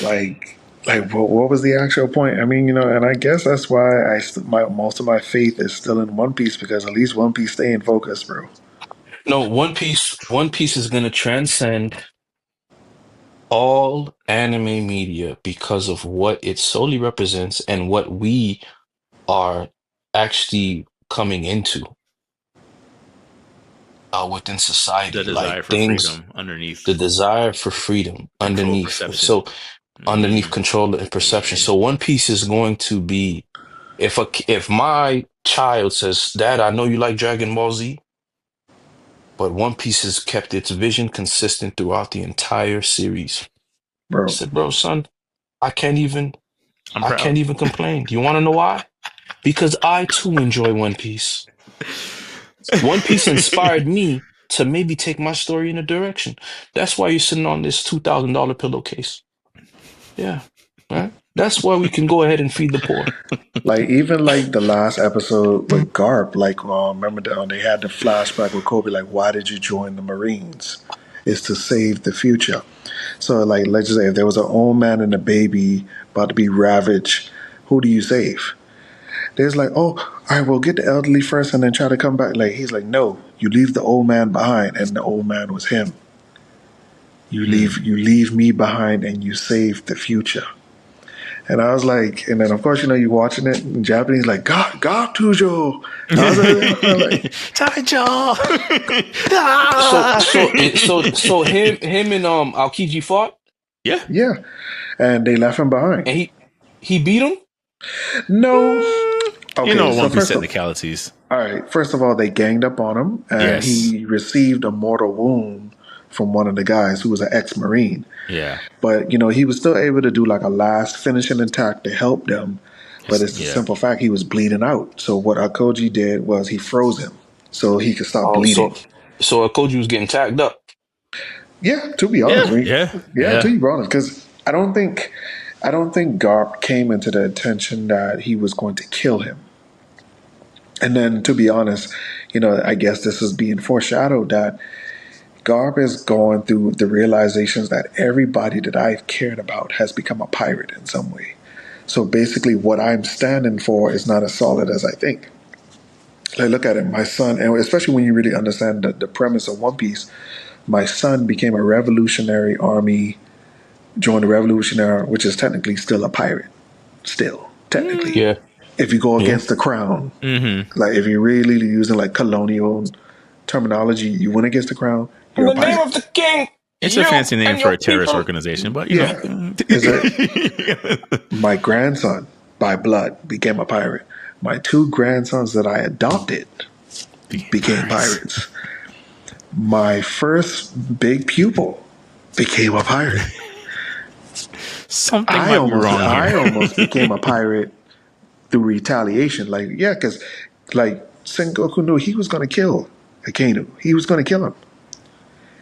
Like what was the actual point? I mean, and I guess that's why most of my faith is still in One Piece, because at least One Piece stay in focus, bro. No, One Piece is going to transcend all anime media because of what it solely represents and what we are actually coming into within society. The desire for freedom underneath. The desire for freedom underneath. So underneath control and perception. So One Piece is going to be, if my child says, Dad, I know you like Dragon Ball Z, but One Piece has kept its vision consistent throughout the entire series. Bro. I said, bro, son, I can't even complain. Do you want to know why? Because I too enjoy One Piece. One Piece inspired me to maybe take my story in a direction. That's why you're sitting on this $2,000 pillowcase. Yeah, right. That's why we can go ahead and feed the poor. Like even like the last episode with Garp, like remember they had the flashback with Kobe, like, why did you join the Marines? It's to save the future. So like, let's just say if there was an old man and a baby about to be ravaged, who do you save? There's like, oh, all right, we'll get the elderly first and then try to come back. Like he's like, no, you leave the old man behind, and the old man was him. You leave me behind and you save the future. And I was like, and then of course, you're watching it in Japanese, like, God, Tujo. I was like, Taicho. So him and Aokiji fought, Yeah. yeah. And they left him behind. and he beat him. No. Okay, You know, so One Piece first of technicalities. all right, first of all, they ganged up on him, and Yes. he received a mortal wound from one of the guys who was an ex-Marine. Yeah. But he was still able to do like a last finishing attack to help them. But it's the Yeah. simple fact he was bleeding out. So what Akoji did was he froze him so he could stop Oh, bleeding. so Aokiji was getting tagged up. Yeah, to be honest, Yeah. to be honest, because I don't think Garp came into the intention that he was going to kill him. And then, to be honest, I guess this is being foreshadowed that Garp is going through the realizations that everybody that I've cared about has become a pirate in some way. So basically, what I'm standing for is not as solid as I think. Like, look at it, my son, and especially when you really understand the premise of One Piece, my son became a revolutionary army, joined the revolutionary, which is technically still a pirate. Still, technically. Yeah. If you go against the crown, like if you're really using like colonial terminology, you went against the crown, In you're the a name pirate. of the king. It's a fancy name and for your a terrorist people. organization, but My grandson, by blood, became a pirate. My two grandsons that I adopted became pirates. My first big pupil became a pirate. Something I might be wrong here. I almost became a pirate through retaliation. Like, yeah, because like Sengoku knew he was going to kill Akainu. He was going to kill him.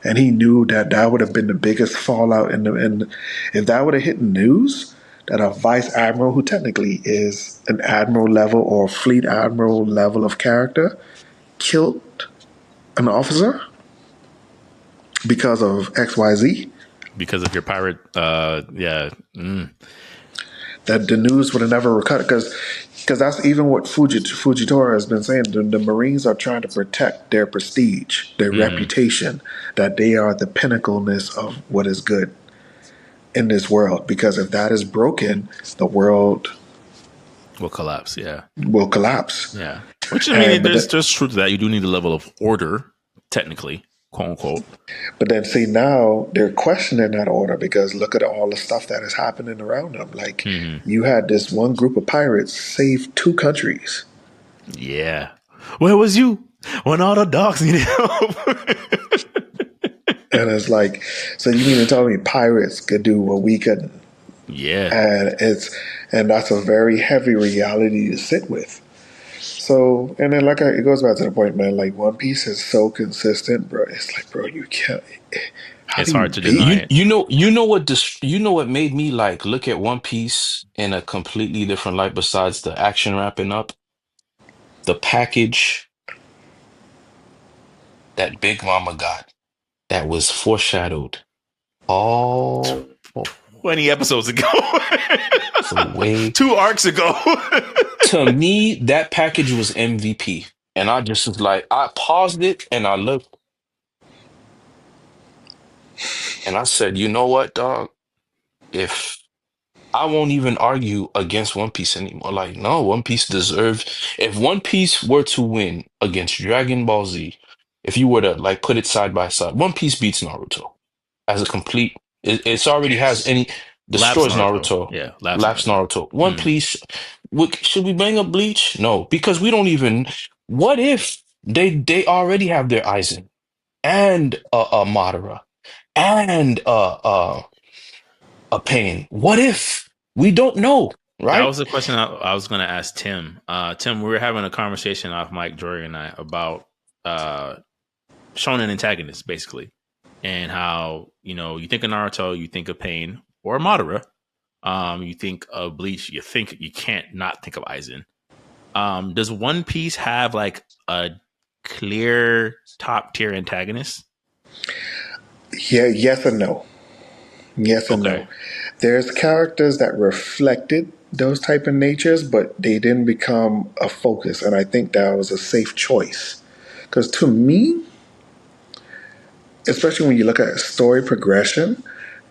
And he knew that would have been the biggest fallout. And if that would have hit the news, that a vice admiral, who technically is an admiral level or fleet admiral level of character, killed an officer because of XYZ, Because of your pirate, yeah. that the news would have never cut, because that's even what Fujitora has been saying. The Marines are trying to protect their prestige, their reputation, that they are the pinnacleness of what is good in this world. Because if that is broken, the world Will collapse, yeah. will collapse. Yeah. Which, I mean, But there's truth to that. You do need a level of order, technically, quote unquote. But then see, now they're questioning that order, because look at all the stuff that is happening around them. Like, you had this one group of pirates save 2 countries. Yeah. Where was you when all the dogs needed help? And it's like, so you mean to tell me pirates could do what we couldn't? Yeah. And that's a very heavy reality to sit with. So, and then it goes back to the point, man, like One Piece is so consistent, bro. It's like, bro, you can't. It's hard to deny it. You know what made me like look at One Piece in a completely different light besides the action wrapping up? The package that Big Mama got that was foreshadowed all 20 episodes ago. the way. 2 arcs ago. To me, that package was MVP. And I just was like, I paused it and I looked and I said, you know what, dog? If I won't even argue against One Piece anymore. Like, no, One Piece deserves. If One Piece were to win against Dragon Ball Z, if you were to like put it side by side, One Piece beats Naruto as a complete. It's already has any Lapsed destroys Naruto. Yeah. Lapsed Naruto. One Piece. Should we bring up Bleach? No, because we don't even. What if they already have their Aizen and Madara and a Pain? What if we don't know? That Right? was the question I was going to ask Tim. Tim, we were having a conversation off Mike, Jory, and I about shonen antagonists, basically, and how, you think of Naruto, you think of Pain or Madara. You think of Bleach, you can't not think of Aizen. Does One Piece have like a clear top tier antagonist? Yeah, yes and no. Yes and no. There's characters that reflected those type of natures, but they didn't become a focus, and I think that was a safe choice. Because to me, especially when you look at story progression,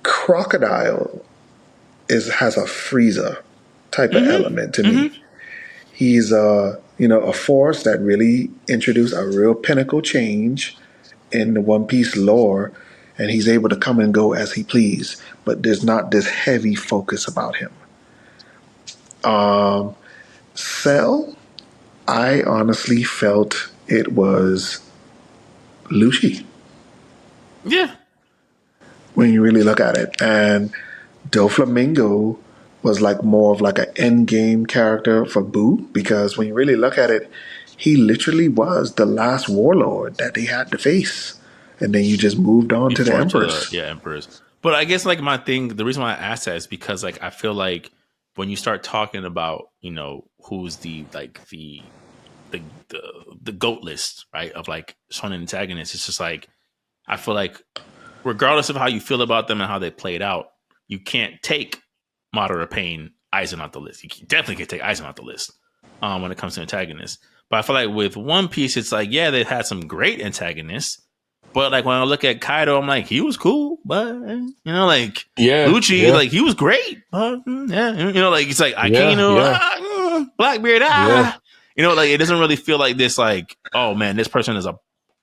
Crocodile has a Frieza type of element to me. He's a force that really introduced a real pinnacle change in the One Piece lore, and he's able to come and go as he please. But there's not this heavy focus about him. Cell, I honestly felt it was Lucci Yeah. when you really look at it, and Doflamingo was like more of like an end game character for Boo, because when you really look at it, he literally was the last warlord that they had to face, and then you just moved on to the Before Empress. Emperors. But I guess like my thing, the reason why I asked that is because like I feel like when you start talking about, you know, who's the goat list, right, of like shonen antagonists, it's just like I feel like regardless of how you feel about them and how they played out, you can't take Madara Pain Aizen off the list. You definitely can't take Aizen off the list when it comes to antagonists. But I feel like with One Piece, it's like, yeah, they've had some great antagonists. But like when I look at Kaido, I'm like, he was cool, but you know, like Lucci, like he was great, but yeah, you know, like it's like Akainu, Blackbeard, you know, like it doesn't really feel like this, like, oh man, this person is a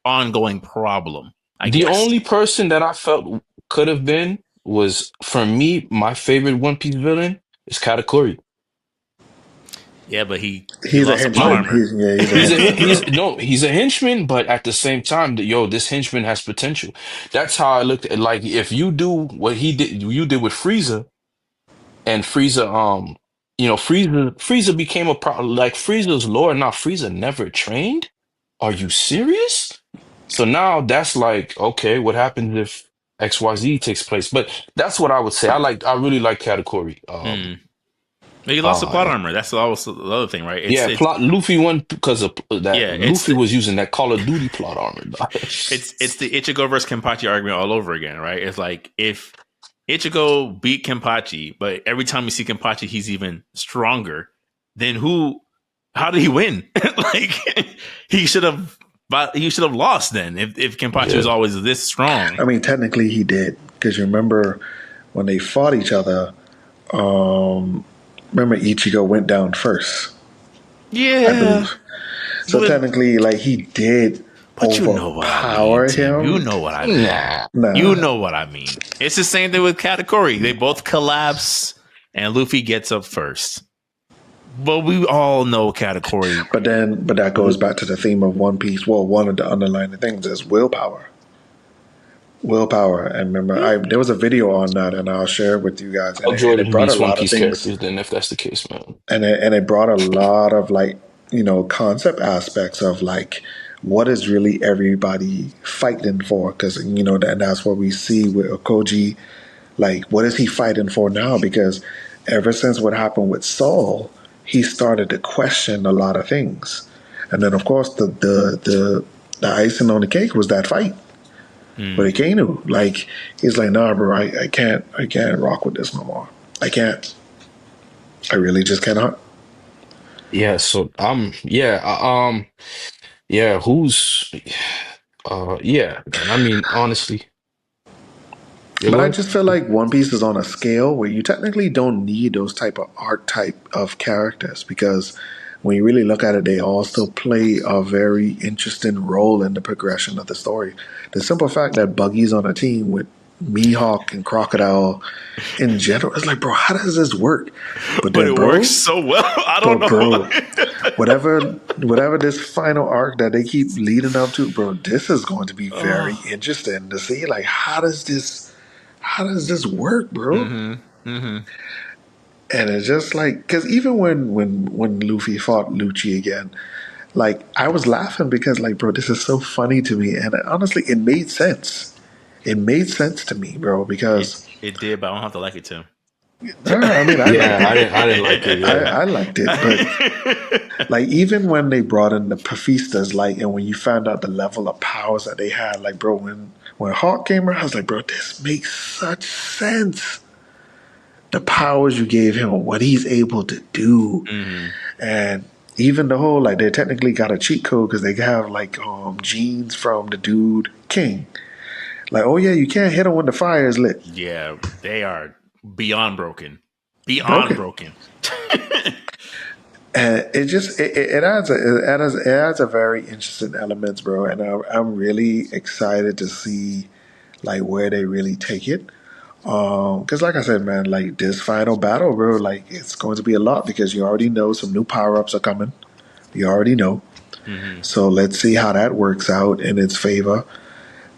ongoing problem. The only person that I felt could have been was, for me, my favorite One Piece villain is Katakuri. Yeah, but he He's a lost some henchman. armor. He's a henchman, but at the same time, this henchman has potential. That's how I looked at, like, if you do what you did with Frieza, and Frieza, Frieza became a problem. Like, Frieza's lore, now Frieza never trained? Are you serious? So now that's like, okay, what happens if XYZ takes place? But that's what I would say. I really like Katakuri. He lost the plot armor. That's also the other thing, right? Luffy won because of that. Yeah, Luffy was using that Call of Duty plot armor. It's the Ichigo versus Kenpachi argument all over again, right? It's like if Ichigo beat Kenpachi, but every time you see Kenpachi, he's even stronger. Then how did he win? Like he should have lost then if Kenpachi was always this strong. I mean, technically he did, because you remember when they fought each other. Remember, Ichigo went down first. Yeah, I believe. So technically, like, he did overpower him. You know what I mean. Nah. You know what I mean. It's the same thing with Katakuri. They both collapse, and Luffy gets up first. But we all know Katakuri. But that goes back to the theme of One Piece. Well, one of the underlying things is willpower. And remember, there was a video on that, and I'll share it with you guys. And it brought a lot of things. Then, if that's the case, man, and it brought a lot of, like, you know, concept aspects of, like, what is really everybody fighting for? Because, you know, that's what we see with Okoji. Like, what is he fighting for now? Because ever since what happened with Saul, he started to question a lot of things. And then, of course, the icing on the cake was that fight. But Akainu, like, he's like, nah, bro, I can't rock with this no more. I can't. I really just cannot. Yeah. So who's and I mean, honestly. But I just feel like One Piece is on a scale where you technically don't need those type of archetype of characters, because when you really look at it, they all still play a very interesting role in the progression of the story. The simple fact that Buggy's on a team with Mihawk and Crocodile in general, it's like, bro, how does this work? But it works so well. I don't know. Bro, whatever this final arc that they keep leading up to, bro, this is going to be very interesting to see. Like, how does this work, bro? And it's just like, because even when Luffy fought Lucci again, like, I was laughing because, like, bro, this is so funny to me. And honestly, it made sense. It made sense to me, bro, because... It did, but I don't have to like it, too. I mean, I didn't like it. Yeah. I liked it, but like, even when they brought in the Paphistas, like, and when you found out the level of powers that they had, like, bro, when Hawk came around, I was like, bro, this makes such sense. The powers you gave him, what he's able to do, and even the whole, like, they technically got a cheat code because they have, like, genes from the dude King. Like, oh yeah, you can't hit them when the fire is lit. Yeah, they are beyond broken. Beyond Broken. broken. And it adds a very interesting elements, bro. And I'm really excited to see like where they really take it. Because like I said, man, like this final battle, bro, like it's going to be a lot because you already know some new power ups are coming. You already know. Mm-hmm. So let's see how that works out in its favor.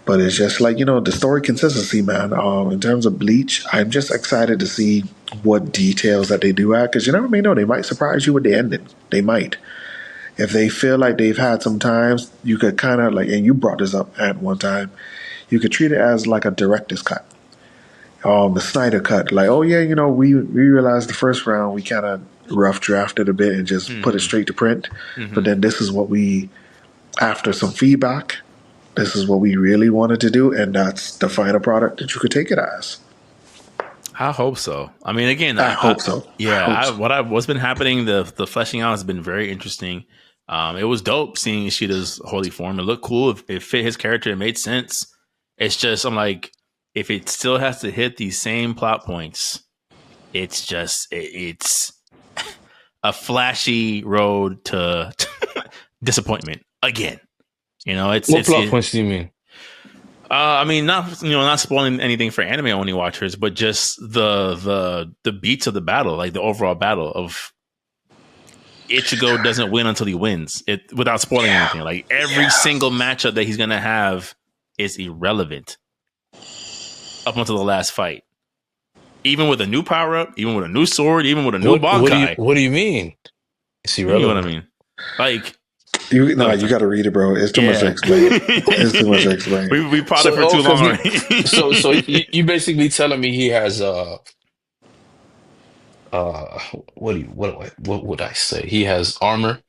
But it's just like, the story consistency, man. In terms of Bleach, I'm just excited to see what details that they do add because you never may know. They might surprise you with the ending. They might. If they feel like they've had some times, you could kind of like, and you brought this up at one time, you could treat it as like a director's cut. The Snyder cut. Like, oh yeah, we realized the first round we kind of rough drafted a bit and just put it straight to print. Mm-hmm. But then this is what after some feedback, this is what we really wanted to do, and that's the final product that you could take it as. I hope so. I mean, again, I hope so. Yeah, what's been happening, the fleshing out has been very interesting. It was dope seeing Ishida's holy form. It looked cool. It fit his character. It made sense. It's just, I'm like, if it still has to hit these same plot points, it's just, it's a flashy road to disappointment again. What plot points do you mean? I mean, not spoiling anything for anime only watchers, but just the beats of the battle, like the overall battle of Ichigo doesn't win until he wins it without spoiling anything. Like every single matchup that he's gonna have is irrelevant up until the last fight. Even with a new power up, even with a new sword, even with a new Bankai. What do you mean? It's irrelevant. You know what I mean? Like. You got to read it, bro. It's too much to explain. It's too much to explain. We paused it for too long already. So you basically telling me he has what would I say? He has armor,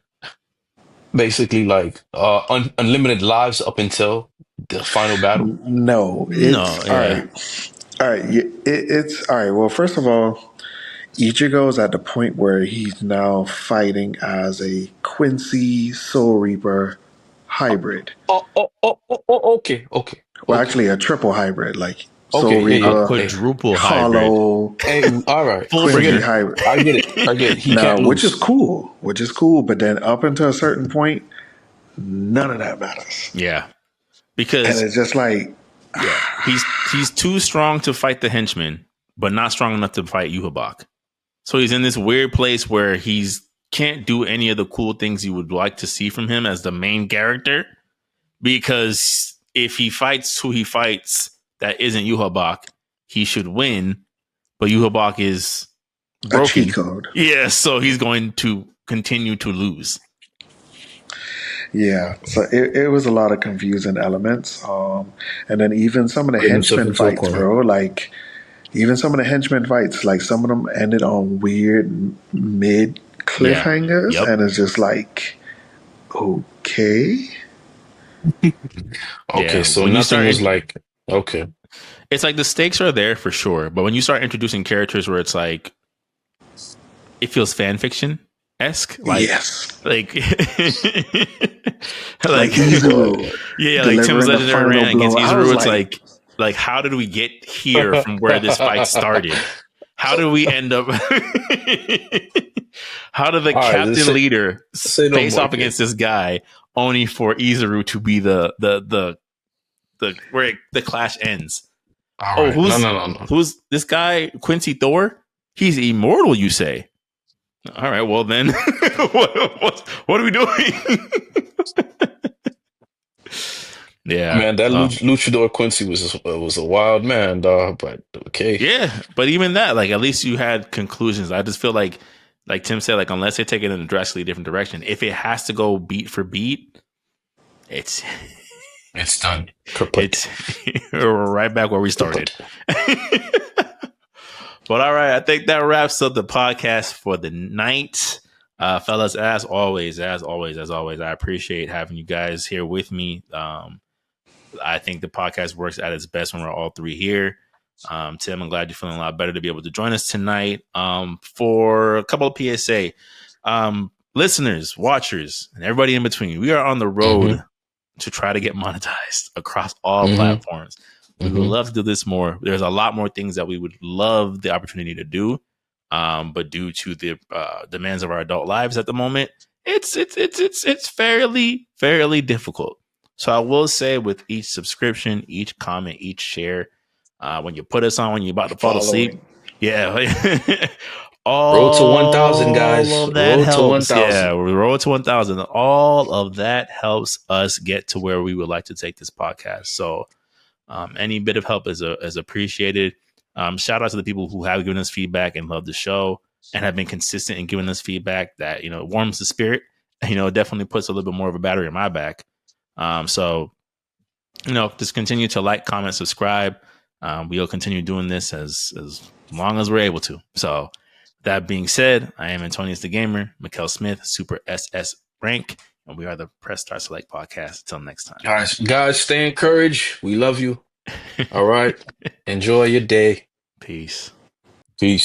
basically like unlimited lives up until the final battle. No, it's all right. All right, it's all right. Well, first of all, Ichigo is at the point where he's now fighting as a Quincy Soul Reaper hybrid. Okay. Well, actually, a triple hybrid, like Okay, Soul Reaper, quadruple Hollow, Hey, all right. Quincy hybrid. I get it. He Now, can't lose. which is cool. But then up until a certain point, none of that matters. Yeah, And because it's just like, he's too strong to fight the henchman, but not strong enough to fight Yuhabak. So he's in this weird place where he's can't do any of the cool things you would like to see from him as the main character, because if he fights who he fights that isn't Yuhabak, he should win, but Yuhabak is broken. a cheat code. Yeah, so he's going to continue to lose. Yeah, so it was a lot of confusing elements. And then even some of the henchmen fights, bro, like even some of the henchmen fights, like some of them ended on weird mid cliffhangers, and it's just like, okay. Okay, so nothing was like, okay. It's like the stakes are there for sure, but when you start introducing characters where it's like, it feels fan fiction esque, like, yes, like Izuru, like Tim's legendary run against Izuru. It's like how did we get here from where this fight started? How did we end up? How did the captain leader face off against this guy only for Izuru to be the where the clash ends? All right. No. Who's this guy? Quincy Thor? He's immortal, you say? All right, well then, what are we doing? Yeah, man, that luchador Quincy was a wild man, dog. But okay, yeah, but even that, like, at least you had conclusions. I just feel like Tim said, like, unless they take it in a drastically different direction, if it has to go beat for beat, it's done. It's we're right back where we started. But all right, I think that wraps up the podcast for the night. Fellas, as always, I appreciate having you guys here with me. I think the podcast works at its best when we're all three here. Tim, I'm glad you're feeling a lot better to be able to join us tonight. For a couple of PSA, listeners, watchers, and everybody in between, we are on the road to try to get monetized across all platforms. We would love to do this more. There's a lot more things that we would love the opportunity to do, but due to the demands of our adult lives at the moment, it's fairly difficult. So I will say, with each subscription, each comment, each share, when you put us on when you're about to fall asleep, yeah, Road to 1,000, guys. all of that Road to helps. 1,000. Yeah, we roll to 1,000. All of that helps us get to where we would like to take this podcast. So any bit of help is appreciated. Shout out to the people who have given us feedback and love the show and have been consistent in giving us feedback that, warms the spirit. Definitely puts a little bit more of a battery in my back. So just continue to like, comment, subscribe. We'll continue doing this as long as we're able to. So that being said, I am Antonius DaGamer, Mykale Smith, Super SS Rank, and we are the Press Start Select podcast. Until next time. Guys, stay encouraged. We love you. All right. Enjoy your day. Peace. Peace.